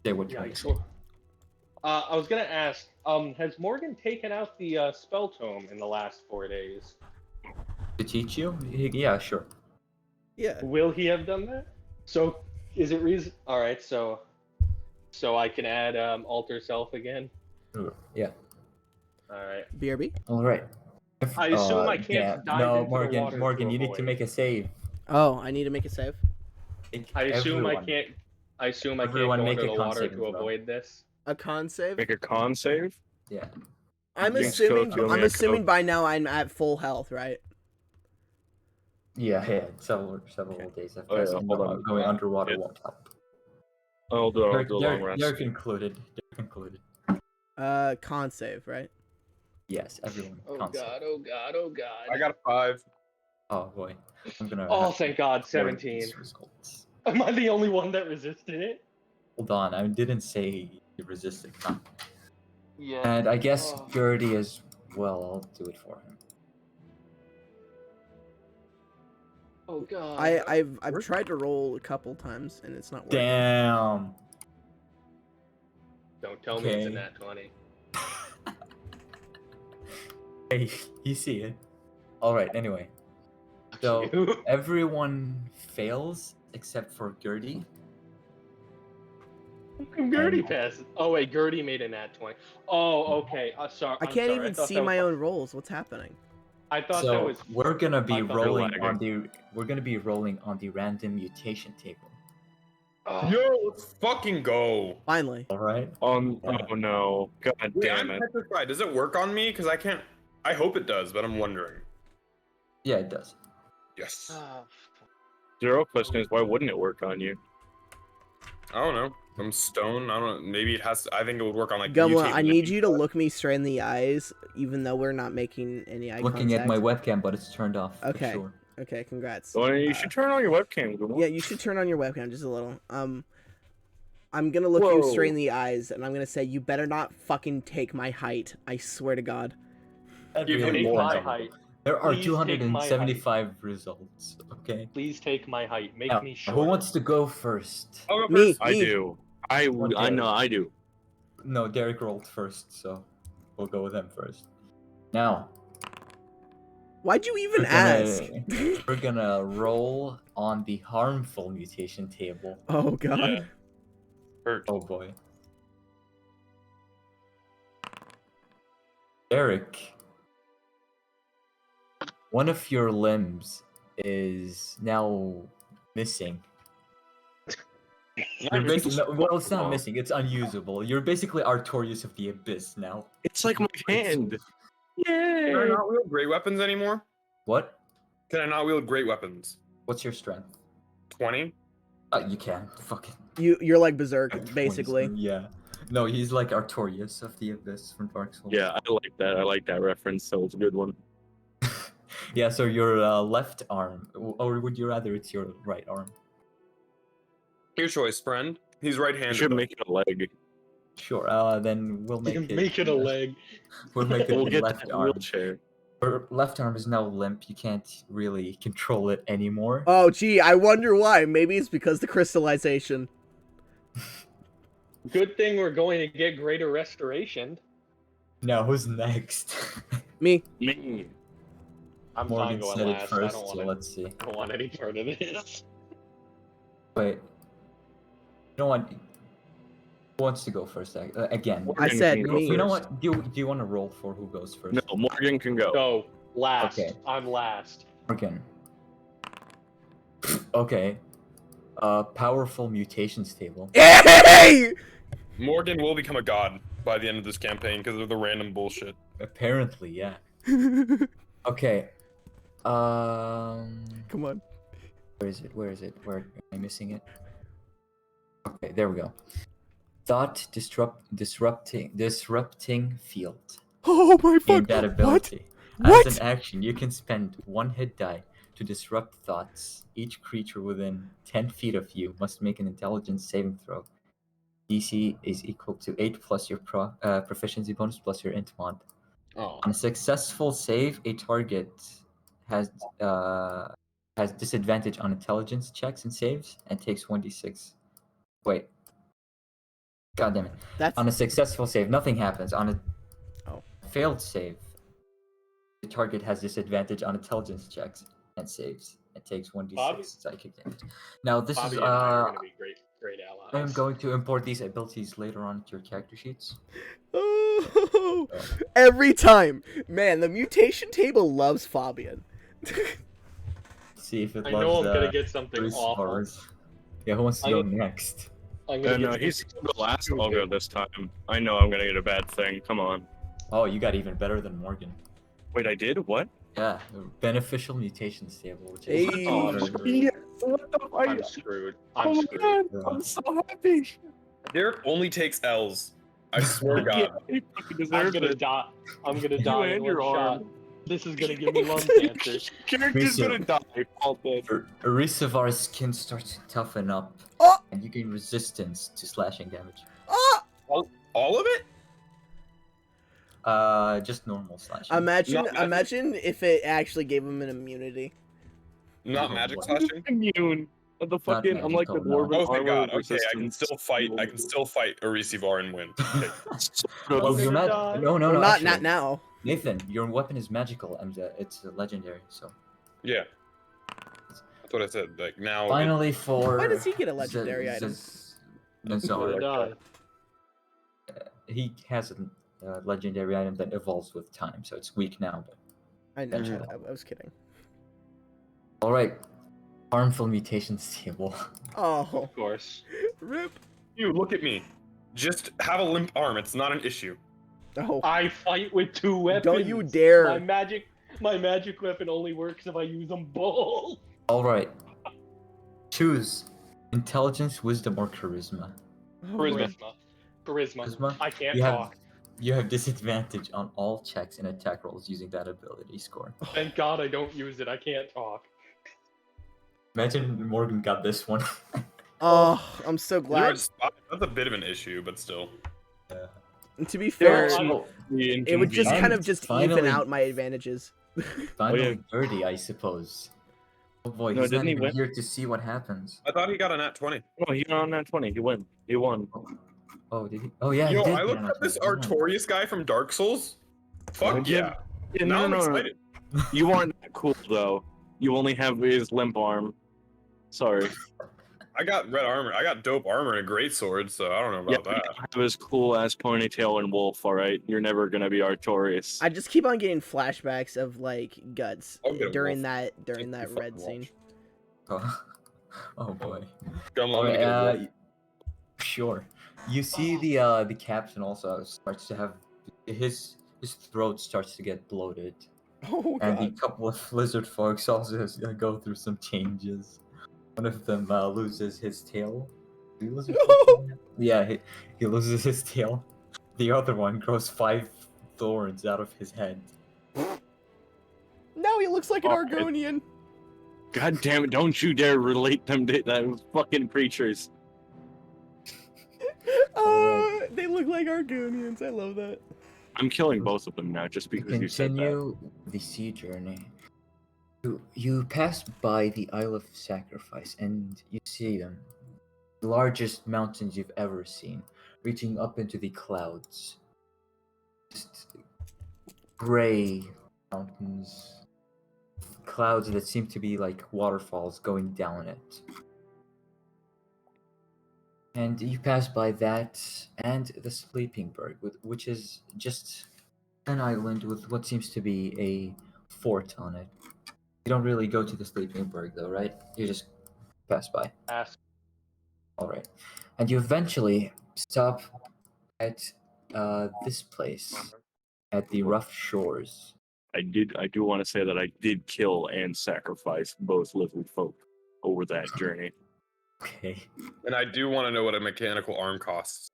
say what you're Yikes. saying. I was gonna ask, has Morgan taken out the spell tome in the last 4 days? To teach you? Yeah, sure. Yeah. Will he have done that? So, is it reason? All right, so I can add alter self again. Yeah. All right. BRB? All right. I assume I can't dive No, into the Morgan. water Morgan, to you need to avoid. make a save. Oh, I need to make a save. I assume Everyone. I can't. I assume I can't Everyone go make under a the con water saving to throw. avoid this. A con save? Make a con save? Yeah. I'm Jinx assuming. code, you only I'm have assuming code. by now I'm at full health, right? Yeah. Several days have Oh, yeah, passed. and hold on. Going underwater Yeah. won't help. I'll do a long rest. They're concluded. Con save, right? Yes, everyone. Oh con save. god! Oh god! Oh god! I got a 5. Oh boy. I'm gonna. Oh, have to thank God, record 17. these results. Am I the only one that resisted it? Hold on, I didn't say you resisted. Huh? Yeah. And I guess Oh. Gertie as well. I'll do it for him. Oh god! I've tried to roll a couple times and it's not working. Damn. Don't tell me it's a Okay. nat 20. Hey, you see it. All right. Anyway, so You. everyone fails except for Gertie. Gertie And- passed. Oh wait, Gertie made a nat 20. Oh, okay. Sorry. I I'm can't sorry. even thought see that my was- own rolls. What's happening? I thought that So was. we're gonna be I thought- rolling You're on the random mutation table. Oh, Yo, let's fucking go. Finally. All right. Oh Yeah. no. God Wait, damn I'm it. petrified. Does it work on me? Because I can't. I hope it does, but I'm wondering. Yeah, it does. Yes. The real question is, why wouldn't it work on you? I don't know. I'm stone. I don't know. Maybe it has. I think it would work on like. Gumla, mutate I need you to blood. look me straight in the eyes, even though we're not making any eye Looking contact. at my webcam, but it's turned off. Okay. For sure. Okay, congrats. Well, you should turn on your webcam. Google. Yeah, you should turn on your webcam just a little. I'm gonna look you straight in Whoa. the eyes, and I'm gonna say, you better not fucking take my height. I swear to God. Give him Take more. my height. There are Please take my 275 results. Okay. Please take my height. Make Now, me who short. wants to go first? I'll go Me. first. I do. I know. I do. No, Derek rolled first, so we'll go with him first. Now, Why'd you even we're ask? gonna roll on the harmful mutation table. Oh God. Yeah. Hurt. Oh boy. Derek, one of your limbs is now missing. You're basically, well, it's not missing. It's unusable. You're basically Artorias of the Abyss now. It's like my hand. Can I Yay! not wield great weapons anymore? What? Can I not wield great weapons? What's your strength? 20. You can. Fucking. You're like Berserk, 20. basically. Yeah. No, he's like Artorias of the Abyss from Dark Souls. Yeah, I like that. I like that reference. So it's a good one. Yeah, so your left arm, or would you rather it's your right arm? Your choice, friend. He's You right-handed. should though. make it a leg. Sure. Then we'll make it. Make it a leg. We'll make it We'll the get left that arm. wheelchair. Your left arm is now limp. You can't really control it anymore. Oh gee, I wonder why. Maybe it's because the crystallization. Good thing we're going to get greater restoration. Now who's next? Me. Me. I'm Morgan fine going said it last. first, I don't so want let's see. I don't want any part of this. Wait. You know what? Who wants to go first? Again. I said can go me. You know first. what? Do you want to roll for who goes first? No, Morgan can go. Go last. Okay. I'm last. Morgan. Okay. Powerful mutations table. Hey! Morgan will become a god by the end of this campaign because of the random bullshit. Apparently, yeah. Okay. Come on. Where is it? Where is it? Where am I missing it? Okay, there we go. Thought disrupting field. Oh my Gain fuck. that What? ability. What? As an action, you can spend one hit die to disrupt thoughts. Each creature within 10 feet of you must make an intelligence saving throw. DC is equal to 8 plus your proficiency bonus plus your int mod. Oh. On a successful save, a target has disadvantage on intelligence checks and saves and takes 1d6. Wait. God damn it. That's On a successful save, nothing happens. On a Oh. failed save, the target has disadvantage on intelligence checks and saves. It takes 1d6 Bobby? psychic damage. Now this Bobby is and I are going to be great allies. I'm going to import these abilities later on into your character sheets. oh, every time. Man, the mutation table loves Fabian. See if it I loves, know I'm going to get something Bruce awful. Horrors. Yeah, who wants to go next? I'm No, gonna no, get he's something the last. I'll go stupid. this time. I know I'm gonna get a bad thing. Come on. Oh, you got even better than Morgan. Wait, I did? What? Yeah, the beneficial mutations table, which is Hey. Oh, harder. what the I'm screwed. I'm Oh my screwed. god, Yeah. I'm so happy. Derek only takes L's. I swear to God. Yeah, he fucking I'm deserves gonna it. die. I'm gonna You die in and your one shot. arm. This is gonna give me lung cancer. Character's Me gonna too. die. All dead. Arisavar's skin starts to toughen up, Oh! and you gain resistance to slashing damage. Oh! All of it? Just normal slashing. Imagine, Not magic? imagine if it actually gave him an immunity. Not Oh, magic what? slashing? Immune. The fucking, I'm like the magical, no. dwarven Oh, thank armor God. Okay, I resistance. can still fight. I can still fight Arisivar and win. Okay. Well, I'm your gonna mag- die. no, no, Well, no. not actually, not now. Nathan, your weapon is magical and it's legendary. So Yeah. That's what I said. Like now. finally, for Why does he get a legendary item? I'm gonna Nazar, die. he has a legendary item that evolves with time, so it's weak now. But I know. Gotcha. I was kidding. all right, harmful mutations table. Oh, Of course. rip. You look at me. Just have a limp arm. It's not an issue. Oh, I fight with 2 weapons. don't you dare! My magic weapon only works if I use them both. All right. Choose intelligence, wisdom, or charisma. Oh, Charisma. boy. Charisma. I can't you talk. You have disadvantage on all checks and attack rolls using that ability score. Thank God I don't use it. I can't talk. Imagine Morgan got this one. Oh, I'm so You're glad. a spot. That's a bit of an issue, but still. And to be There fair, are- it would just kind of And just even finally- out my advantages. Finally, dirty, I suppose. Oh boy, No, he's not didn't he even win? here to see what happens. I thought he got a nat 20. Oh, he got on that 20. He won. He won. Oh, did he? Oh yeah, Yo, he did. I get looked an up this attack. Artorias guy from Dark Souls. Fuck yeah. Yeah, Now I'm no. excited. You aren't that cool though. You only have his limp arm. Sorry. I got red armor. I got dope armor and a great sword, so I don't know about You that. don't have his cool ass ponytail and wolf. All right, you're never gonna be Artorias. I just keep on getting flashbacks of like Guts I'll get a during wolf. that Just red fucking scene. Oh, oh boy. Come on, All let me right, get a wolf. sure. You see the captain also starts to have his throat starts to get bloated, Oh and the god. couple of lizard folks also go through some changes. One of them loses his tail. Do you lose his tail? Yeah, he loses his tail. The other one grows 5 thorns out of his head. Now he looks like an Alright. Argonian. God damn it! Don't you dare relate them to those fucking creatures. They look like Argonians. I love that. I'm killing both of them now just To because you said that. continue the sea journey, you pass by the Isle of Sacrifice, and you see them, the largest mountains you've ever seen, reaching up into the clouds. Just gray mountains, clouds that seem to be like waterfalls going down it. And you pass by that and the Sleeping Berg, which is just an island with what seems to be a fort on it. You don't really go to the Sleeping Berg though, right? You just pass by. Ass. Alright. And you eventually stop at this place, at the Rough Shores. I do want to say that I did kill and sacrifice both lizard folk over that journey. Okay. And I do want to know what a mechanical arm costs.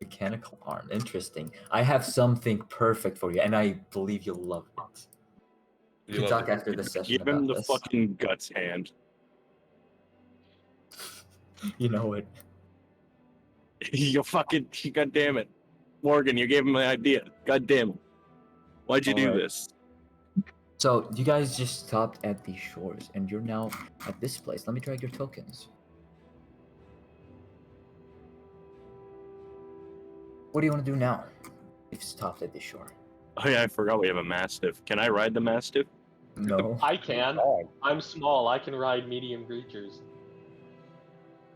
Mechanical arm. Interesting. I have something perfect for you, and I believe you'll love it. We You can love talk it. after the session Give him about the this. fucking guts hand. You know it. You fucking god damn it. Morgan, you gave him the idea. God damn it. Why'd you do Alright. this? So, you guys just stopped at the shores, and you're now at this place. Let me drag your tokens. What do you want to do now? You've stopped at the shore. Oh yeah, I forgot we have a mastiff. Can I ride the mastiff? No. I can. I'm small. I can ride medium creatures.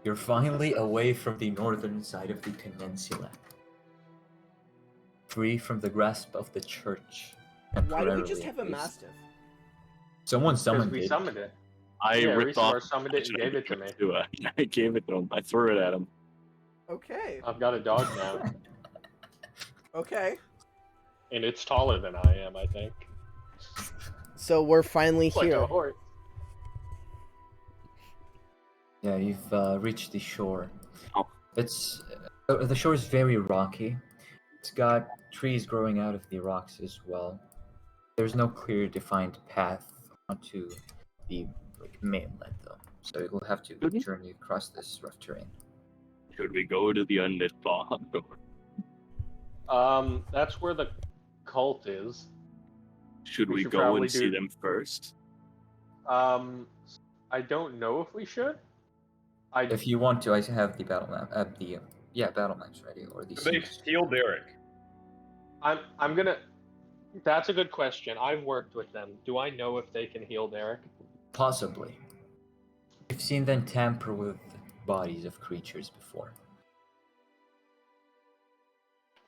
You're finally away from the northern side of the peninsula. Free from the grasp of the church. Why do we just temporarily, have a at least. mastiff? Someone Because summoned we it. summoned it. I Yeah, ripped Reese off. summoned it and gave it to me. I gave it to him. I threw it at him. Okay. I've got a dog now, Okay. and it's taller than I am, I think. So we're finally It's like here. a horse. Yeah, you've reached the shore. Oh. It's the shore is very rocky. It's got trees growing out of the rocks as well. There's no clear defined path onto the mainland though, so you'll have to Mhm. journey across this rough terrain. Should we go to the unlit bog? That's where the cult is. Should We we should go probably and see do- them first? I don't know if we should. If you want to, I have the battle map, battle maps ready, or the They scenes. heal Derek. I'm gonna. That's a good question. I've worked with them. Do I know if they can heal Derek? Possibly. You've seen them tamper with bodies of creatures before.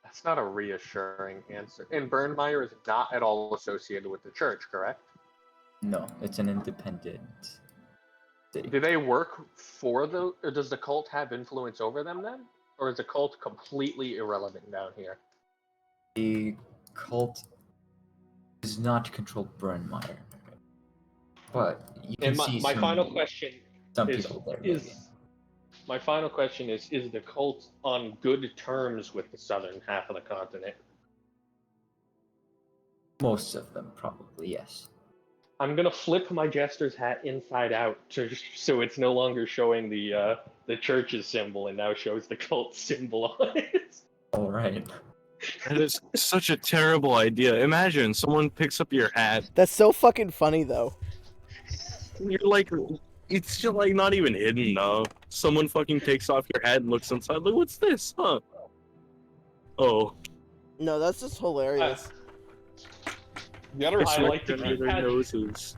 That's not a reassuring answer. And Burnmeyer is not at all associated with the church, correct? No, it's an independent city. Do they work for the, or does the cult have influence over them then? Or is the cult completely irrelevant down here? The cult is not controlled Burnmire, but you can And see my some, final question some is people there. is maybe. my final question is the cult on good terms with the southern half of the continent? Most of them probably, yes. I'm gonna flip my jester's hat inside out so it's no longer showing the church's symbol and now shows the cult symbol on it. All right. That is such a terrible idea. Imagine someone picks up your hat. That's so fucking funny though. And you're like, it's just like not even hidden though. Someone fucking takes off your hat and looks inside. Like, what's this? Huh? Oh. No, that's just hilarious. You gotta I It's respect like to under keep their that. noses.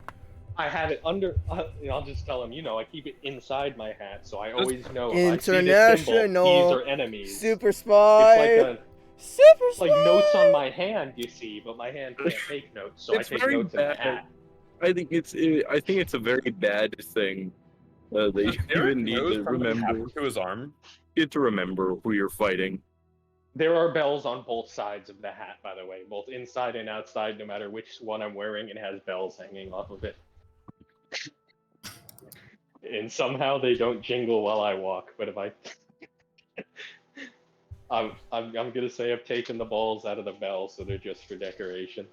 I have it under. I'll just tell him, I keep it inside my hat, so I always know if I see this symbol, International these are enemies. Super spy. It's Super it's spy. like notes on my hand, you see, but my hand can't take notes, so It's I take very notes in my bad. hat. I think it's a very bad thing that you Derek even need knows to something remember. happened to his arm. You have to remember who you're fighting. There are bells on both sides of the hat, by the way, both inside and outside. No matter which one I'm wearing, it has bells hanging off of it. And somehow they don't jingle while I walk. But if I'm gonna say I've taken the balls out of the bell, so they're just for decoration.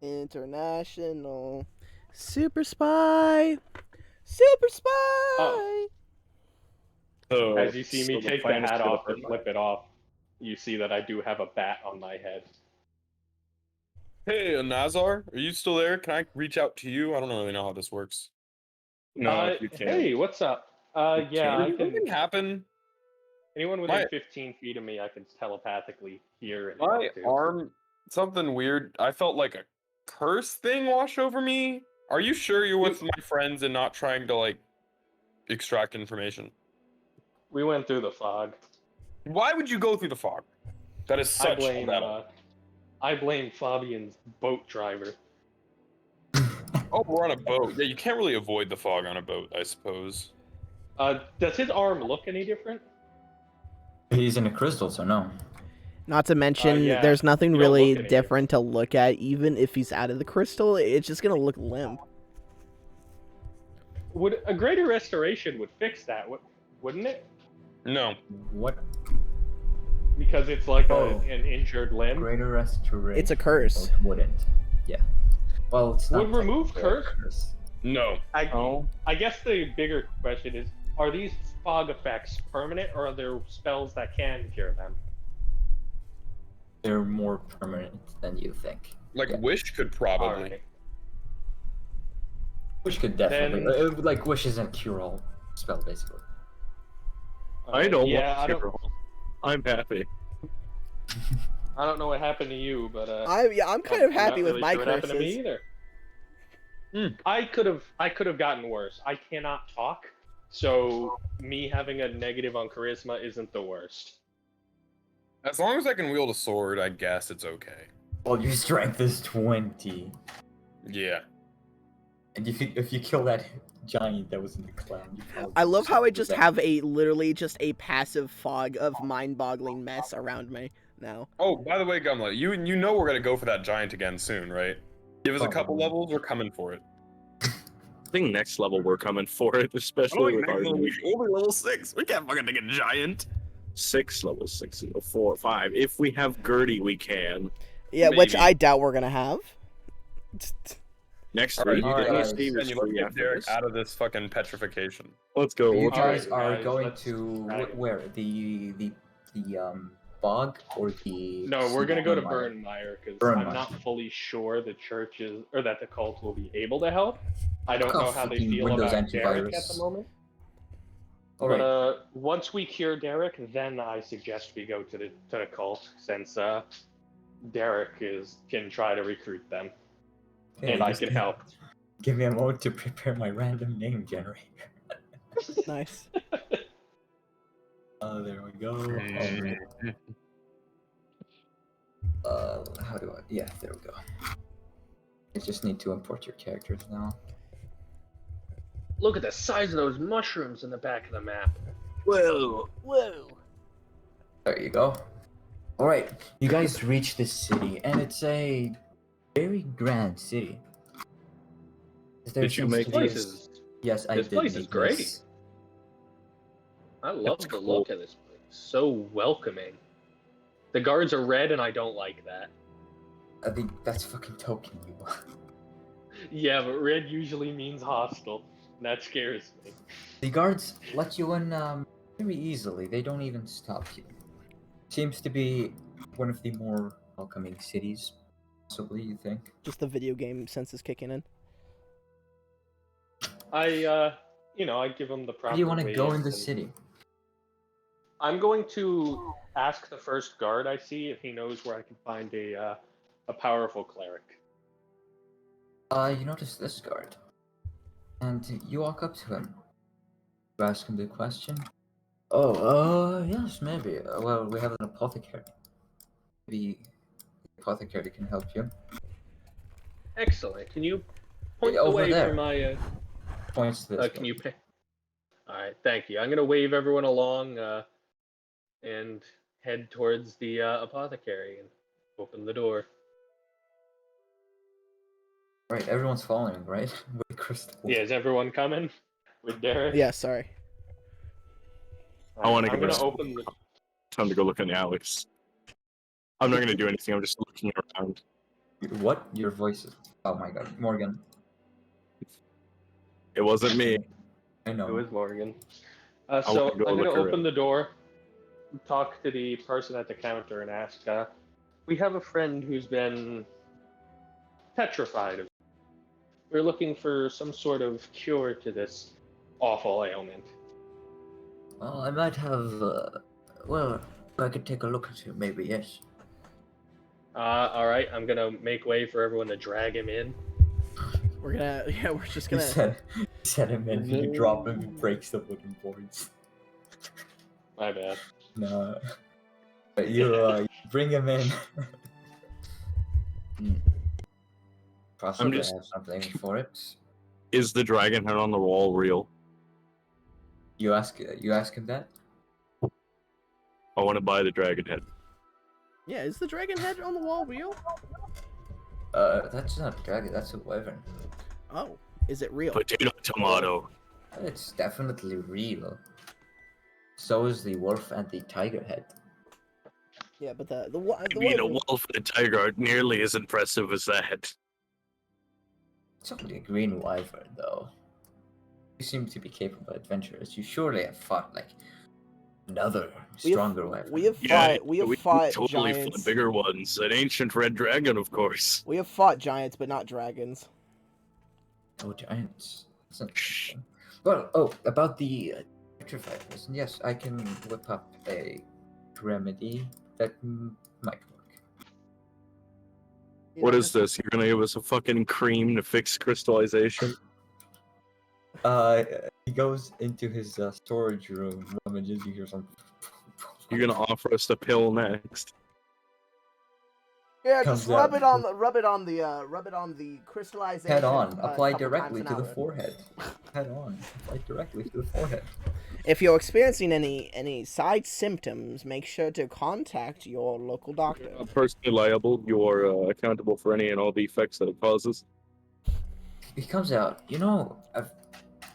International Super spy. Super spy. Oh. So, As you see me so take the plan is hat to off go and flip it off, you see that I do have a bat on my head. Hey, Nazar, are you still there? Can I reach out to you? I don't really know how this works. No, you can't. Hey, what's up? You Yeah, I Did can. something happen? Anyone within My- 15 feet of me, I can telepathically hear and My talk to. arm, something weird. I felt like a curse thing wash over me. Are you sure you're with my friends and not trying to like extract information? We went through the fog. Why would you go through the fog? That is I such blame a I blame Fabian's boat driver. Oh, we're on a boat. Yeah, you can't really avoid the fog on a boat, I suppose. Does his arm look any different? He's in a crystal, so no. Not to mention, yeah, there's nothing you don't really look any different to look at. Even if he's out of the crystal, it's just gonna look limp. Would a greater restoration would fix that? Wouldn't it? No. What? Because it's like Oh. an injured limb. Greater restoration. It's a curse. Wouldn't. Yeah. Well, it's not Would remove technically a curse? No. I guess the bigger question is: are these fog effects permanent, or are there spells that can cure them? They're more permanent than you think. Like Yeah. Wish could probably. Alright. Wish could definitely. Then- Like, Wish is a cure-all spell, basically. I don't Yeah, I want don't. to. I'm happy. I don't know what happened to you, but I'm kind of I'm happy not with really my sure what happened to me curses. either. I could have gotten worse. I cannot talk, so me having a negative on charisma isn't the worst. As long as I can wield a sword, I guess it's okay. Well, your strength is 20. Yeah. And if you kill that giant that was in the clan, you probably I love how I just that. have a literally just a passive fog of mind-boggling mess around me now. Oh, by the way, Gumlet, you know we're gonna go for that giant again soon, right? Give us a couple Probably. levels, we're coming for it. I think next level we're coming for it, especially with our only level 6. We can't fucking take a giant. 6 level 6, 4, 5. If we have Gertie, we can. Yeah, which Maybe. I doubt we're gonna have. Next Alright, week, Alright, Disney guys. Steve Then is you let's free get after Derek this. out of this fucking petrification. Let's go. You We'll guys Alright, are guys, going let's to drag it. where the bog or the No, we're gonna go to Burnmire? Burnmire because Burnmire. I'm not fully sure the church is or that the cult will be able to help. I don't Oh, know how they fucking feel Windows about Derek at antivirus. the moment. All But right. once we cure Derek, then I suggest we go to the cult since Derek can try to recruit them, Okay, and I just can help. Give me a moment to prepare my random name generator. Nice. There we go. Alright. How do I? Yeah, there we go. I just need to import your characters now. Look at the size of those mushrooms in the back of the map. Whoa. Whoa. There you go. All right, you guys reach this city, and it's a very grand city. There Did you seems make to This be place a- is Yes, I this did place is make great. this. I love It's the cool. look of this place. So welcoming. The guards are red, and I don't like that. I think that's fucking token you. Yeah, but red usually means hostile. And that scares me. The guards let you in very easily. They don't even stop you. Seems to be one of the more welcoming cities, possibly, you think? Just the video game sense is kicking in. I give them the proper Where do you want to go in waves the and- city? I'm going to ask the first guard I see if he knows where I can find a powerful cleric. You notice this guard. And you walk up to him. You ask him the question. Oh, yes, maybe. Well, we have an apothecary. Maybe the apothecary can help you. Excellent. Can you point the Over way there. for my? Points to this Can guy. you pay? All right, thank you. I'm gonna wave everyone along and head towards the apothecary and open the door. Right, everyone's following, right? With crystal. Yeah, is everyone coming with Derek? Yeah, sorry. All I wanna I'm go gonna to- open the. Time to go look in the alleys. I'm not gonna do anything. I'm just looking around. What? Your voice is... Oh my god, Morgan. It wasn't me. I know. It was Morgan. I So wanna go I'm gonna look open around. the door, talk to the person at the counter, and ask. We have a friend who's been petrified. We're looking for some sort of cure to this awful ailment. Well, I might have, well, I could take a look at you, maybe, yes. All right, I'm gonna make way for everyone to drag him in. We're just You gonna. set him in, you drop him, he breaks the wooden boards. My bad. No. But you bring him in. Possibly just- have something for it. Is the dragon head on the wall real? You ask him that? I want to buy the dragon head. Yeah, is the dragon head on the wall real? That's not a dragon, that's a wyvern. Oh, is it real? Potato, tomato. It's definitely real. So is the wolf and the tiger head. Yeah, but the I mean, a wolf and a tiger aren't nearly as impressive as that. It's only a green wyvern, though. You seem to be capable adventurers. You surely have fought, like, another stronger wyvern. we have Yeah, fought we have we fought totally giants. fought bigger ones. An ancient red dragon, of course. We have fought giants, but not dragons. Oh, giants. That's interesting. Well, about the petrified person, yes, I can whip up a remedy that might work. You What know, is this? You're gonna give us a fucking cream to fix crystallization? He goes into his storage room, rummages, you hear some... You're gonna offer us the pill next? Yeah, comes just rub out. it on the crystallization. Head on, a apply couple directly times to an the hour. forehead. Head on, apply directly to the forehead. If you're experiencing any side symptoms, make sure to contact your local doctor. You're not personally liable. You're accountable for any and all the effects that it causes. He comes out,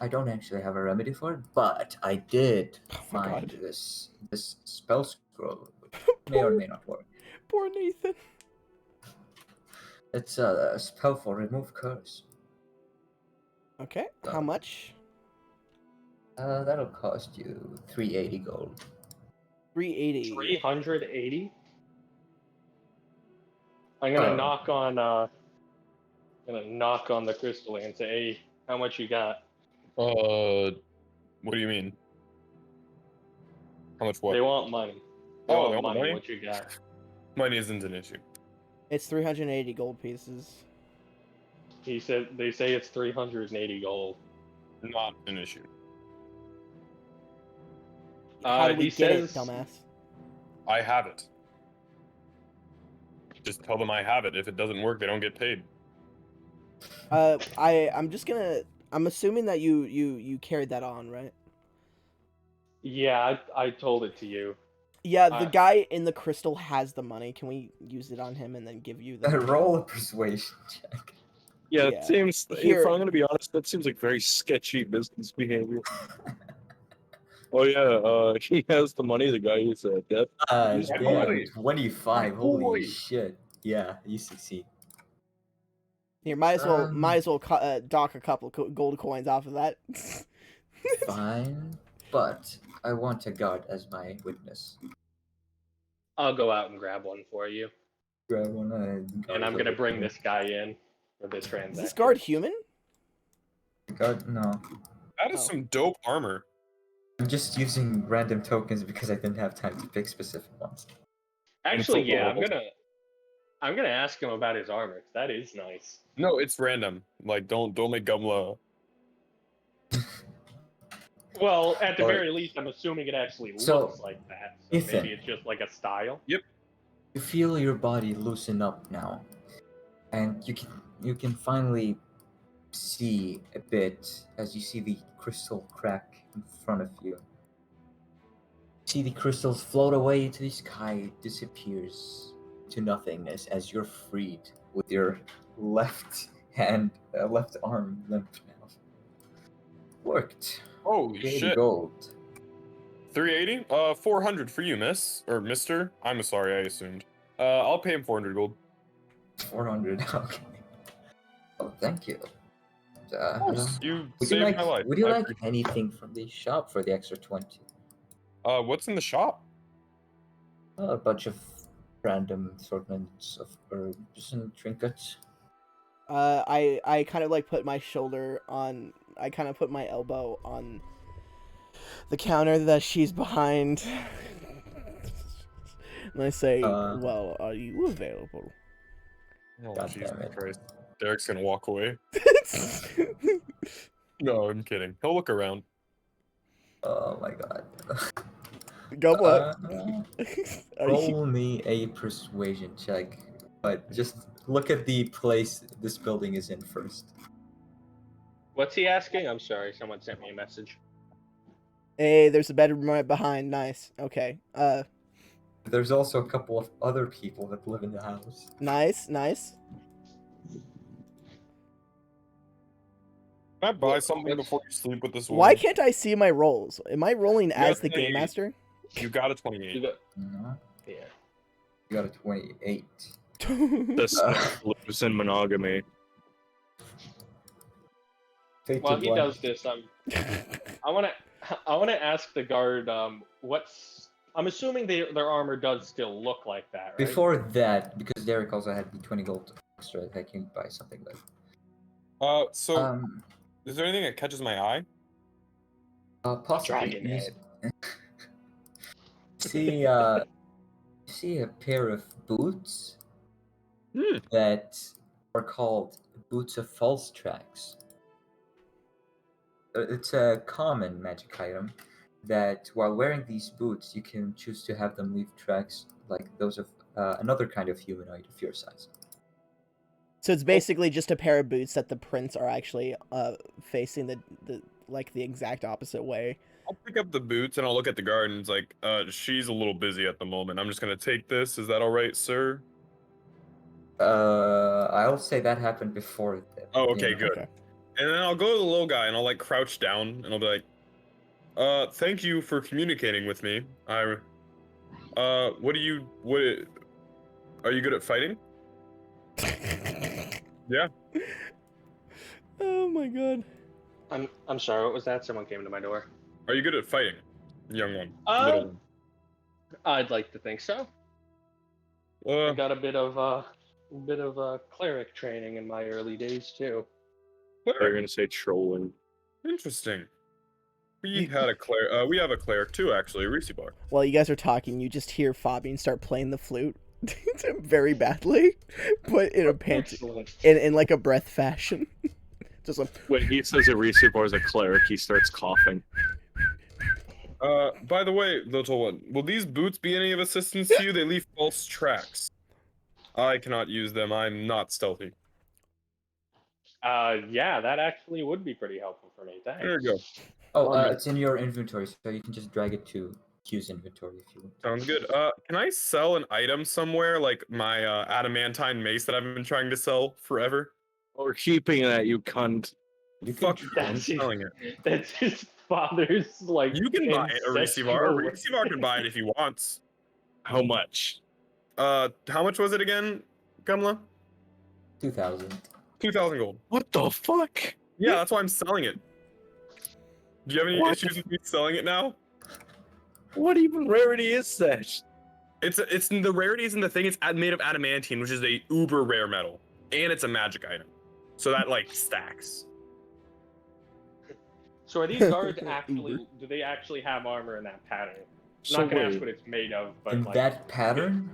I don't actually have a remedy for it, but I did my find God. this spell scroll, which may or may not work. Poor Nathan. It's a spell for remove curse. Okay, how much? That'll cost you 380 gold. 380. 380. I'm gonna knock on the crystal and say, "Hey, how much you got?" What do you mean? How much what? They want money. Oh, they want money? What you got? Money isn't an issue. It's 380 gold pieces. They say it's 380 gold. Not an issue. How do we he get it, says- dumbass? I have it. Just tell them I have it. If it doesn't work, they don't get paid. I'm assuming that you carried that on, right? Yeah, I told it to you. Yeah, the Uh, guy in the crystal has the money. Can we use it on him and then give you the money? Roll a persuasion check. Yeah, Yeah. it seems. Here- If I'm gonna be honest, that seems like very sketchy business behavior. Oh yeah, he has the money. The guy who's dead. He's Yeah, Damn, boy. 25. My Holy boy. shit. Yeah, you succeed. Here, might as well Um, dock a couple gold coins off of that. Fine, but I want a guard as my witness. I'll go out and grab one for you, Grab one and I'm gonna bring this guy in for the Is transaction. this guard human? Guard? No. That is Oh. some dope armor. I'm just using random tokens because I didn't have time to pick specific ones. Actually, It's a yeah, little- I'm gonna ask him about his armor. 'Cause that is nice. No, it's random. Like, don't make Gumla. Well, at the Or- very least, I'm assuming it actually So, looks like that. So Ethan. maybe it's just like a style. You feel your body loosen up now, and you can finally see a bit as you see the crystal crack in front of you. See the crystals float away to the sky, disappears to nothingness as you're freed with your left hand, left arm limp now. Worked. Holy 80 shit. gold. 380? 400 for you, miss. Or mister. I'm sorry, I assumed. I'll pay him 400 gold. 400. Okay. Oh, thank you. You Would you saved like? my life. Would you I like appreciate anything from the shop for the extra 20? it. What's in the shop? A bunch of random assortments of herbs and trinkets. I kind of like put my shoulder on. I kind of put my elbow on the counter that she's behind. And I say, "Well, are you available?" Oh, God Jesus damn it. Christ. Derek's gonna walk away. No, I'm kidding. He'll look around. Oh my god. Go what? Are you- Roll me a persuasion check, but just look at the place this building is in first. What's he asking? I'm sorry, someone sent me a message. Hey, there's a bedroom right behind. Nice. Okay. There's also a couple of other people that live in the house. Nice. Can I buy something before you sleep with this woman? Why can't I see my rolls? Am I rolling You as got the game 28. master? You got a You 28. got, No, yeah. you got a 28. This lives in monogamy. Fate While to he black. does this, I wanna ask the guard. What's? I'm assuming their armor does still look like that, right? Before that, because Derek also had the 20 gold extra, I can buy something like. So, is there anything that catches my eye? Possibly. Dragon You head. see a pair of boots Hmm. that are called boots of false tracks. It's a common magic item that while wearing these boots, you can choose to have them leave tracks like those of another kind of humanoid of your size. So it's basically just a pair of boots that the prints are actually facing the exact opposite way. I'll pick up the boots and I'll look at the guard and it's like, she's a little busy at the moment. I'm just gonna take this. Is that all right, sir? I'll say that happened before. Oh, okay, good. Okay. And then I'll go to the little guy and I'll like crouch down and I'll be like, thank you for communicating with me. What are you good at fighting? Yeah. Oh my god. I'm sorry. What was that? Someone came to my door. Are you good at fighting, young one? Uh, Little one. I'd like to think so. I got a bit of cleric training in my early days too. They're gonna say trolling. Interesting. We have a cleric too, actually, Reese Bar. While you guys are talking, you just hear Fabian start playing the flute very badly, but in a Excellent. in like a breath fashion. Just like, When he says a Resubar is a cleric, he starts coughing. By the way, little one, will these boots be any of assistance to you? They leave false tracks. I cannot use them. I'm not stealthy. Yeah, that actually would be pretty helpful for me. Thanks. There you go. Oh, it's in your inventory, so you can just drag it to Q's inventory if you want. Sounds good. Can I sell an item somewhere, like my adamantine mace that I've been trying to sell forever? Or keeping that, you cunt. You can Fuck you, I'm That's his, selling it. that's his father's like. You can buy it, ancestral- Arisivar can buy it if he wants. How much? How much was it again, Gumla? 2,000. 2,000 gold. What the fuck? Yeah, that's why I'm selling it. Do you have any What? issues with me selling it now? What even rarity is that? It's the rarity isn't the thing. It's made of adamantine, which is a uber rare metal, and it's a magic item, so that like stacks. So are these guards actually? Do they actually have armor in that pattern? So Not gonna ask wait, what it's made of, but In like, that pattern?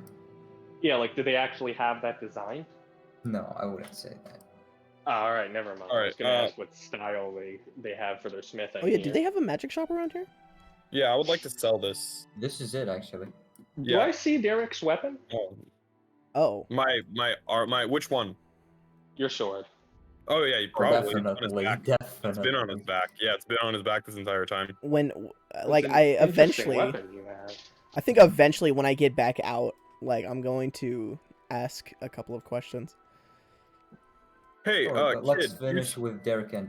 yeah, like, do they actually have that design? No, I wouldn't say that. All right, never mind. I was Alright, gonna ask what style they have for their smithing. Oh yeah, do here. they have a magic shop around here? Yeah, I would like to sell this. This is it, actually. Do Yeah. I see Derek's weapon? Oh, Oh. my which one? Your sword. Oh yeah, probably. It's on his Definitely, back. definitely. It's been on his back. Yeah, it's been on his back this entire time. When It's like an I interesting eventually weapon you have. I think eventually when I get back out, like I'm going to ask a couple of questions. Hey, Sure, but let's kid, finish with Derek and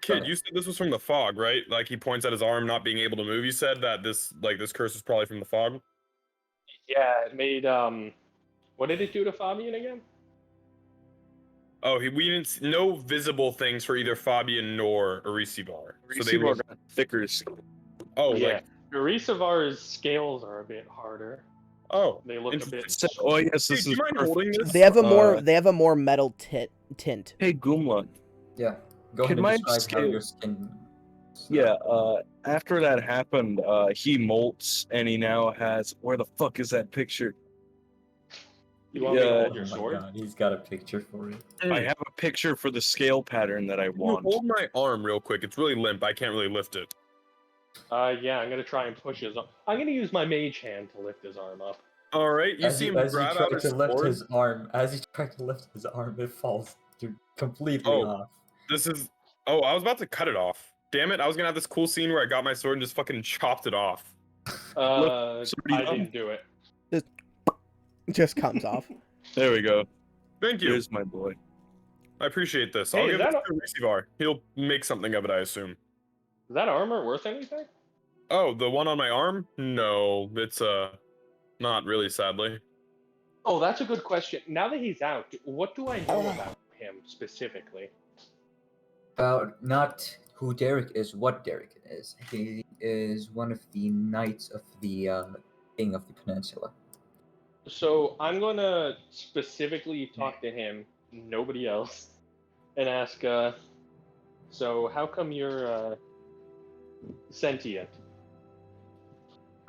kid, you said this was from the fog, right? Like he points at his arm not being able to move. You said that this curse is probably from the fog. Yeah, it made What did it do to Fabian again? Oh, we didn't no visible things for either Fabian nor Arisivar. So they Receiver were. got thicker skin. Oh, yeah. like Arisavar's scales are a bit harder. oh. They look a bit. So- oh yes, Dude, this do you is mind perfect. holding this? They have a more metal tint. Hey Goomla. yeah. Go Can ahead my and describe how scale- your skin. Yeah, after that happened, he molts and he now has where the fuck is that picture? You want me to Yeah. hold your Oh my sword? god, he's got a picture for it. I have a picture for the scale pattern that I You want. hold my arm real quick. It's really limp. I can't really lift it. Yeah, I'm gonna try and push his. I'm gonna use my mage hand to lift his arm up. All right, you As see he, him as he grab tried out his to lift sword. his arm, it falls completely Oh. off. This is. Oh, I was about to cut it off. Damn it! I was gonna have this cool scene where I got my sword and just fucking chopped it off. I somebody- didn't do it. Just comes off. There we go. Thank you. Here's my boy. I appreciate this. Hey, I'll is give it that to Risivar. He'll make something of it, I assume. Is that armor worth anything? Oh, the one on my arm? No, it's not really, sadly. Oh, that's a good question. Now that he's out, what do I know about him specifically? About not who Derek is, what Derek is. He is one of the knights of the king of the peninsula. So I'm gonna specifically talk to him, nobody else, and ask. So how come you're sentient?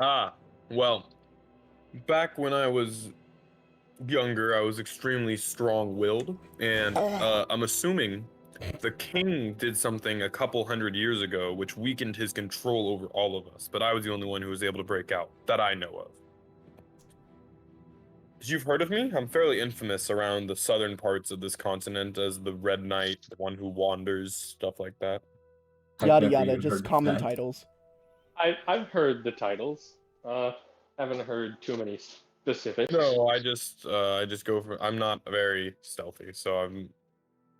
Ah, well, back when I was younger, I was extremely strong-willed, and I'm assuming the king did something a couple hundred years ago which weakened his control over all of us, but I was the only one who was able to break out, that I know of. You've heard of me? I'm fairly infamous around the southern parts of this continent as the Red Knight, the one who wanders, stuff like that. I've Yada never yada, even just heard of common that. titles. I've heard the titles. Haven't heard too many specifics. No, I just go for. I'm not very stealthy, so I'm.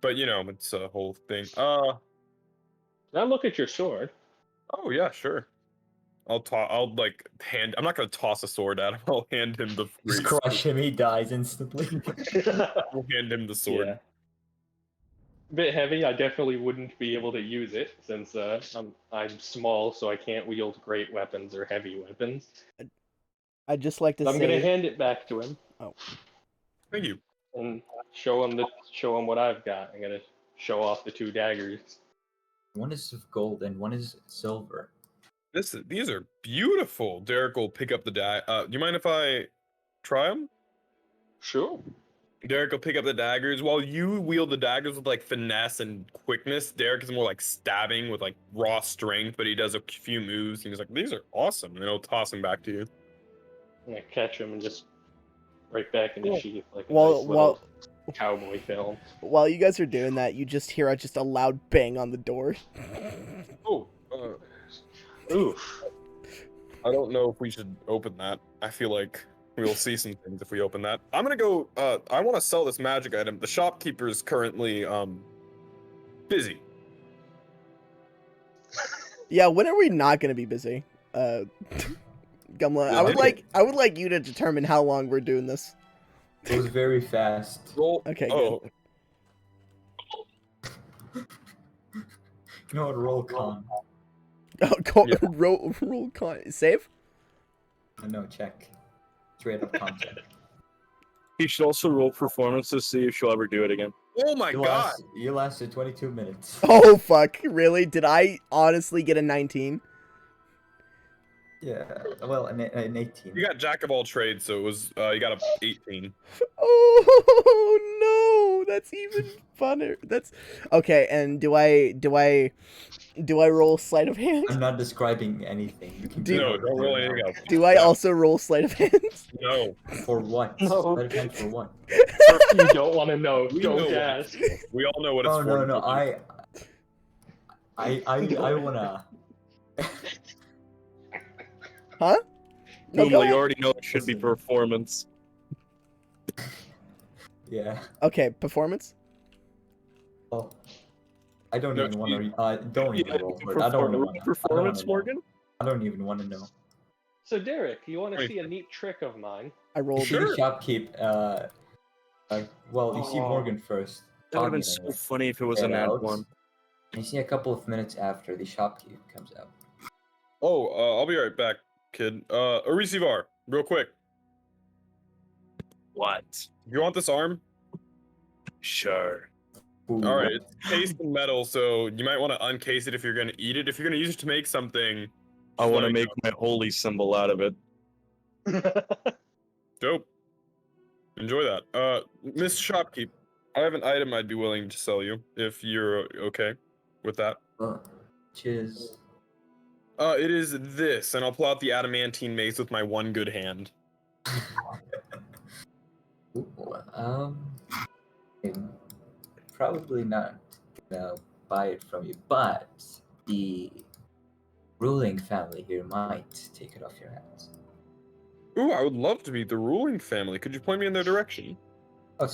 But you know, it's a whole thing. Now look at your sword. Oh yeah, sure. I'll like hand. I'm not gonna toss a sword at him. I'll hand him the. Just free crush him, he dies instantly. I'll hand him the sword. Yeah. Bit heavy. I definitely wouldn't be able to use it since I'm small, so I can't wield great weapons or heavy weapons. I'd just like to I'm gonna say, hand it back to him Thank you. and show him what I've got. I'm gonna show off the two daggers. One is of gold and one is silver. These are beautiful. Derek will pick up the do you mind if I try them? Sure. Derek will pick up the daggers while you wield the daggers with like finesse and quickness. Derek is more like stabbing with like raw strength, but he does a few moves and he's like, "These are awesome," and he'll toss them back to you. I'm gonna catch him and just right back in the sheath like a Well- nice little cowboy film. while you guys are doing that, you just hear a loud bang on the door. Oh, Oof. I don't know if we should open that. I feel like we'll see some things if we open that. I'm gonna go. I want to sell this magic item. The shopkeeper is currently busy. Yeah, when are we not gonna be busy? Gumla, Yeah, I would like you to determine how long we're doing this. It was very fast. Roll. Okay, Oh, You know what? Roll con. Yeah. roll con save. No, check. Straight up con check. He should also roll performance to see if she'll ever do it again. oh my god! You lasted 22 minutes. Oh fuck! Really? Did I honestly get a 19? Yeah, well, an 18. You got jack of all trades, so it was you got a 18. Oh no! That's even funner. That's okay. And do I roll sleight of hand? I'm not describing anything. You can Do- do No, whatever don't roll you anything want. else. Do I Yeah. also roll sleight of hand? No, For what? No. Sleight of hand for what? You don't want to know. we Don't know what ask. it's for. We all know what it's Oh for. no, no, Toby. I wanna. Huh? No, Boom, go you ahead. already know it should be Listen. performance. Yeah. Okay, performance. Oh, I don't No, even want to. Don't even roll for it. I don't want to. Performance, Morgan? I don't even want to know. So Derek, you want to Wait. see a neat trick of mine? I rolled. Sure. The shopkeep. Well, you see Oh. Morgan first. That would have been talking so anyway. funny if it was Get an ad out. one. You see a couple of minutes after the shopkeep comes out. Oh, I'll be right back, kid. Arisivar, real quick. What? You want this arm? Sure. Ooh, All right, it's cased in metal, so you might want to uncase it if you're gonna eat it. If you're gonna use it to make something, I want to like, make my holy symbol out of it. dope. Enjoy that. Miss Shopkeep, I have an item I'd be willing to sell you if you're okay with that. Cheers. It is this, and I'll pull out the adamantine mace with my one good hand. Ooh, I'm probably not gonna buy it from you, but the ruling family here might take it off your hands. Ooh, I would love to meet the ruling family. Could you point me in their direction? Oh,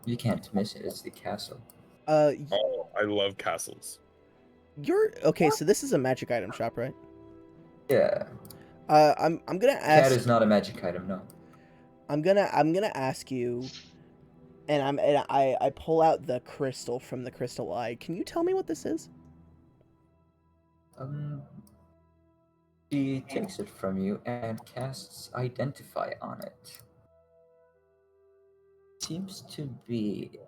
you can't miss it. It's the castle. Oh, I love castles. You're okay. So this is a magic item shop, right? Yeah, I'm gonna cat ask. is not a magic item. No. I'm gonna ask you, and I pull out the crystal from the crystal eye. Can you tell me what this is? She takes it from you and casts Identify on it. Seems to be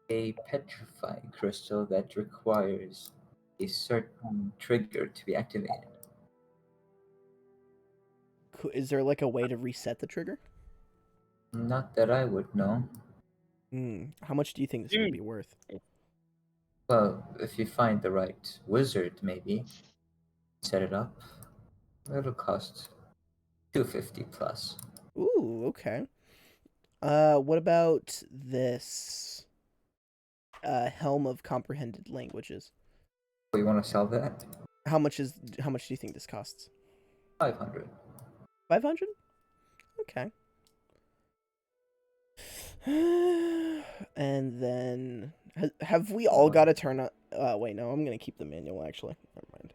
a petrifying crystal that requires a certain trigger to be activated. Is there like a way to reset the trigger? Not that I would know. How much do you think this would be worth? Well, if you find the right wizard, maybe set it up. It'll cost 250 plus. Ooh, okay. What about this? Helm of Comprehended Languages. Oh, you want to sell that? How much do you think this costs? 500. 500? Okay. And then have we all got to turn on? Wait, no. I'm gonna keep the manual. Actually, never mind.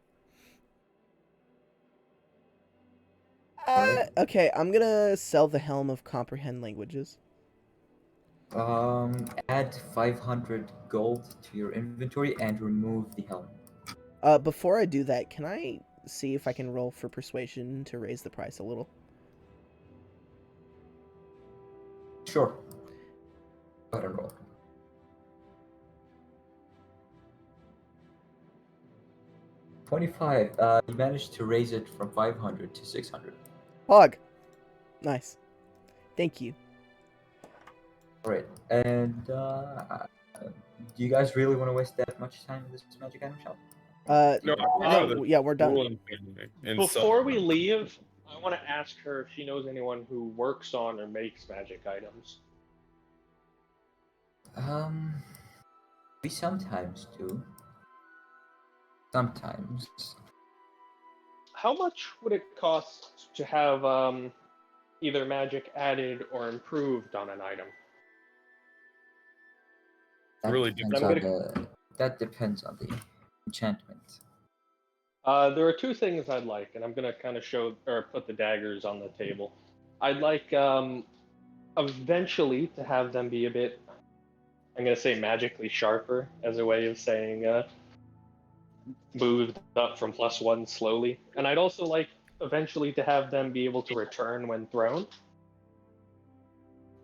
Alright. Okay, I'm gonna sell the Helm of Comprehend Languages. Add 500 gold to your inventory and remove the helm. Before I do that, can I see if I can roll for persuasion to raise the price a little? Sure. Go ahead and roll. $25. You managed to raise it from 500 to 600. Hog. Nice. Thank you. Alright, and do you guys really want to waste that much time in this magic item shop? No, Yeah, we're done. ruling family and Before sell we them. leave, I want to ask her if she knows anyone who works on or makes magic items. We sometimes do. Sometimes. how much would it cost to have either magic added or improved on an item? That Really depends I'm on gonna- that depends on the enchantment. There are two things I'd like, and I'm gonna kind of show or put the daggers on the table. I'd like eventually to have them be a bit, I'm gonna say magically sharper, as a way of saying moved up from +1 slowly. And I'd also like eventually to have them be able to return when thrown.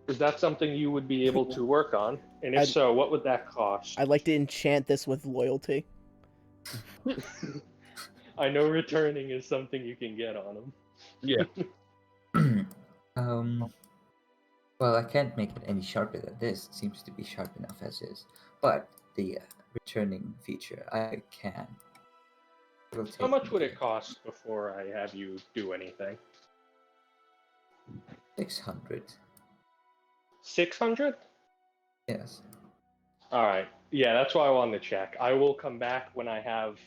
Is that something you would be able to work on? And if I'd- so, what would that cost? I'd like to enchant this with loyalty. I know returning is something you can get on them. Yeah. Well, I can't make it any sharper than this. It seems to be sharp enough as is. But the returning feature, I can. It'll How take much me would it cost before I have you do anything? 600. 600? Yes. All right. Yeah, that's why I wanted to check. I will come back when I have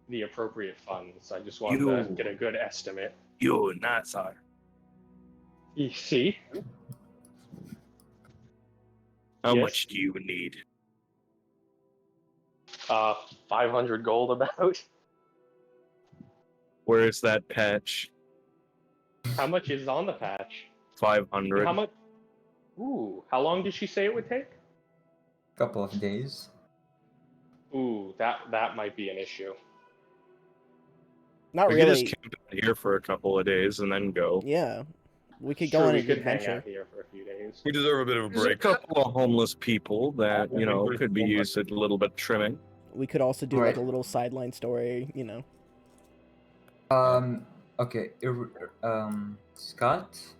the appropriate funds. I just wanted to You- get a good estimate. You're not sorry. You see? How Yes. much do you need? 500 gold about. Where is that patch? How much is on the patch? 500. How much? Ooh, how long did she say it would take? Couple of days. Ooh, that might be an issue. Not We could really. just camp out here for a couple of days and then go. Yeah, we could Sure, go on we an could hang adventure. out here for a few days. We deserve a bit of a There's a break. couple of homeless people that, Yeah, you know, pretty could be homeless. used a little bit trimming. We could also do like Right. a little sideline story, Okay. Scott.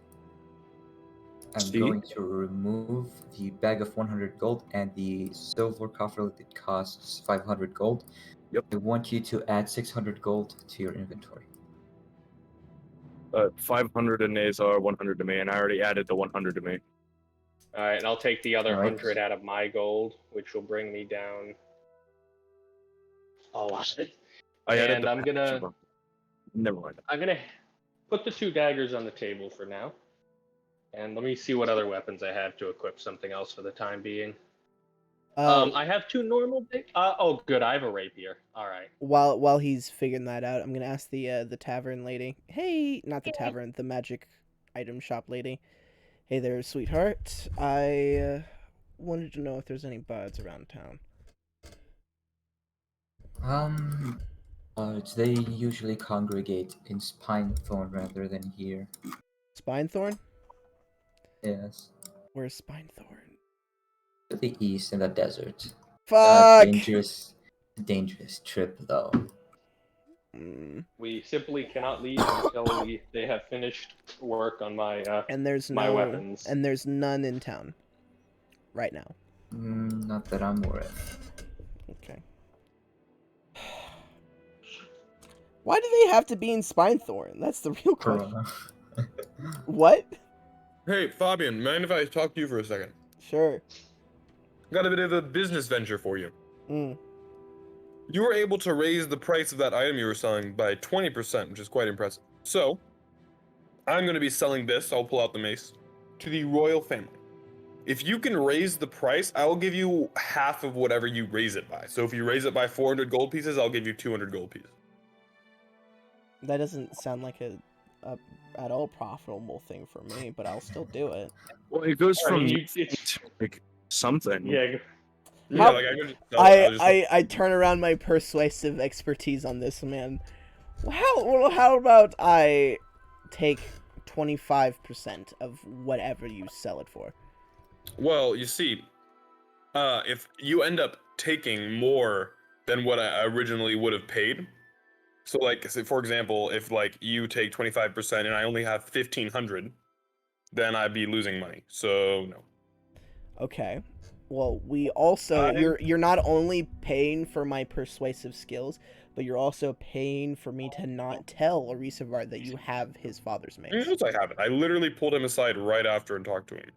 I'm Steve? going to remove the bag of 100 gold and the silver coffer that costs 500 gold. Yep. I want you to add 600 gold to your inventory. 500 to Nazar, 100 to me, and I already added the 100 to me. All right, and I'll take the other All right. 100 out of my gold, which will bring me down a lot. I added And the I'm gonna- patch. Never mind. I'm gonna put the two daggers on the table for now, and let me see what other weapons I have to equip something else for the time being. I have two normal. Oh, good. I have a rapier. All right. while he's figuring that out, I'm gonna ask the tavern lady. Hey, not the tavern, the magic item shop lady. Hey there, sweetheart. I wanted to know if there's any bards around town. They usually congregate in Spinethorn rather than here. Spinethorn? Yes. Where's Spinethorn? To the east in the desert. Fuck! Dangerous trip though. We simply cannot leave until they have finished work on my And there's my no weapons. and there's none in town right now. Not that I'm aware of. Okay. Why do they have to be in Spinethorn? That's the real question. Corona. What? Hey, Fabian, mind if I talk to you for a second? Sure. Got a bit of a business venture for you. Mm. You were able to raise the price of that item you were selling by 20%, which is quite impressive. So, I'm going to be selling this, I'll pull out the mace, to the royal family. If you can raise the price, I will give you half of whatever you raise it by. So if you raise it by 400 gold pieces, I'll give you 200 gold pieces. That doesn't sound like a at all profitable thing for me, but I'll still do it. Well, it goes I from mean, nothing to like something. Yeah. How- like I could just sell it, I'll just- I turn around my persuasive expertise on this man. How about I take 25% of whatever you sell it for? Well, you see, if you end up taking more than what I originally would have paid, so like, say for example, if like you take 25% and I only have 1,500, then I'd be losing money. So no. Okay. Well, we also you're not only paying for my persuasive skills, but you're also paying for me to not tell Arisavar that you have his father's He mace. knows I haven't. I literally pulled him aside right after and talked to him.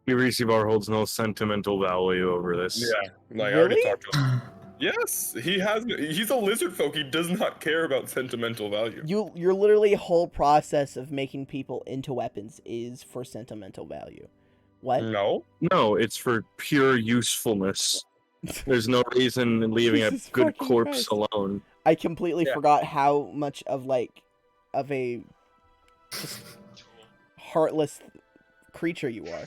Irisivar holds no sentimental value over this. Yeah, like I already Really? talked to him. Yes, he's a lizard folk. He does not care about sentimental value. Your literally whole process of making people into weapons is for sentimental value. What? No. No, it's for pure usefulness. There's no reason in leaving a Jesus good fucking corpse Christ. alone. I completely Yeah. forgot how much of a just heartless creature you are.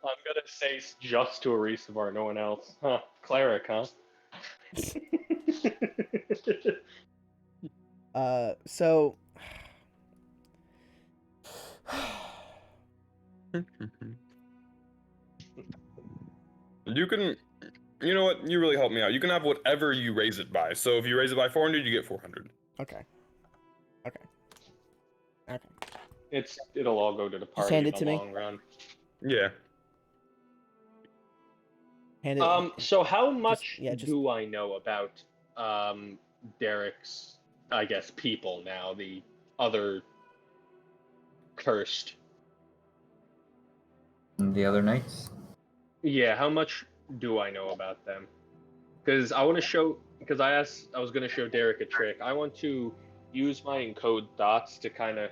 I'm gonna say just to Arisabar, no one else. Huh? Cleric, huh? So You can, you know what? You really helped me out. You can have whatever you raise it by. So if you raise it by 400, you get 400. okay. It'll all go to the party hand in it the to me. long run. Yeah. Hand it. So how much just- do I know about Derek's, I guess, people now, the other cursed? The other knights. Yeah, how much do I know about them? Because I was going to show Derek a trick. I want to use my encode thoughts to kind of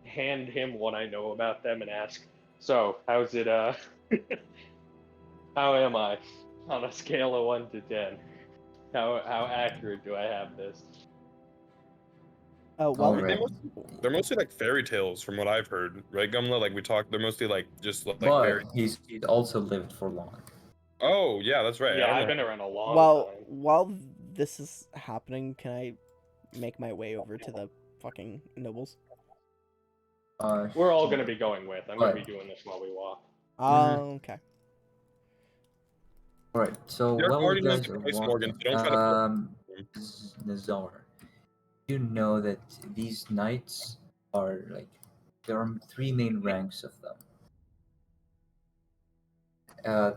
hand him what I know about them and ask, so, how's it, how am I on a scale of 1 to 10? How accurate do I have this? Oh well. Alright. They're mostly like fairy tales from what I've heard, right, Gumla? Like we talked, they're mostly like just like But fairy. he's also lived for long. Oh yeah, that's right. I Yeah, don't I've know. been around a long time. While this is happening, can I make my way over to the fucking nobles? We're all going to be going with. I'm going to Right. be doing this while we walk. Oh, okay. Alright, so Derek while already you knows guys the are price, Morgan, walking, so don't try to Nazar, you know that these knights are like, there are three main ranks of them.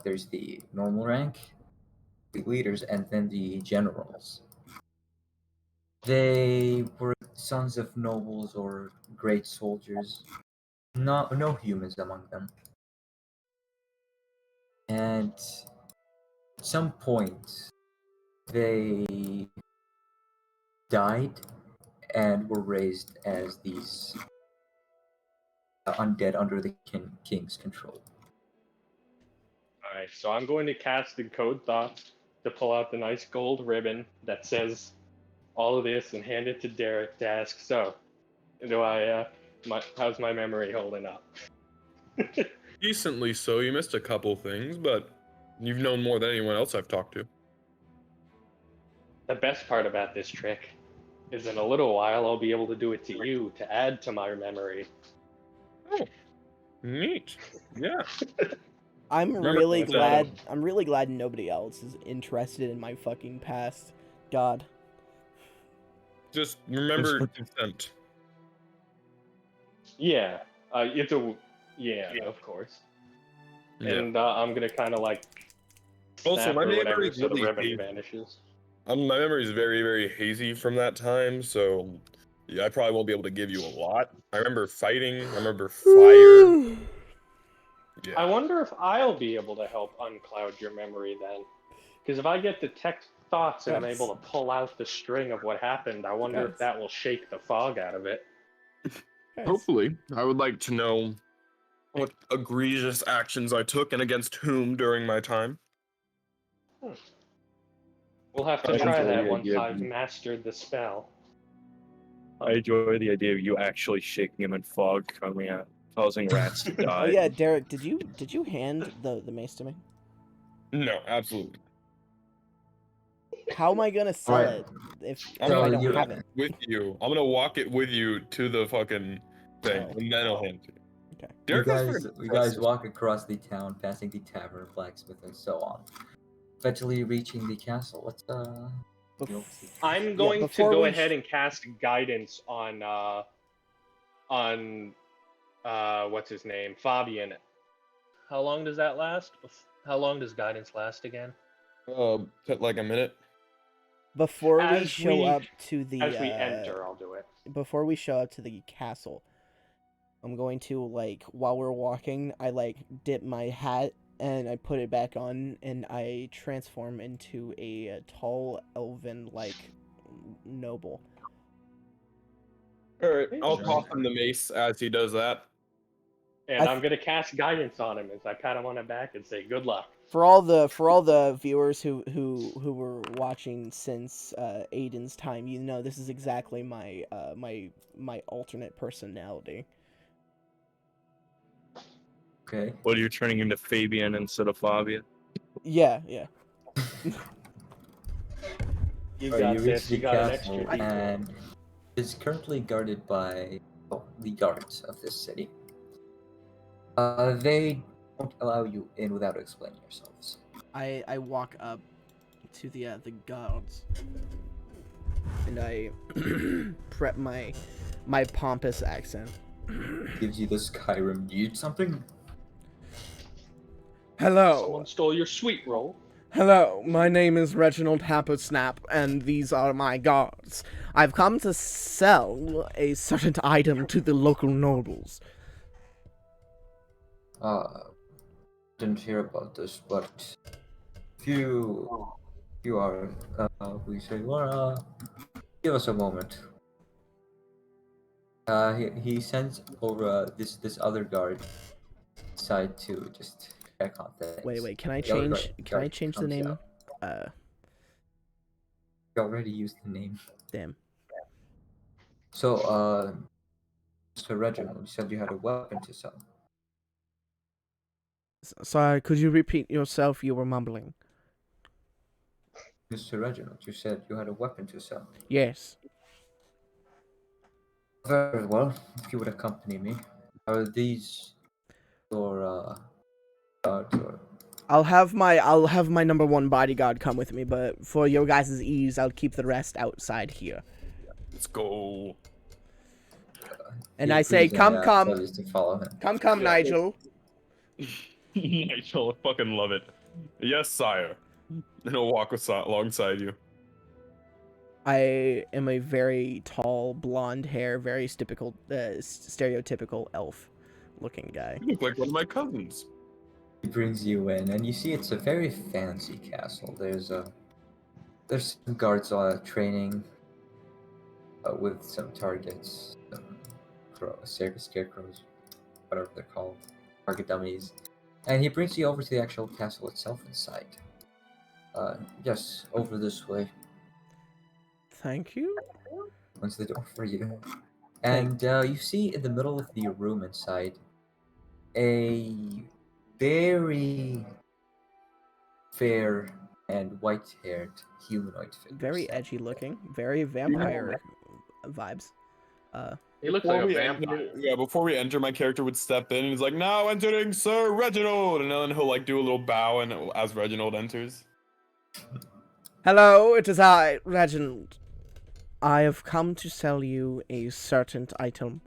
There's the normal rank, the leaders, and then the generals. They were sons of nobles or great soldiers. No humans among them. And at some point, they died and were raised as these undead under the king's control. Alright, so I'm going to cast Encode Thoughts to pull out the nice gold ribbon that says all of this and hand it to Derek to ask, so, how's my memory holding up? Decently so. You missed a couple things, but you've known more than anyone else I've talked to. The best part about this trick is in a little while I'll be able to do it to you to add to my memory. Oh, neat. Yeah. I'm Remember really that, glad. I'm really glad nobody else is interested in my fucking past. God. Just remember consent. Yeah, of course. Yeah. And I'm gonna kind of like Also, snap my or memory whatever, is so the really ribbon hazy. vanishes. My memory is very, very hazy from that time, so yeah, I probably won't be able to give you a lot. I remember fighting. I remember fire. Yeah. I wonder if I'll be able to help uncloud your memory then. Because if I get detect thoughts and I'm Yes. able to pull out the string of what happened, I wonder Yes. if that will shake the fog out of it. Guys, Hopefully, I would like to know what egregious actions I took and against whom during my time. We'll have to I try enjoy that the once idea of I've you- mastered the spell. I enjoy the idea of you actually shaking him in fog, causing rats to die. Oh yeah, Derek, did you hand the mace to me? No, absolutely. How am I gonna sell Alright. it if I'm So I gonna don't you- have it? with you. I'm gonna walk it with you to the fucking thing, Oh. and then I'll hand it to you. Okay. Derek is very You guys impressive. walk across the town, passing the tavern, blacksmith, and so on. Eventually reaching the castle. Let's you'll see. I'm going to before go we ahead and cast guidance on what's his name, Fabian. How long does that last? How long does guidance last again? Like a minute. Before we As show we- up to the As we enter, I'll do it. before we show up to the castle, I'm going to while we're walking, I dip my hat and I put it back on, and I transform into a tall elven like noble. All right, I'll Interesting. toss him the mace as he does that. And I I'm gonna cast guidance on him as I pat him on the back and say, "Good luck." For all the viewers who were watching since Aiden's time, you know this is exactly my my alternate personality. Okay. Well, you're turning into Fabian instead of Flavia. Yeah. You You got reach this. the You got an castle extra D4. and is currently guarded by the guards of this city. They won't allow you in without explaining yourselves. I walk up to the guards, and I prep my pompous accent. Gives you the Skyrim. Need something? Hello. Someone stole your sweet roll. Hello, my name is Reginald Happersnap, and these are my guards. I've come to sell a certain item to the local nobles. Didn't hear about this, but if you are, we say, well, give us a moment. He sends over this other guard side to just check on things. Wait, can I The other change? Can I guard change the comes name? out. You already used the name. Damn. So, Mr. Reginald, you said you had a weapon to sell. Sorry, could you repeat yourself? You were mumbling. Mr. Reginald, you said you had a weapon to sell. Yes. Very well. If you would accompany me, are these your guards or? I'll have my number one bodyguard come with me, but for your guys' ease, I'll keep the rest outside here. Let's go. And He I say, agrees and, come, tells us to follow him. come, Yeah. Nigel. Nigel, fucking love it. Yes, sire. And I'll walk alongside you. I am a very tall, blonde hair, very stereotypical elf-looking guy. You look like one of my cousins. He brings you in, and you see it's a very fancy castle. There's some guards training with some targets, scarecrows, whatever they're called, target dummies. And he brings you over to the actual castle itself inside. Yes, over this way. Thank you. Opens the door for you. And you see in the middle of the room inside a very fair and white-haired humanoid figure. Very edgy looking, very vampire vibes. He looks like a vampire. Before we enter, my character would step in and he's like, "Now entering Sir Reginald," and then he'll like do a little bow and as Reginald enters. Hello, it is I, Reginald. I have come to sell you a certain item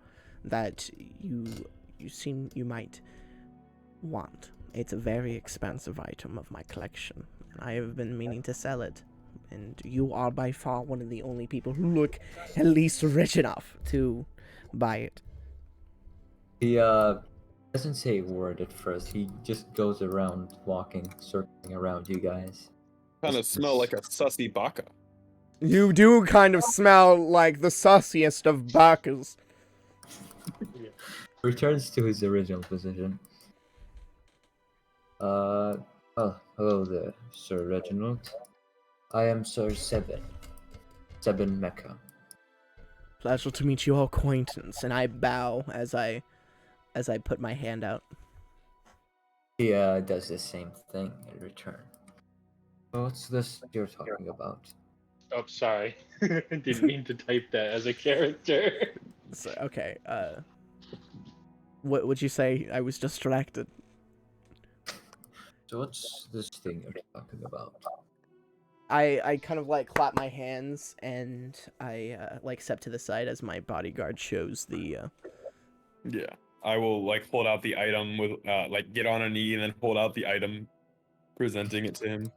that you might want. It's a very expensive item of my collection, and I have been meaning to sell it. And you are by far one of the only people who look at least rich enough to buy it. He doesn't say a word at first. He just goes around walking, circling around you guys. Kind of smell like a sussy baka. You do kind of smell like the sussiest of bacchus. Returns to his original position. Oh, hello there, Sir Reginald. I am Sir Sebin Mecca. Pleasure to meet your acquaintance, and I bow as I put my hand out. He does the same thing in return. What's this you're talking about? Oh, sorry. Didn't mean to type that as a character. So, okay, what would you say? I was distracted. So what's this thing you're talking about? I kind of like clap my hands and I like step to the side as my bodyguard shows the. Yeah, I will like hold out the item with like get on a knee and then hold out the item, presenting it to him.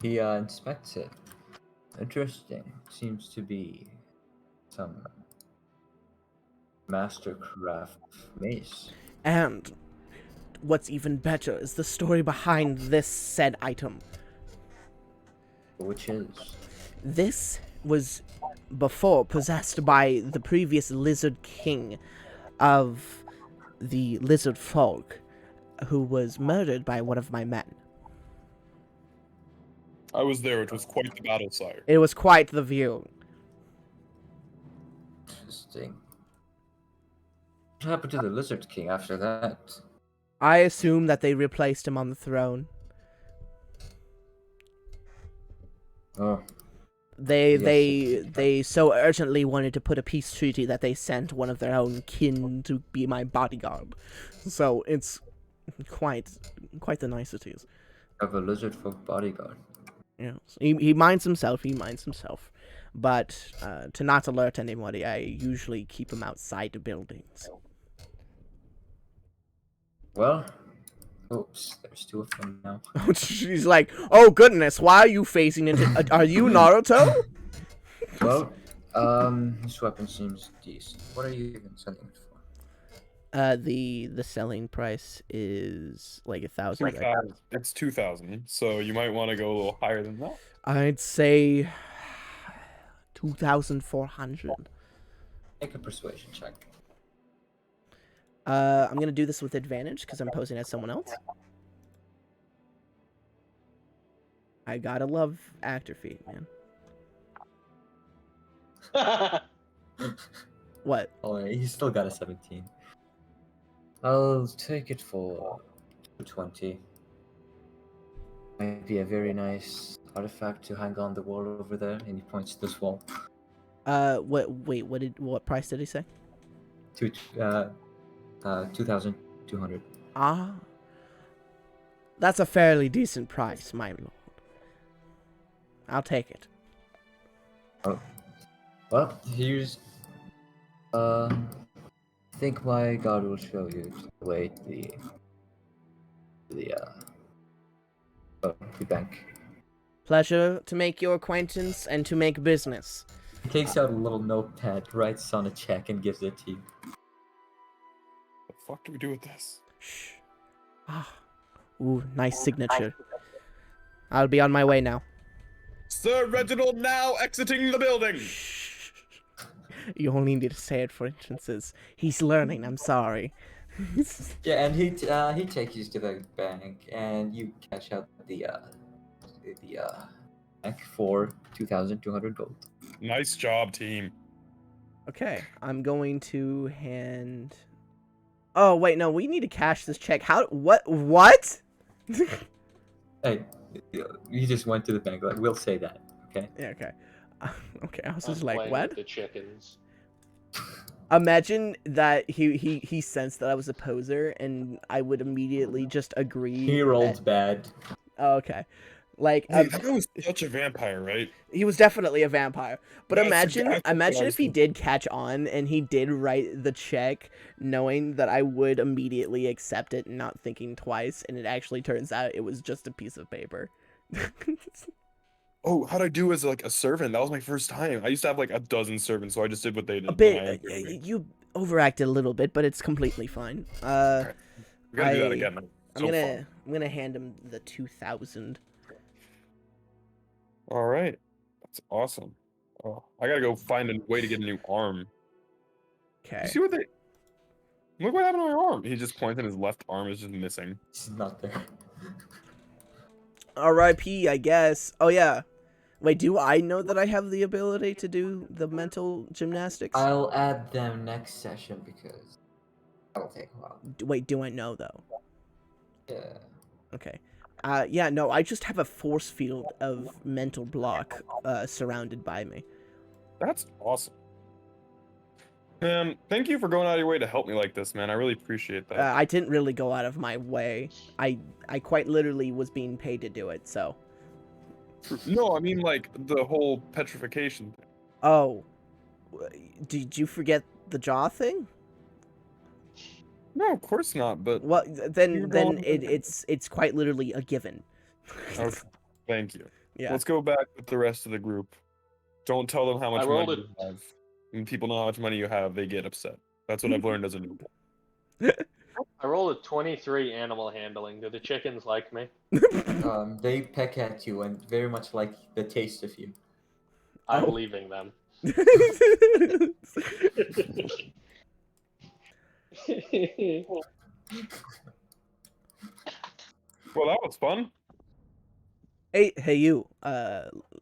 He inspects it. Interesting. Seems to be some mastercraft mace. And what's even better is the story behind this said item. Which is? This was before possessed by the previous Lizard King of the Lizard Folk, who was murdered by one of my men. I was there. It was quite the battle, sire. It was quite the view. Interesting. What happened to the Lizard King after that? I assume that they replaced him on the throne. Oh, They so urgently wanted to put a peace treaty that they sent one of their own kin to be my bodyguard. So it's quite the niceties. have a lizard folk bodyguard. Yes. He minds himself, But to not alert anybody, I usually keep him outside the buildings. Well, oops, there's two of them now. She's like, oh goodness, why are you facing into... are you Naruto? Well, this weapon seems decent. What are you even selling it for? The selling price is like 1,000. 3,000. It's 2,000. So you might want to go a little higher than that. I'd say 2,400. Make a persuasion check. I'm gonna do this with advantage because I'm posing as someone else. I gotta love actor feet, man. What? Oh, yeah, he's still got a 17. I'll take it for 220. Might be a very nice artifact to hang on the wall over there, and he points to this wall. What price did he say? 2,200. Ah. That's a fairly decent price, my lord. I'll take it. Oh. Well, here's... I think my god will show you the way the bank. Pleasure to make your acquaintance and to make business. He takes out a little notepad, writes on a check, and gives it to you. What the fuck do we do with this? Shh. Ah. Ooh, nice signature. I'll be on my way now. Sir Reginald now exiting the building. Shh. You only need to say it for instances. He's learning, I'm sorry. Yeah, and he takes you to the bank, and you cash out the bank for 2,200 gold. Nice job, team. Okay, I'm going to hand... Oh, wait, no, we need to cash this check. How... What? Hey, you just went to the bank. Like, we'll say that, okay? Yeah, okay. Okay, I was I'm just like, playing what? with the chickens. Imagine that he sensed that I was a poser, and I would immediately just agree. He rolled bad. Oh, okay. Like, Hey, that guy was such a vampire, right? he was definitely a vampire. But Yes, imagine exactly. if he did catch on, and he did write the check, knowing that I would immediately accept it, and not thinking twice, and it actually turns out it was just a piece of paper. Oh, how'd I do as like a servant? That was my first time. I used to have like a dozen servants, so I just did what they did. A when I bit. entered the game. You overacted a little bit, but it's completely fine. We gotta do that I- again. Man. I'm So gonna fun. I'm gonna hand him the 2,000. All right, that's awesome. Oh, I gotta go find a way to get a new arm. Okay. You see what they? Look what happened to my arm. He just points and his left arm is just missing. He's not there. R.I.P. I guess. Oh yeah. Wait, do I know that I have the ability to do the mental gymnastics? I'll add them next session because that'll take a while. Wait, do I know though? Yeah. Okay. Yeah, no, I just have a force field of mental block surrounded by me. That's awesome. Man, thank you for going out of your way to help me like this, man. I really appreciate that. I didn't really go out of my way. I quite literally was being paid to do it, so. No, I mean like the whole petrification thing. Oh. Did you forget the jaw thing? No, of course not. But Well, You're then going- it's quite literally a given. okay, thank you. Yeah. Let's go back with the rest of the group. Don't tell them how much I rolled money it. you have. When people know how much money you have, they get upset. That's what I've learned as a noob. I I rolled a 23 animal handling. Do the chickens like me? They peck at you and very much like the taste of you. I'm Oh. leaving them. Well, that was fun. Hey, you,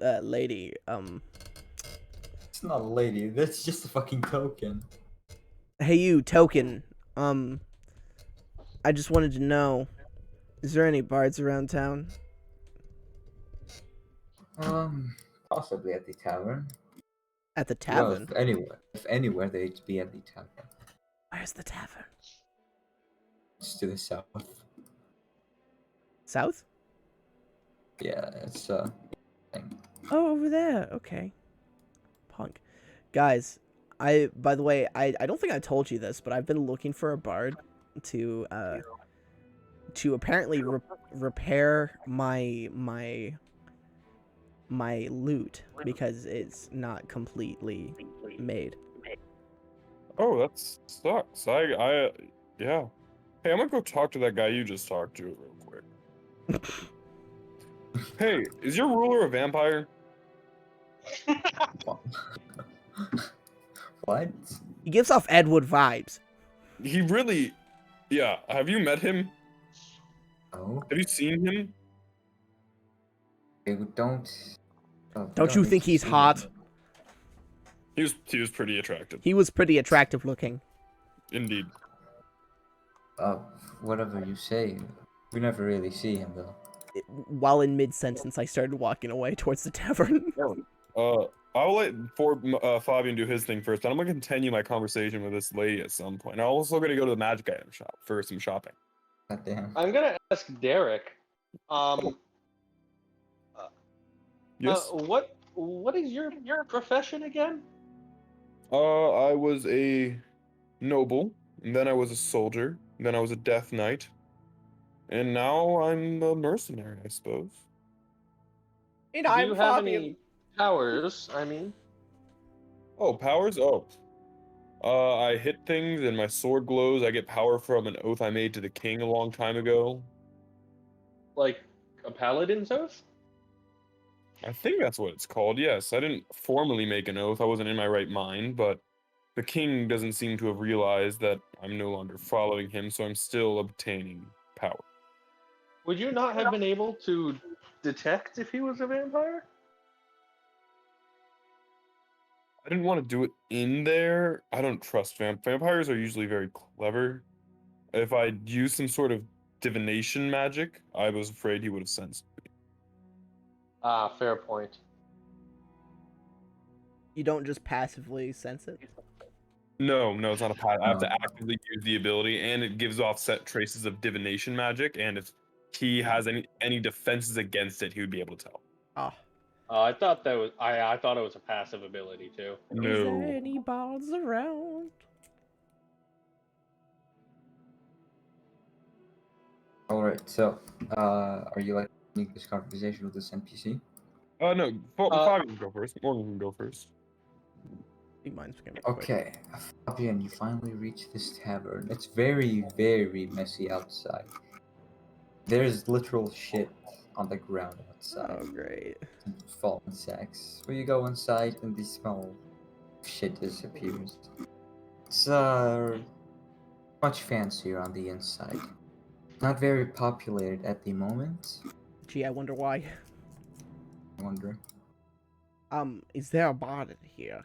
lady, It's not a lady. That's just a fucking token. hey, you, token, I just wanted to know, is there any bards around town? Possibly at the tavern. At the Well, tavern? if anywhere, they'd be at the tavern. Where's the tavern? It's to the south. South? Yeah, it's thing. Oh, over there. Okay. Punk. Guys, by the way, I don't think I told you this, but I've been looking for a bard to apparently repair my loot because it's not completely made. Oh, that sucks. Yeah. Hey, I'm gonna go talk to that guy you just talked to real quick. Hey, is your ruler a vampire? What? He gives off Ed Wood vibes. He really. Yeah. Have you met him? Oh, Have you seen him? I don't. Don't you think he's hot? He was pretty attractive. He was pretty attractive looking. Indeed. Whatever you say. We never really see him though. While in mid-sentence, I started walking away towards the tavern. I'll let Fabian do his thing first, but I'm gonna continue my conversation with this lady at some point. I'm also gonna go to the magic item shop for some shopping. God damn. I'm gonna ask Derek. Yes. What is your profession again? I was a noble, and then I was a soldier, and then I was a death knight, and now I'm a mercenary, I suppose. And Do you have any powers? I mean, Oh, powers? Oh. I hit things and my sword glows. I get power from an oath I made to the king a long time ago. like a paladin's oath? I think that's what it's called, yes. I didn't formally make an oath, I wasn't in my right mind, but the king doesn't seem to have realized that I'm no longer following him, so I'm still obtaining power. Would you not have been able to detect if he was a vampire? I didn't want to do it in there. I don't trust vampires are usually very clever. If I used some sort of divination magic, I was afraid he would have sensed me. Ah, fair point. You don't just passively sense it? No, it's not a pad. I have to No. actively use the ability, and it gives off set traces of divination magic. And if he has any defenses against it, he would be able to tell. Ah. I thought that was I thought it was a passive ability too. Is there No. any bards around? Alright, so, are you like having this conversation with this NPC? No. Fabian can go first. Morgan can go first. I think mine's gonna be quick. Okay, Fabian, you finally reach this tavern. It's very, very messy outside. There's literal shit on the ground outside. Oh, great. Fallen sacks. Where you go inside and the smell of shit disappears. It's much fancier on the inside. Not very populated at the moment. Gee, I wonder why. I wonder. Is there a bard in here?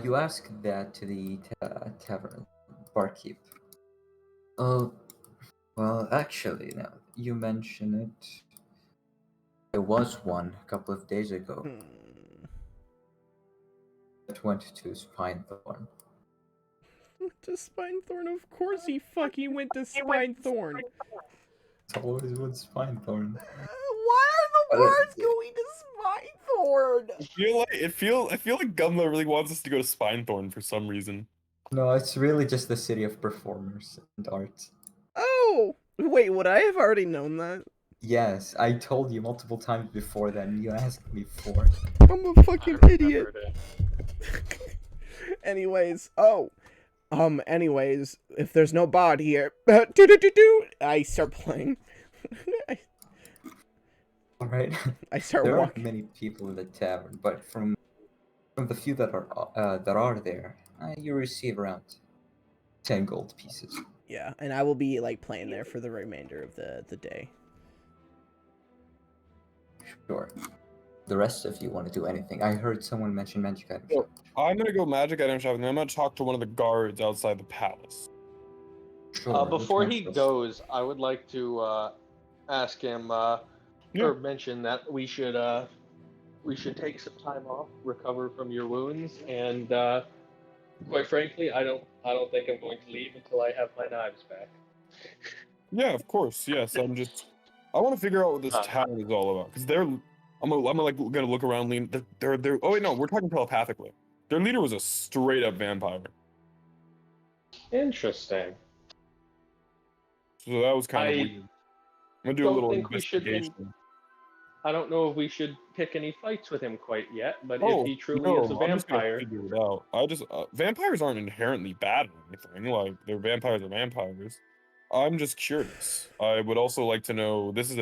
You ask that to the tavern barkeep. Oh, well, actually, now you mention it. There was one a couple of days ago that went to Spinethorn. To Spinethorn, of course he fucking went to Spinethorn. It's always with Spinethorn. Why are the bards going to Spinethorn? I feel like Gumla really wants us to go to Spinethorn for some reason. No, it's really just the city of performers and art. Oh! Wait, would I have already known that? Yes, I told you multiple times before that, and you asked me for. I'm a fucking I idiot. remembered it. Anyways, oh, Anyways, if there's no bot here, do, I start playing. All right. I start There aren't walking. many people in the tavern, but from the few that are there, you receive around 10 gold pieces. Yeah, and I will be like playing there for the remainder of the day. Sure. The rest of you want to do anything? I heard someone mention magic item Well, shop. I'm gonna go magic item shop, and then I'm gonna talk to one of the guards outside the palace. Sure. which Before one he first? goes, I would like to ask him Yeah. or mention that we should take some time off, recover from your wounds, and quite frankly, I don't think I'm going to leave until I have my knives back. Yeah, of course. Yes, I want to figure out what this town is all about, because I'm like gonna look around. They're. Oh wait, no, we're talking telepathically. Their leader was a straight up vampire, Interesting. so that was kind of I weird. I'm gonna do a don't little think we should. investigation. I don't know if we should pick any fights with him quite yet, but Oh if he truly no, is a I'm just gonna vampire, figure it out. Vampires aren't inherently bad or anything. Like they're vampires are vampires. I'm just curious. I would also like to know. This is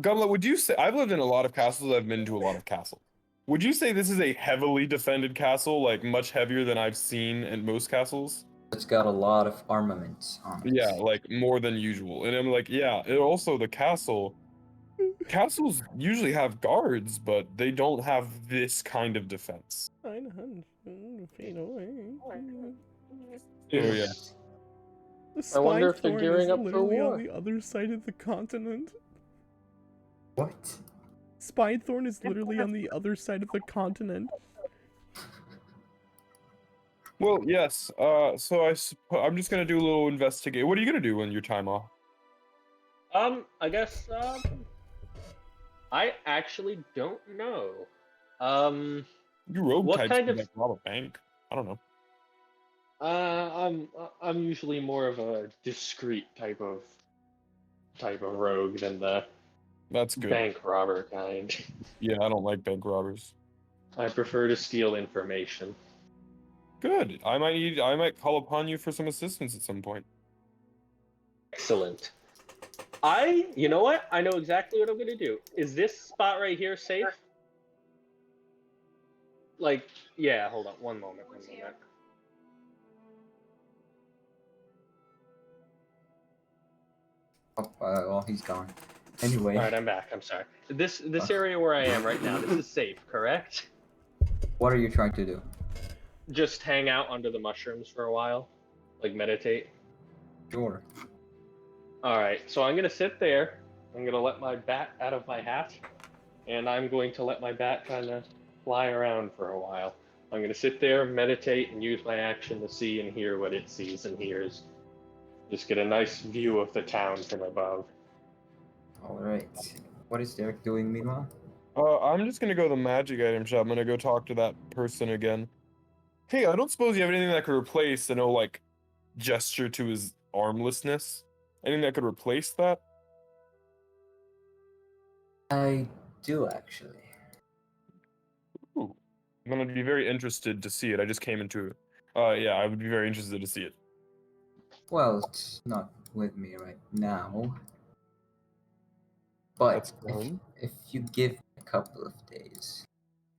Gumlet, would you say I've lived in a lot of castles? I've been to a lot of castles. Would you say this is a heavily defended castle, like much heavier than I've seen in most castles? It's got a lot of armaments on it. Yeah, like more than usual. And I'm like, yeah. And also the castles usually have guards, but they don't have this kind of defense. Fade away. Oh yeah. The I wonder if Spine they're Thorn gearing is up for literally war. on the other side of the continent. What? Spinethorn is literally on the other side of the continent. Well, yes. So I'm just gonna do a little investigate. What are you gonna do when your time off? I guess I actually don't know. You rogue What types kind can of- like rob a bank. I don't know. I'm usually more of a discreet type of rogue than the That's good. bank robber kind. Yeah, I don't like bank robbers. I prefer to steal information. Good. I might call upon you for some assistance at some point. Excellent. You know what? I know exactly what I'm gonna do. Is this spot right here safe? Like, yeah, hold on, one moment. Oh, well, he's gone. Anyway, Alright, I'm back, I'm sorry. This area where I am right now, this is safe, correct? what are you trying to do? Just hang out under the mushrooms for a while? Like meditate? Sure. Alright, so I'm gonna sit there, I'm gonna let my bat out of my hat, and I'm going to let my bat kind of fly around for a while. I'm gonna sit there, meditate, and use my action to see and hear what it sees and hears. Just get a nice view of the town from above. All right. What is Derek doing meanwhile? I'm just gonna go to the magic item shop. I'm gonna go talk to that person again. Hey, I don't suppose you have anything that could replace an old like gesture to his armlessness? Anything that could replace that? I do actually. Ooh. I'm gonna be very interested to see it. I just came into yeah, I would be very interested to see it. Well, it's not with me right now. But That's fine. if you give me a couple of days,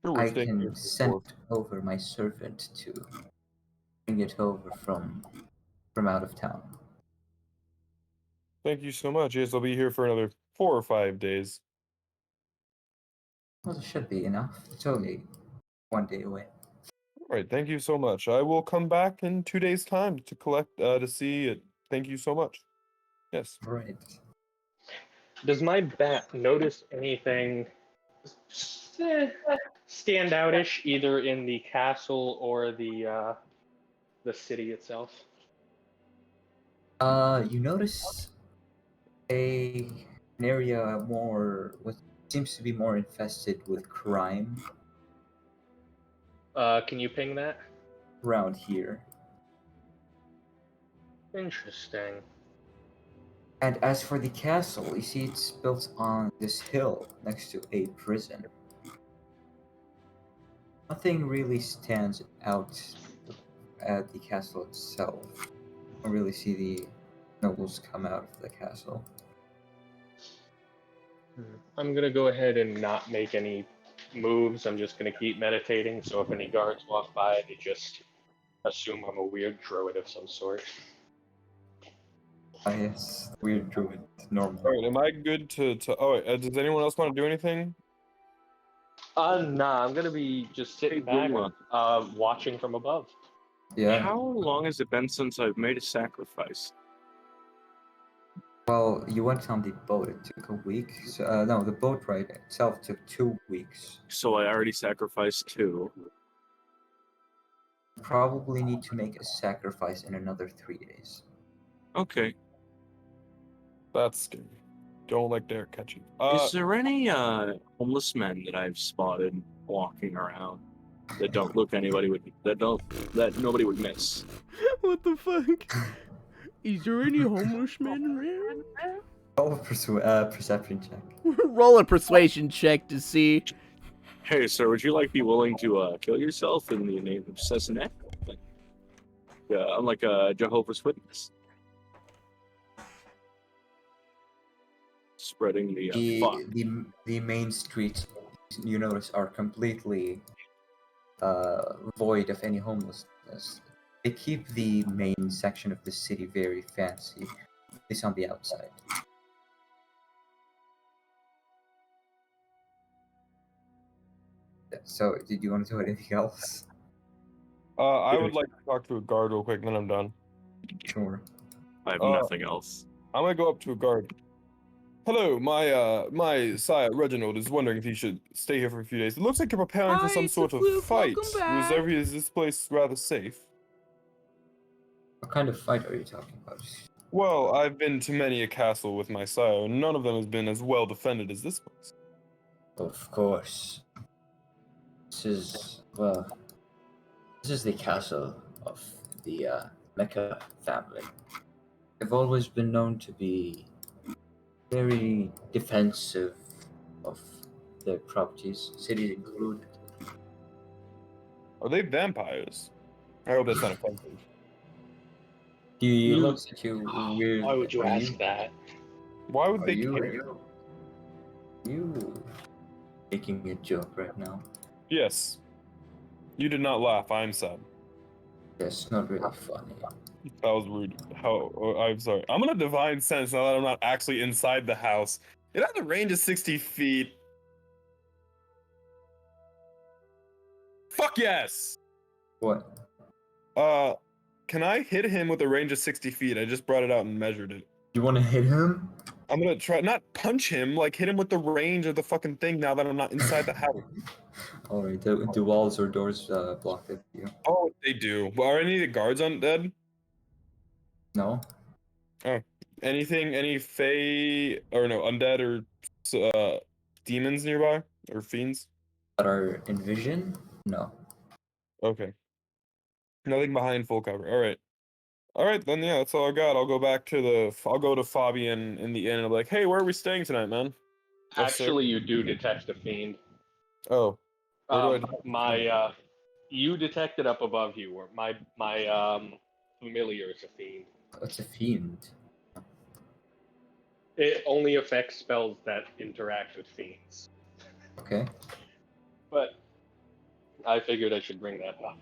Sure, I staying here can for send 4. over my servant to bring it over from out of town. Thank you so much. Yes, I'll be here for another 4 or 5 days. Well, it should be enough. It's only 1 day away. All right, thank you so much. I will come back in 2 days' time to collect to see it. Thank you so much. Yes. All right. Does my bat notice anything standoutish either in the castle or the city itself? You notice an area what seems to be more infested with crime Can you ping that? around here. Interesting. And as for the castle, you see it's built on this hill next to a prison. Nothing really stands out at the castle itself. I don't really see the nobles come out of the castle. I'm gonna go ahead and not make any moves. I'm just gonna keep meditating. So if any guards walk by, they just assume I'm a weird druid of some sort. Ah, yes, weird druid, normal. All right, am I good to? Oh, wait, does anyone else want to do anything? Nah, I'm gonna be just sitting back, Guma. watching from above. Yeah. How long has it been since I've made a sacrifice? Well, you went on the boat. It took a week. So, no, the boat ride itself took 2 weeks. So I already sacrificed 2. Probably need to make a sacrifice in another 3 days. Okay. That's scary. Don't let Derek catch you. Is there any homeless men that I've spotted walking around that don't look that nobody would miss? What the fuck? Is there any homeless men around? Roll a perception check. Roll a persuasion check to see. Hey, sir, would you be willing to kill yourself in the name of Cessinet? Unlike a Jehovah's Witness. Spreading the fuck. The main streets, you notice, are completely void of any homelessness. They keep the main section of the city very fancy, at least on the outside. So, did you want to do anything else? I would like to talk to a guard real quick, then I'm done. Sure. I have nothing else. I'm gonna go up to a guard. Hello, my sire Reginald is wondering if he should stay here for a few days. It looks like you're preparing for Hi, some it's sort the of Floof. fight. Welcome back. Is this place rather safe? What kind of fight are you talking about? Well, I've been to many a castle with my sire, and none of them has been as well defended as this place. Of course. This is the castle of the Mecca family. They've always been known to be very defensive of their properties, cities included. Are they vampires? I hope that's not offensive. He You- looks at you weird. Why would you Are ask that? Why would Are they you, care? you making a joke right now? Yes. You did not laugh. I'm sad. That's not really funny. That was rude. I'm sorry. I'm gonna divine sense now that I'm not actually inside the house. It has a range of 60 feet. Fuck yes! What? Can I hit him with a range of 60 feet? I just brought it out and measured it. You want to hit him? I'm gonna try, not punch him, like hit him with the range of the fucking thing now that I'm not inside the house. Alright, do walls or doors block it for you? Oh, they do. Well, are any of the guards undead? No? Anything, any fae, or no, undead or demons nearby? Or fiends? That are in vision? No. Okay. Nothing behind full cover. Alright. Alright, then yeah, that's all I got. I'll go to Fabian in the inn and I'll be like, hey, where are we staying tonight, man? Yes, sir. Actually, you do detect a fiend. Oh. Where do I You detected up above you, where my familiar is a fiend. It's a fiend. It only affects spells that interact with fiends. Okay. But I figured I should bring that up.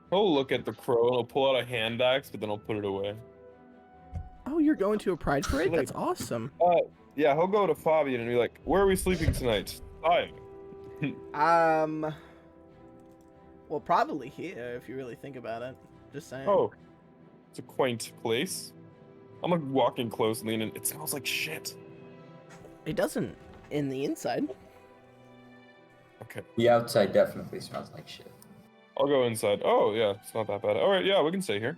He'll look at the crow and he'll pull out a hand axe, but then he'll put it away. Oh, you're going to a pride parade? That's awesome. Yeah, he'll go to Fabian and be like, where are we sleeping tonight? Well, probably here if you really think about it. Just saying. Oh, it's a quaint place. I'm like walking closely and it smells like shit. It doesn't in the inside. Okay, The outside definitely smells like shit. I'll go inside. Oh yeah, it's not that bad. All right, yeah, we can stay here.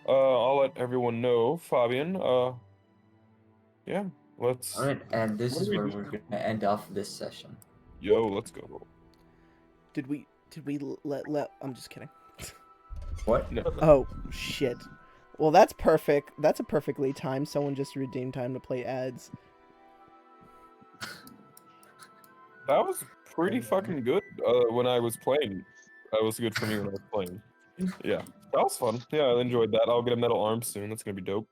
I'll let everyone know, Fabian. Yeah, let's. Alright, and this What is do we where do? we're gonna end off this session. Yo, let's go. Did we let I'm just kidding. What? No. Oh shit. Well, that's perfect. That's a perfectly timed. Someone just redeemed time to play ads. That was pretty fucking good when I was playing That was good for me when I was playing. Yeah, that was fun. Yeah, I enjoyed that. I'll get a metal arm soon. That's gonna be dope.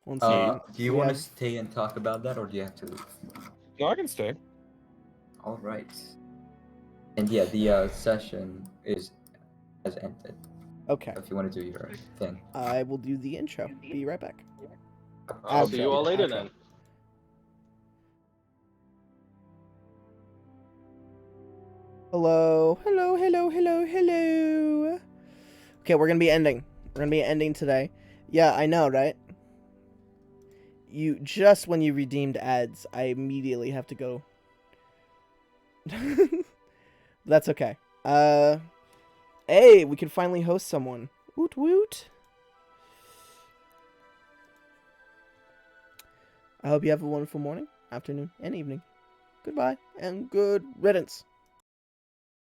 One second. Do you We want to have- stay and talk about that, or do you have to leave? No, I can stay. All right. And yeah, the session has ended. Okay. If you want to do your thing. I will do the intro. Be right back. I'll Outro. see you all later Outro. then. Hello. Hello, hello, hello, hello. Okay, we're gonna be ending. We're gonna be ending today. Yeah, I know, right? Just when you redeemed ads, I immediately have to go. That's okay. Hey, we can finally host someone. Woot woot. I hope you have a wonderful morning, afternoon, and evening. Goodbye, and good riddance.